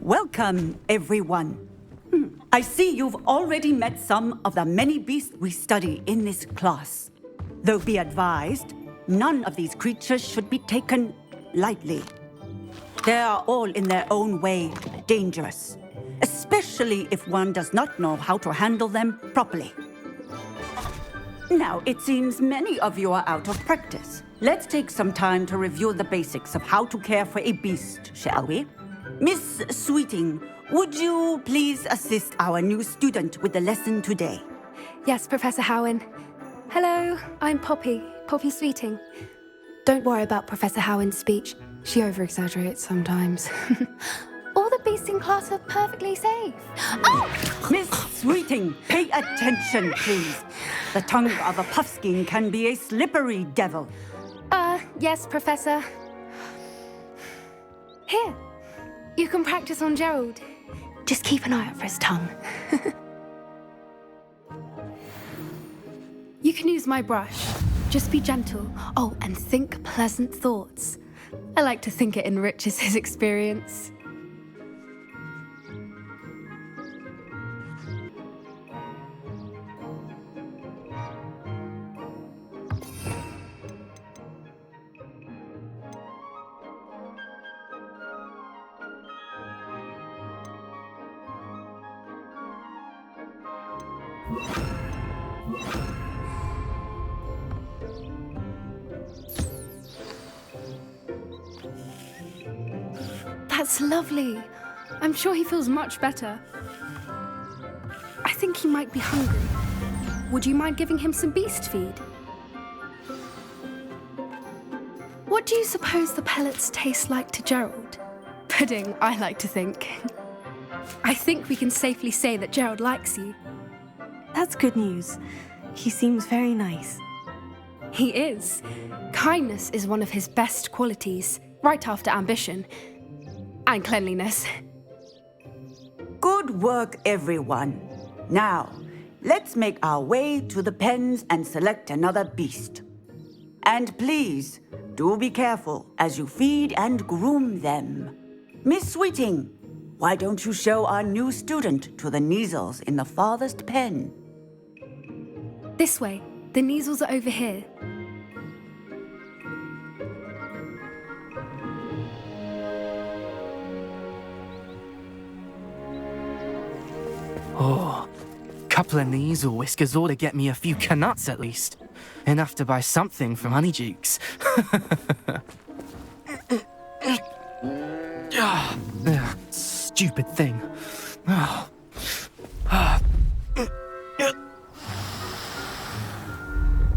Welcome, everyone. I see you've already met some of the many beasts we study in this class. Though be advised, none of these creatures should be taken lightly. They are all in their own way dangerous, especially if one does not know how to handle them properly. Now, it seems many of you are out of practice. Let's take some time to review the basics of how to care for a beast, shall we? Miss Sweeting, would you please assist our new student with the lesson today? Yes, Professor Howen. Hello, I'm Poppy Sweeting. Don't worry about Professor Howen's speech. She over-exaggerates sometimes. All the beasts in class are perfectly safe. Oh! Miss Sweeting, pay attention, please. The tongue of a puffskein can be a slippery devil. Yes, Professor. Here, you can practice on Gerald. Just keep an eye out for his tongue. You can use my brush. Just be gentle. Oh, and think pleasant thoughts. I like to think it enriches his experience. That's lovely. I'm sure he feels much better. I think he might be hungry. Would you mind giving him some beast feed? What do you suppose the pellets taste like to Gerald? Pudding, I like to think. I think we can safely say that Gerald likes you. That's good news. He seems very nice. He is. Kindness is one of his best qualities, right after ambition. And cleanliness. Good work, everyone. Now, let's make our way to the pens and select another beast. And please, do be careful as you feed and groom them. Miss Sweeting, why don't you show our new student to the Kneazles in the farthest pen? This way. The Kneazles are over here. Oh, couple of Kneazle whiskers ought to get me a few canuts at least. Enough to buy something from Honeydukes. Stupid thing.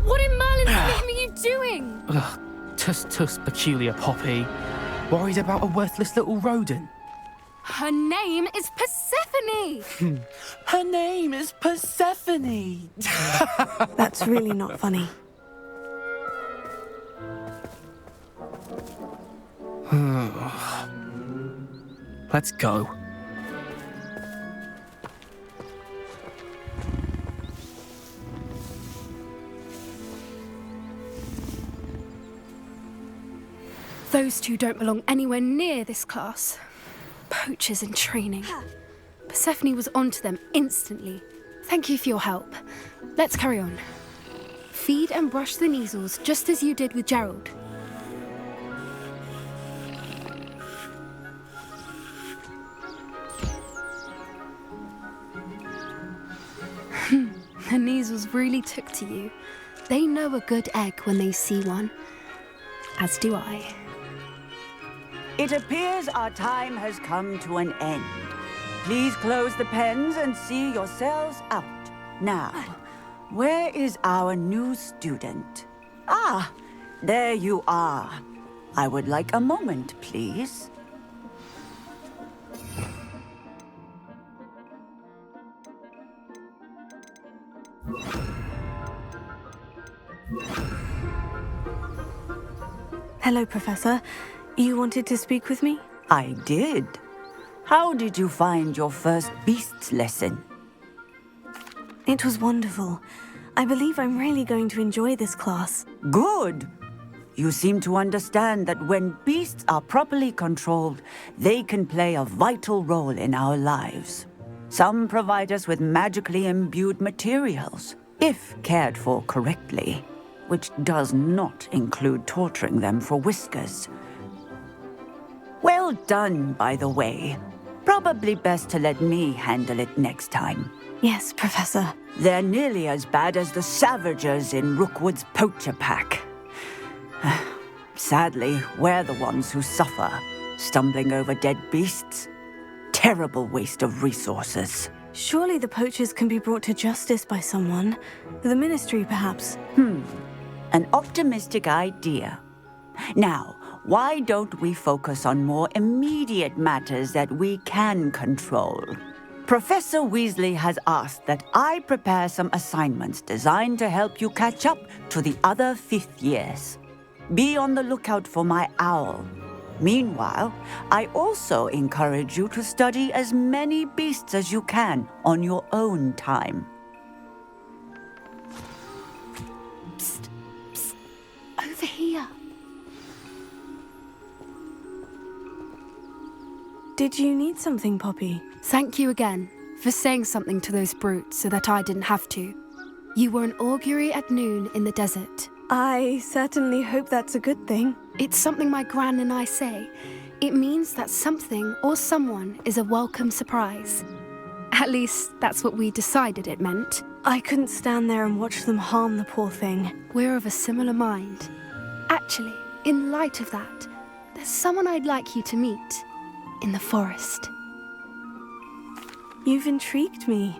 What in Merlin's name are you doing? Tuss, peculiar Poppy. Worried about a worthless little rodent. Her name is Persephone! Her name is Persephone! That's really not funny. Let's go. Those two don't belong anywhere near this class. Poachers in training. Persephone was onto them instantly. Thank you for your help. Let's carry on. Feed and brush the Kneazles just as you did with Gerald. The Kneazles really took to you. They know a good egg when they see one. As do I. It appears our time has come to an end. Please close the pens and see yourselves out. Now, where is our new student? Ah, there you are. I would like a moment, please. Hello, Professor. You wanted to speak with me? I did. How did you find your first beasts lesson? It was wonderful. I believe I'm really going to enjoy this class. Good. You seem to understand that when beasts are properly controlled, they can play a vital role in our lives. Some provide us with magically imbued materials, if cared for correctly, which does not include torturing them for whiskers. Well done, by the way. Probably best to let me handle it next time. Yes, Professor. They're nearly as bad as the Savagers in Rookwood's poacher pack. Sadly, we're the ones who suffer, stumbling over dead beasts. Terrible waste of resources. Surely the poachers can be brought to justice by someone. The Ministry, perhaps. An optimistic idea. Now, why don't we focus on more immediate matters that we can control? Professor Weasley has asked that I prepare some assignments designed to help you catch up to the other 5th years. Be on the lookout for my owl. Meanwhile, I also encourage you to study as many beasts as you can on your own time. Psst, psst. Over here. Did you need something, Poppy? Thank you again for saying something to those brutes so that I didn't have to. You were an augury at noon in the desert. I certainly hope that's a good thing. It's something my gran and I say. It means that something or someone is a welcome surprise. At least, that's what we decided it meant. I couldn't stand there and watch them harm the poor thing. We're of a similar mind. Actually, in light of that, there's someone I'd like you to meet. In the forest. You've intrigued me.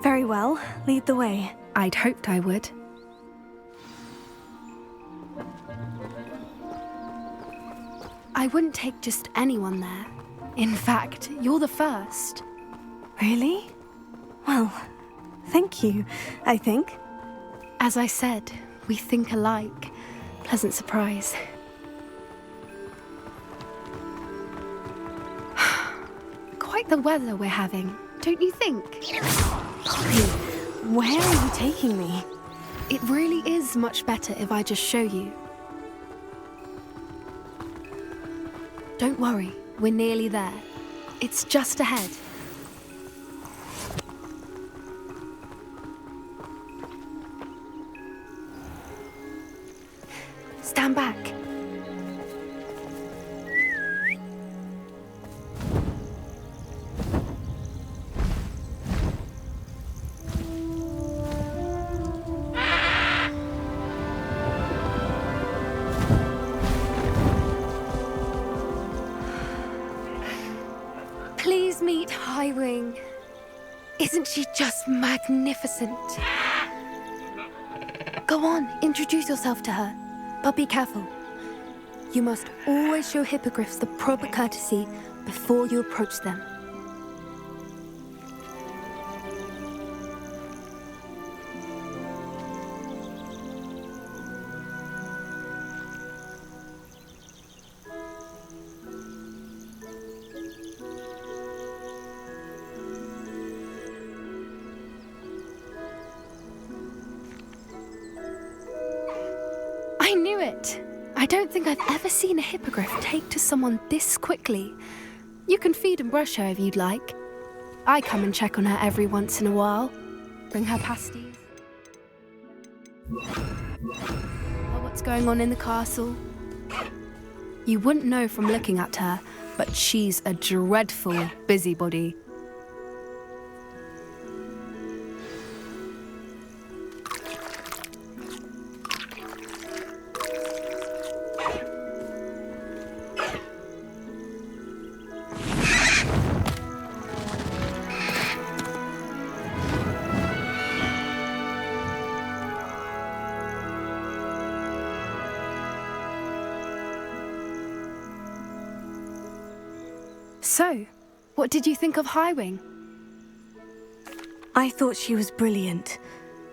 Very well, lead the way. I'd hoped I would. I wouldn't take just anyone there. In fact, you're the first. Really? Well, thank you, I think. As I said, We think alike. Pleasant surprise. Quite the weather we're having, don't you think? Poppy, where are you taking me? It really is much better if I just show you. Don't worry, we're nearly there. It's just ahead. Stand back. Please meet Highwing. Isn't she just magnificent? Go on, introduce yourself to her. But be careful. You must always show hippogriffs the proper courtesy before you approach them. I knew it! I don't think I've ever seen a hippogriff take to someone this quickly. You can feed and brush her if you'd like. I come and check on her every once in a while. Bring her pasties. Know what's going on in the castle? You wouldn't know from looking at her, but she's a dreadful busybody. So, what did you think of Highwing? I thought she was brilliant.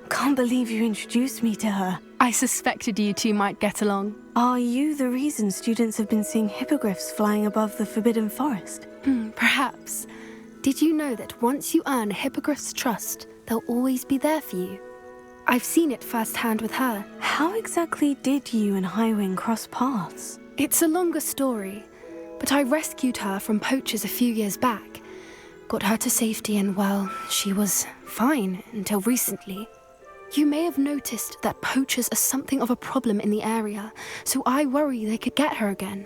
Can't believe you introduced me to her. I suspected you two might get along. Are you the reason students have been seeing hippogriffs flying above the Forbidden Forest? Perhaps. Did you know that once you earn a hippogriff's trust, they'll always be there for you? I've seen it firsthand with her. How exactly did you and Highwing cross paths? It's a longer story, but I rescued her from poachers a few years back. Got her to safety and, well, she was fine until recently. You may have noticed that poachers are something of a problem in the area, so I worry they could get her again.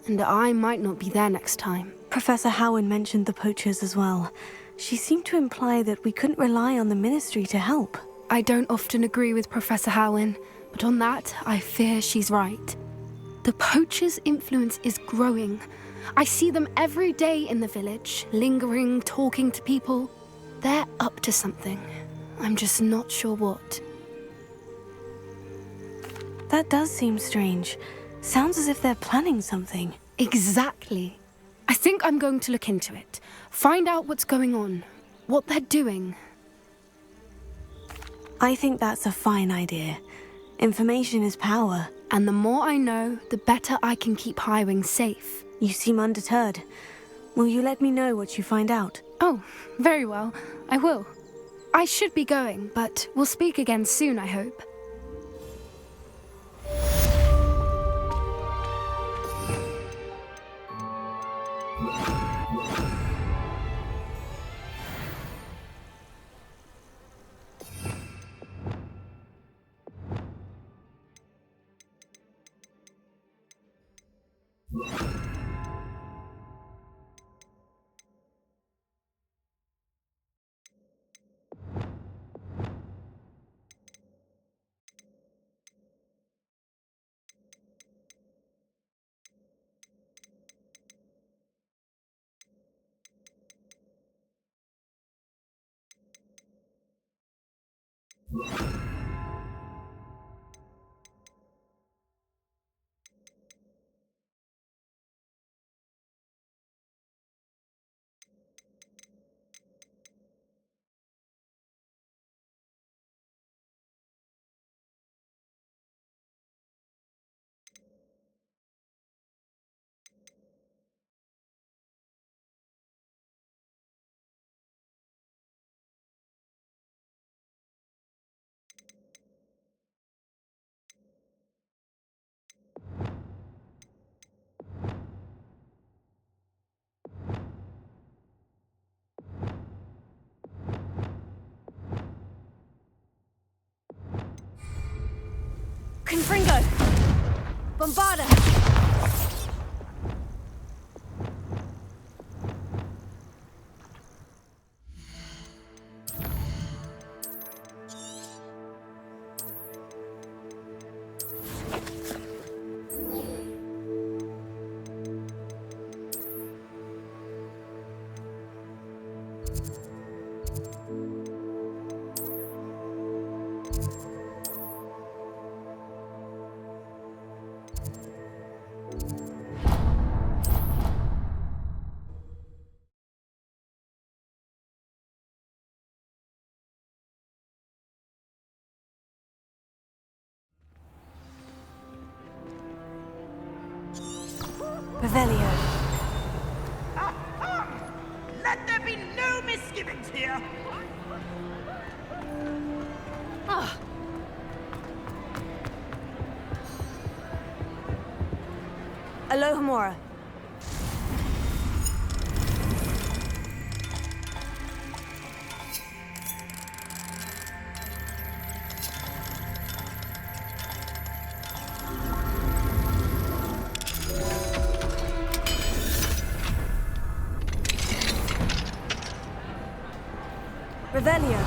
And I might not be there next time. Professor Howard mentioned the poachers as well. She seemed to imply that we couldn't rely on the Ministry to help. I don't often agree with Professor Howard, but on that, I fear she's right. The poachers' influence is growing. I see them every day in the village, lingering, talking to people. They're up to something. I'm just not sure what. That does seem strange. Sounds as if they're planning something. Exactly. I think I'm going to look into it. Find out what's going on, what they're doing. I think that's a fine idea. Information is power. And the more I know, the better I can keep Highwing safe. You seem undeterred. Will you let me know what you find out? Oh, very well. I will. I should be going, but we'll speak again soon, I hope. Confringo! Bombarda! Revelio. Let there be no misgivings here. Ah. Alohomora. Revelio.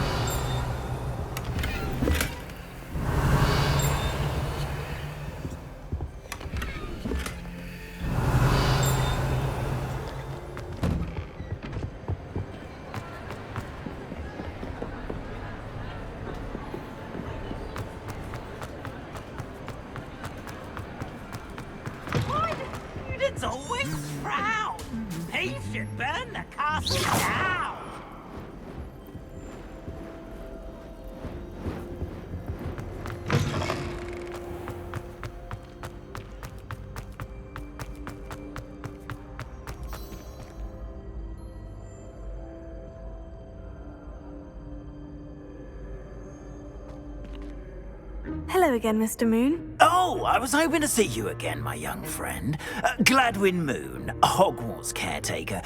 It's always proud. He should burn the castle down. Hello again, Mr. Moon. Oh, I was hoping to see you again, my young friend. Gladwin Moon, Hogwarts caretaker,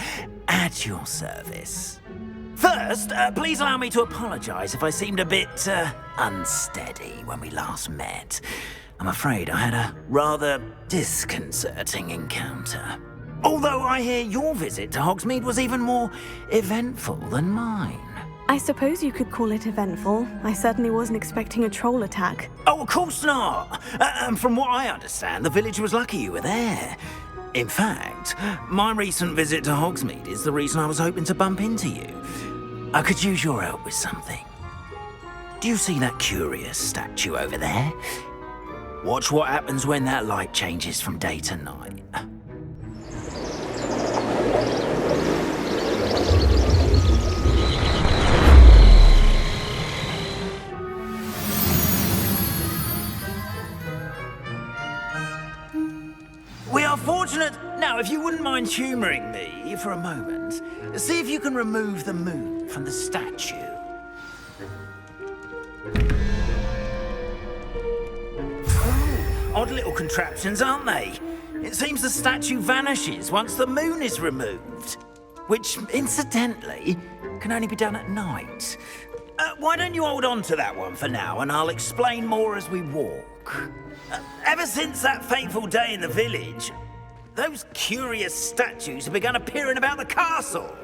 at your service. First, please allow me to apologise if I seemed a bit, unsteady when we last met. I'm afraid I had a rather disconcerting encounter. Although I hear your visit to Hogsmeade was even more eventful than mine. I suppose you could call it eventful. I certainly wasn't expecting a troll attack. Oh, of course not. From what I understand, the village was lucky you were there. In fact, my recent visit to Hogsmeade is the reason I was hoping to bump into you. I could use your help with something. Do you see that curious statue over there? Watch what happens when that light changes from day to night. We are fortunate. Now, if you wouldn't mind humouring me for a moment, see if you can remove the moon from the statue. Oh, odd little contraptions, aren't they? It seems the statue vanishes once the moon is removed, which, incidentally, can only be done at night. Why don't you hold on to that one for now, and I'll explain more as we walk. Ever since that fateful day in the village, those curious statues have begun appearing about the castle.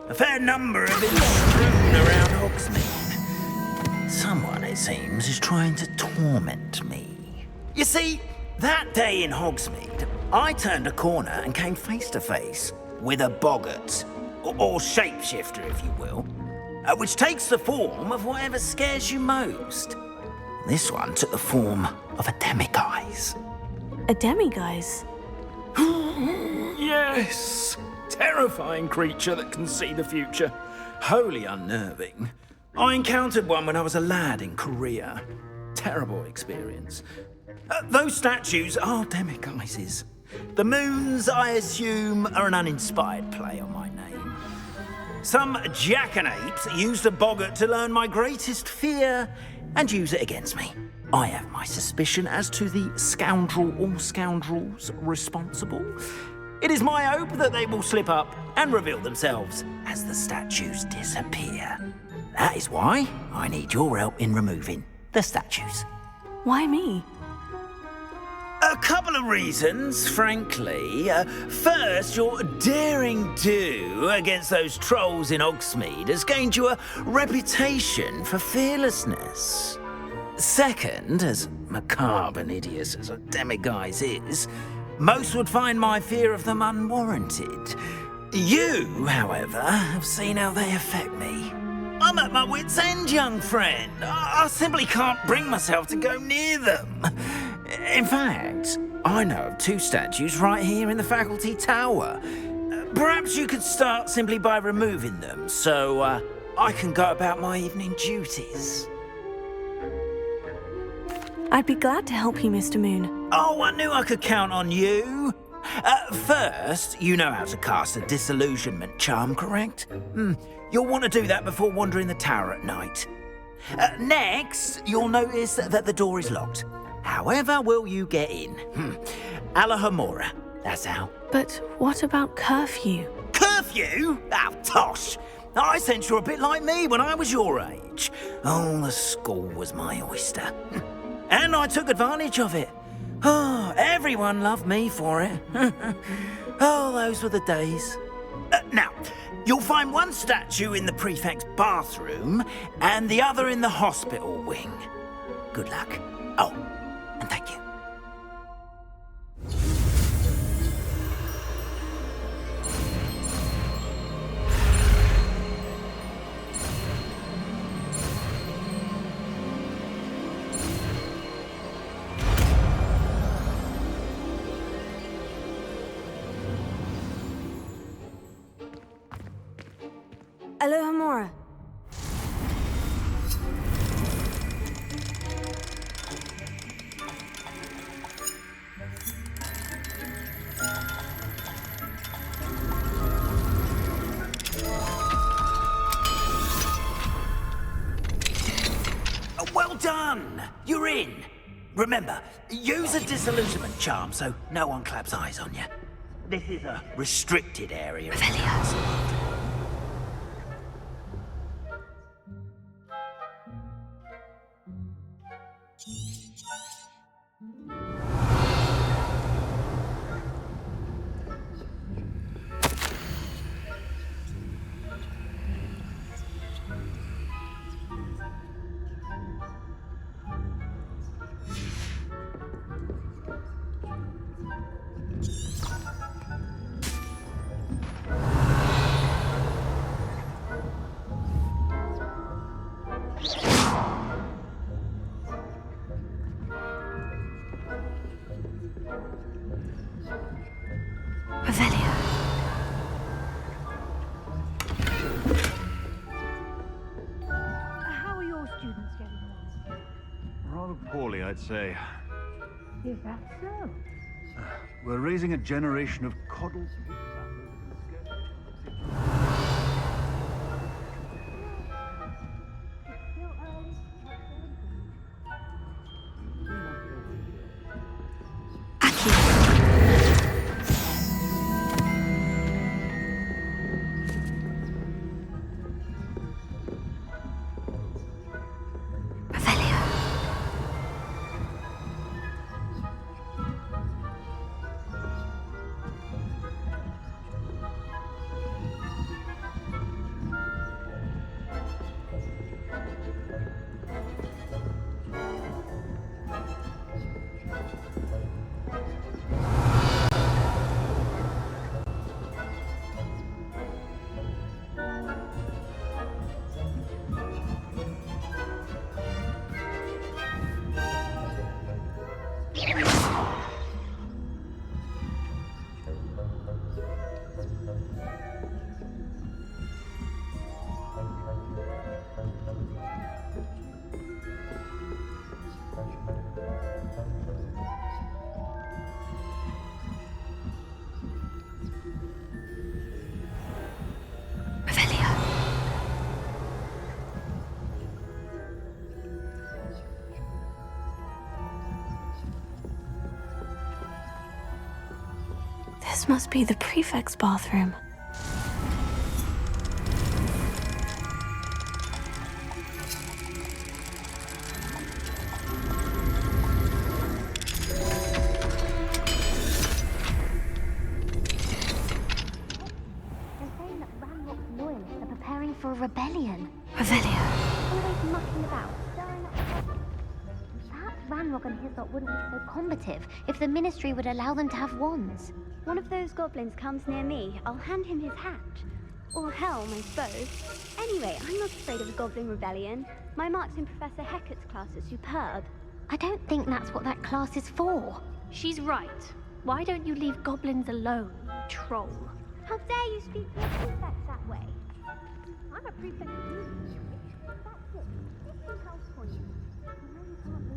A fair number have been strewn around Hogsmeade. Someone, it seems, is trying to torment me. You see, that day in Hogsmeade, I turned a corner and came face to face with a boggart, or shapeshifter, if you will, which takes the form of whatever scares you most. This one took the form of a demiguise. A demiguise? Yes! Terrifying creature that can see the future. Wholly unnerving. I encountered one when I was a lad in Korea. Terrible experience. Those statues are demiguises. The moons, I assume, are an uninspired play on my name. Some jackanapes used a boggart to learn my greatest fear and use it against me. I have my suspicion as to the scoundrel or scoundrels responsible. It is my hope that they will slip up and reveal themselves as the statues disappear. That is why I need your help in removing the statues. Why me? couple of reasons, frankly. First, your daring do against those trolls in Hogsmeade has gained you a reputation for fearlessness. Second, as macabre and hideous as a demiguise is, most would find my fear of them unwarranted. You, however, have seen how they affect me. I'm at my wit's end, young friend. I simply can't bring myself to go near them. In fact, I know of 2 statues right here in the faculty tower. Perhaps you could start simply by removing them, so I can go about my evening duties. I'd be glad to help you, Mr. Moon. Oh, I knew I could count on you. First, you know how to cast a disillusionment charm, correct? You'll want to do that before wandering the tower at night. Next, you'll notice that the door is locked. However will you get in? Alahomora, that's how. But what about curfew? Curfew? Oh, tosh! I sense you're a bit like me when I was your age. Oh, the school was my oyster. And I took advantage of it. Oh, everyone loved me for it. Oh, those were the days. Now, you'll find one statue in the prefect's bathroom and the other in the hospital wing. Good luck. Oh, and thank you. Alohomora. Well done! You're in. Remember, use a disillusionment charm so no one claps eyes on you. This is a restricted area. How are your students getting on? Rather poorly, I'd say. Is that so? We're raising a generation of coddled... This must be the prefect's bathroom. thought wouldn't be so combative if the Ministry would allow them to have wands. One of those goblins comes near me, I'll hand him his hat. Or helm, I suppose. Anyway, I'm not afraid of a goblin rebellion. My marks in Professor Hecat's class are superb. I don't think that's what that class is for. She's right. Why don't you leave goblins alone, troll? How dare you speak to your prefects that way? I'm a prefect of you. That's it. 15 house points. You know you can't do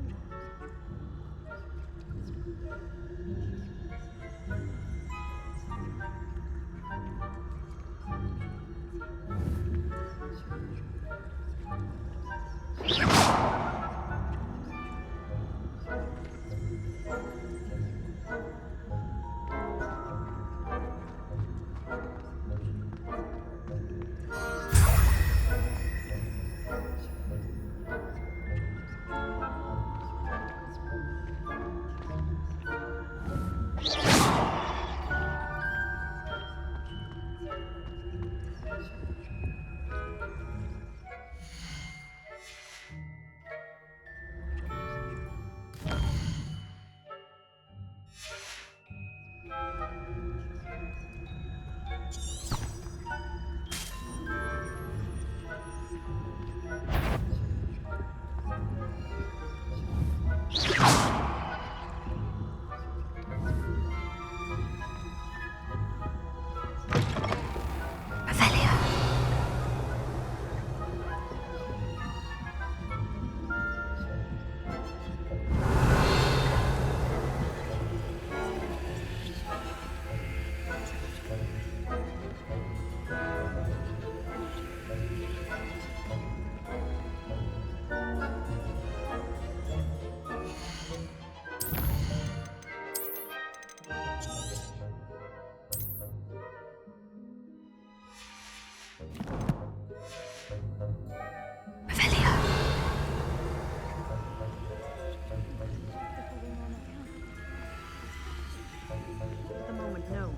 At the moment, no.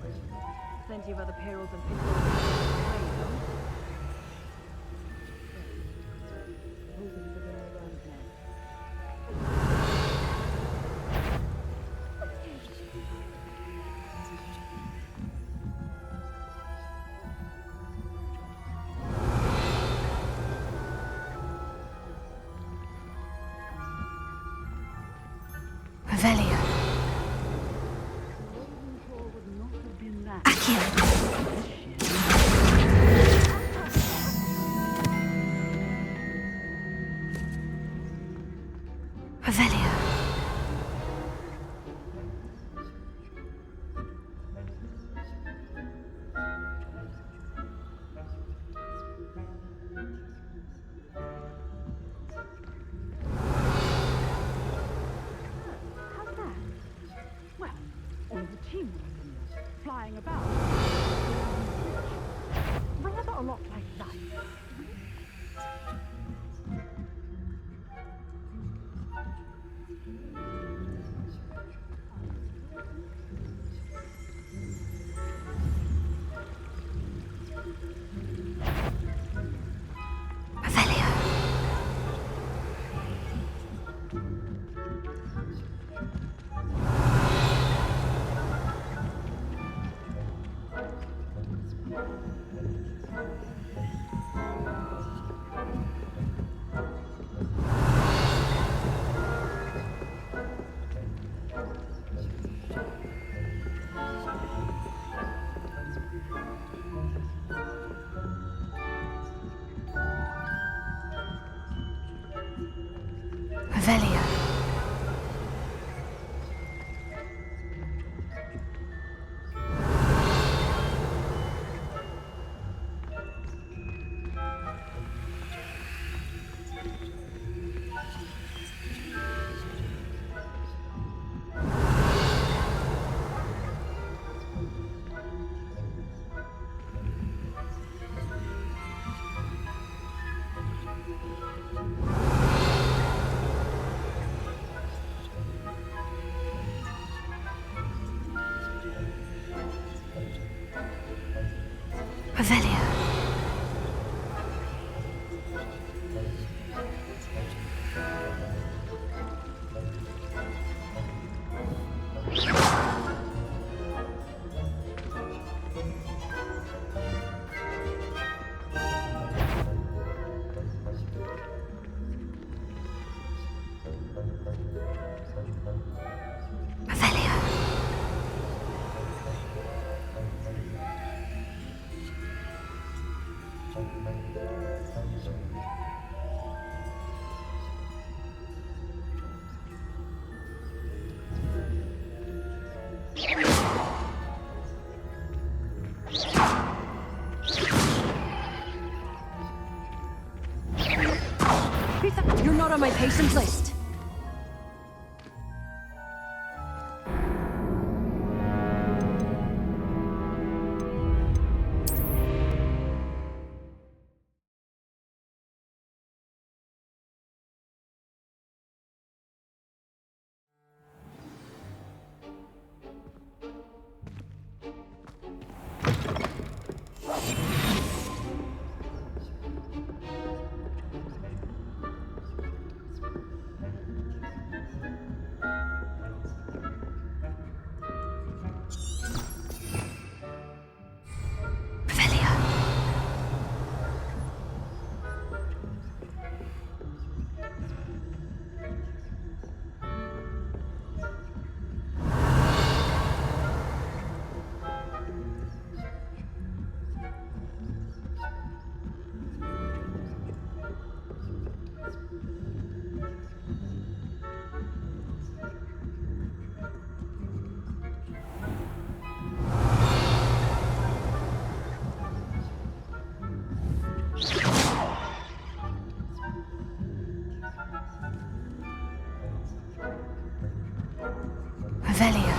Plenty of other perils and pitfalls. Revelio. Revelio. How's that? Well, all the teamwork and flying about. Rather a lot like that. Revelio. Revelio. not on my patient list. Revelio.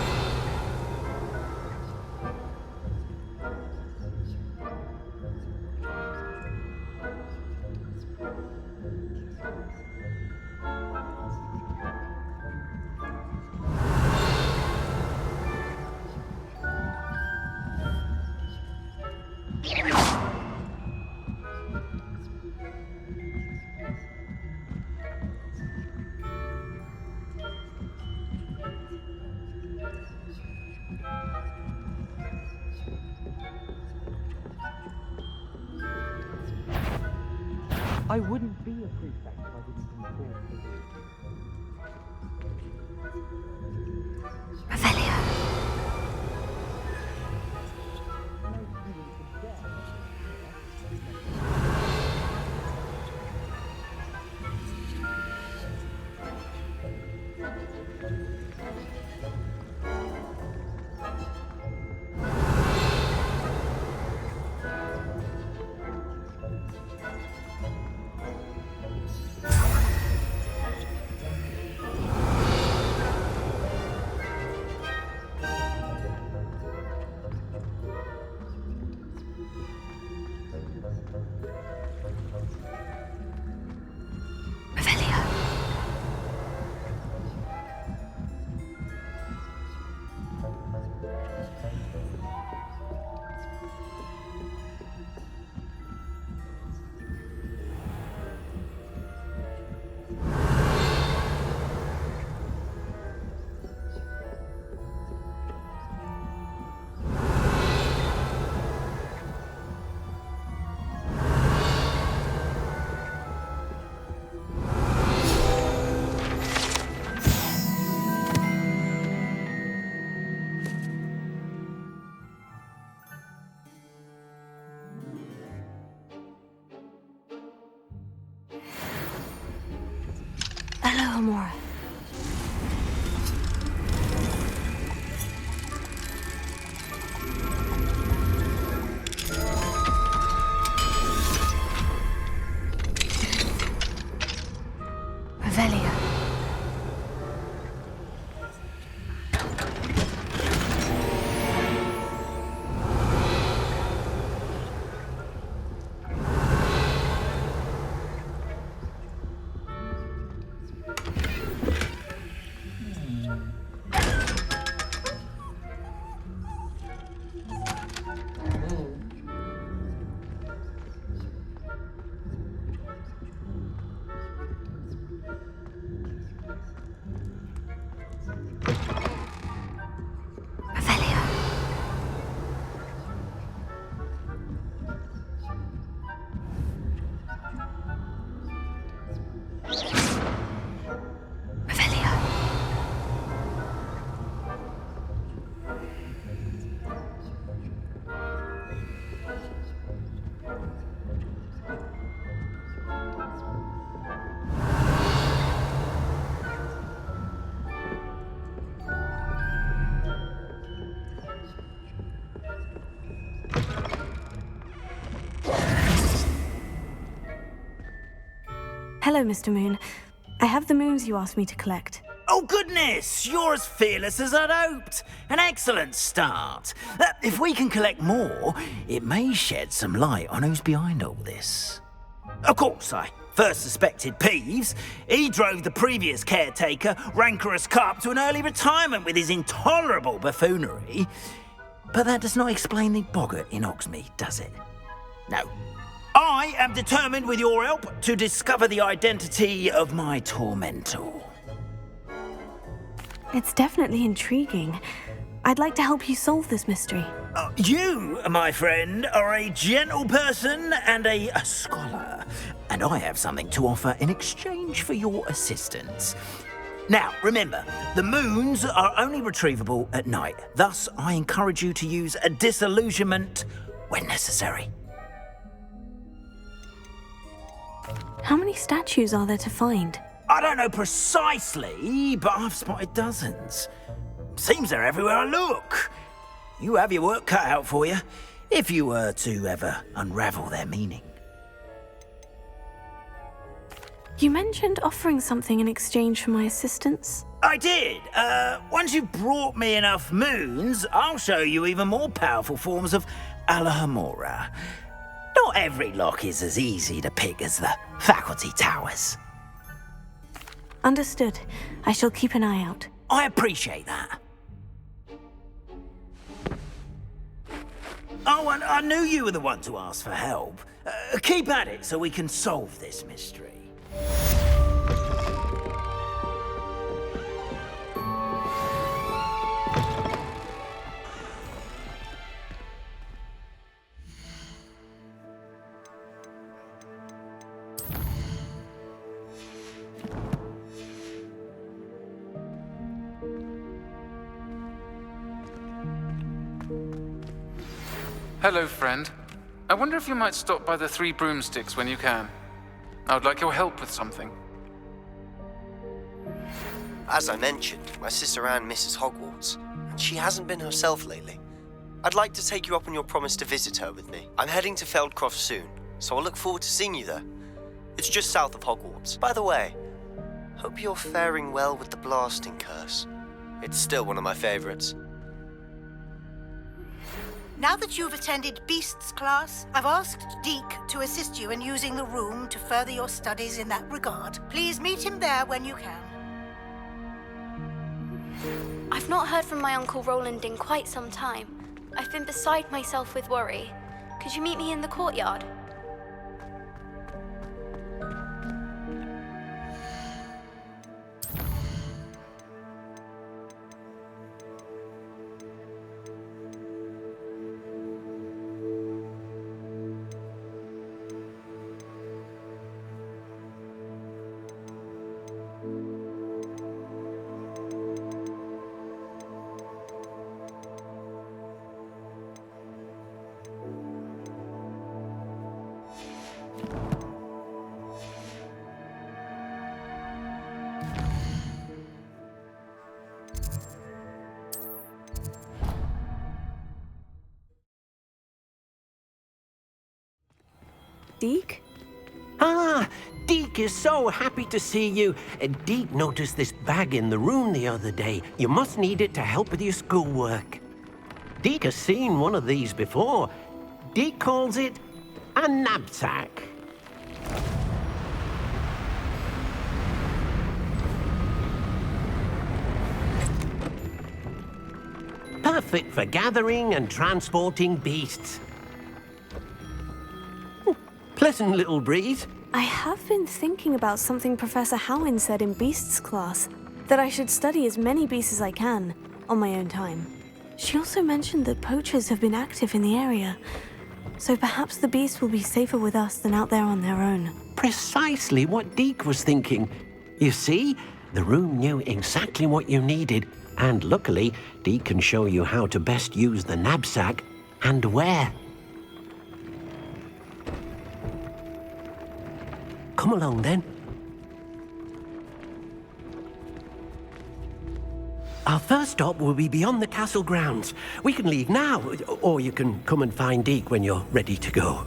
I wouldn't be a prefect if I didn't conform to it. Revelio. Hello, Amora. Revelio. Hello, Mr. Moon. I have the moons you asked me to collect. Oh, goodness! You're as fearless as I'd hoped. An excellent start. If we can collect more, it may shed some light on who's behind all this. Of course, I first suspected Peeves. He drove the previous caretaker, Rancorous Carp, to an early retirement with his intolerable buffoonery. But that does not explain the boggart in Hogsmeade, does it? No. I am determined, with your help, to discover the identity of my tormentor. It's definitely intriguing. I'd like to help you solve this mystery. You, my friend, are a gentle person and a scholar, and I have something to offer in exchange for your assistance. Now, remember, the moons are only retrievable at night. Thus, I encourage you to use a disillusionment when necessary. How many statues are there to find? I don't know precisely, but I've spotted dozens. Seems they're everywhere I look. You have your work cut out for you, if you were to ever unravel their meaning. You mentioned offering something in exchange for my assistance? I did. Once you've brought me enough moons, I'll show you even more powerful forms of Alohomora. Not every lock is as easy to pick as the faculty towers. Understood. I shall keep an eye out. I appreciate that. Oh, and I knew you were the one to ask for help. Keep at it so we can solve this mystery. Hello, friend. I wonder if you might stop by the Three Broomsticks when you can. I would like your help with something. As I mentioned, my sister Anne misses Hogwarts, and she hasn't been herself lately. I'd like to take you up on your promise to visit her with me. I'm heading to Feldcroft soon, so I'll look forward to seeing you there. It's just south of Hogwarts. By the way, hope you're faring well with the blasting curse. It's still one of my favorites. Now that you've attended Beasts class, I've asked Deke to assist you in using the room to further your studies in that regard. Please meet him there when you can. I've not heard from my Uncle Roland in quite some time. I've been beside myself with worry. Could you meet me in the courtyard? Deke? Ah, Deke is so happy to see you. Deke noticed this bag in the room the other day. You must need it to help with your schoolwork. Deke has seen one of these before. Deke calls it a knapsack. Perfect for gathering and transporting beasts. Pleasant little breeze. I have been thinking about something Professor Howin said in Beasts class, that I should study as many beasts as I can, on my own time. She also mentioned that poachers have been active in the area, so perhaps the beasts will be safer with us than out there on their own. Precisely what Deke was thinking. You see, the room knew exactly what you needed, and luckily, Deke can show you how to best use the knapsack and where. Come along, then. Our first stop will be beyond the castle grounds. We can leave now, or you can come and find Deke when you're ready to go.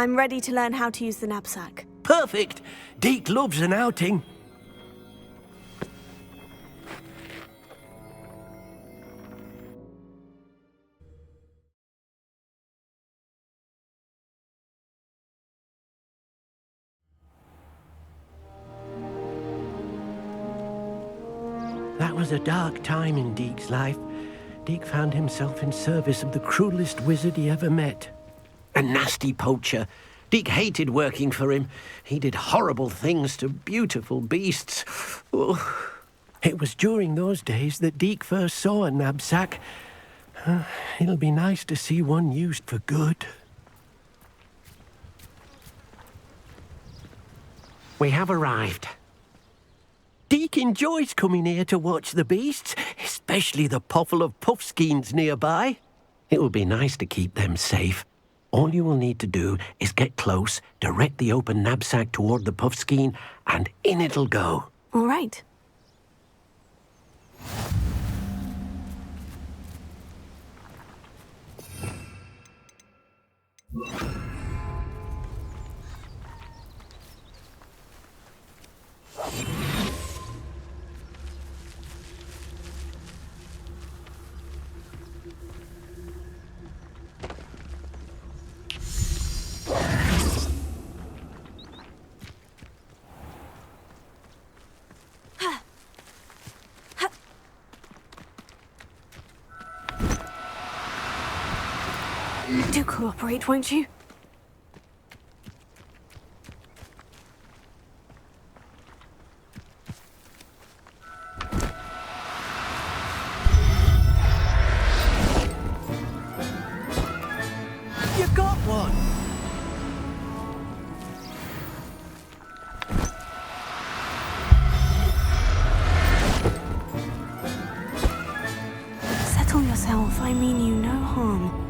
I'm ready to learn how to use the knapsack. Perfect. Deke loves an outing. That was a dark time in Deke's life. Deke found himself in service of the cruelest wizard he ever met. A nasty poacher. Deke hated working for him. He did horrible things to beautiful beasts. Oh. It was during those days that Deke first saw a knapsack. It'll be nice to see one used for good. We have arrived. Deke enjoys coming here to watch the beasts, especially the potful of puffskeins nearby. It will be nice to keep them safe. All you will need to do is get close, direct the open knapsack toward the puffskein, and in it'll go. All right. Do cooperate, won't you? You got one! Settle yourself, I mean you no harm.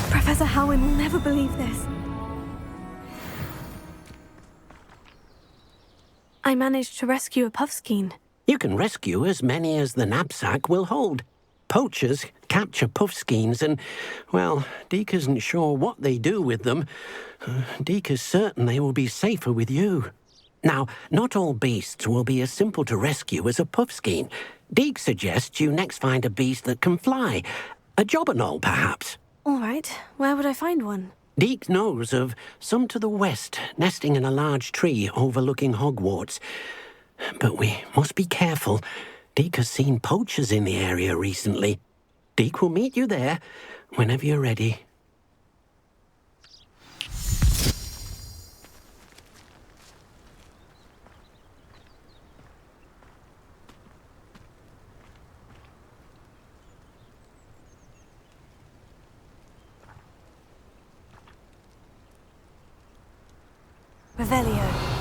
Professor Howin will never believe this. I managed to rescue a puffskein. You can rescue as many as the knapsack will hold. Poachers capture puffskeins and, well, Deke isn't sure what they do with them. Deke is certain they will be safer with you. Now, not all beasts will be as simple to rescue as a puffskein. Deke suggests you next find a beast that can fly. A jobberknoll, perhaps. All right, where would I find one? Deke knows of some to the west, nesting in a large tree overlooking Hogwarts. But we must be careful. Deke has seen poachers in the area recently. Deke will meet you there whenever you're ready. Revelio.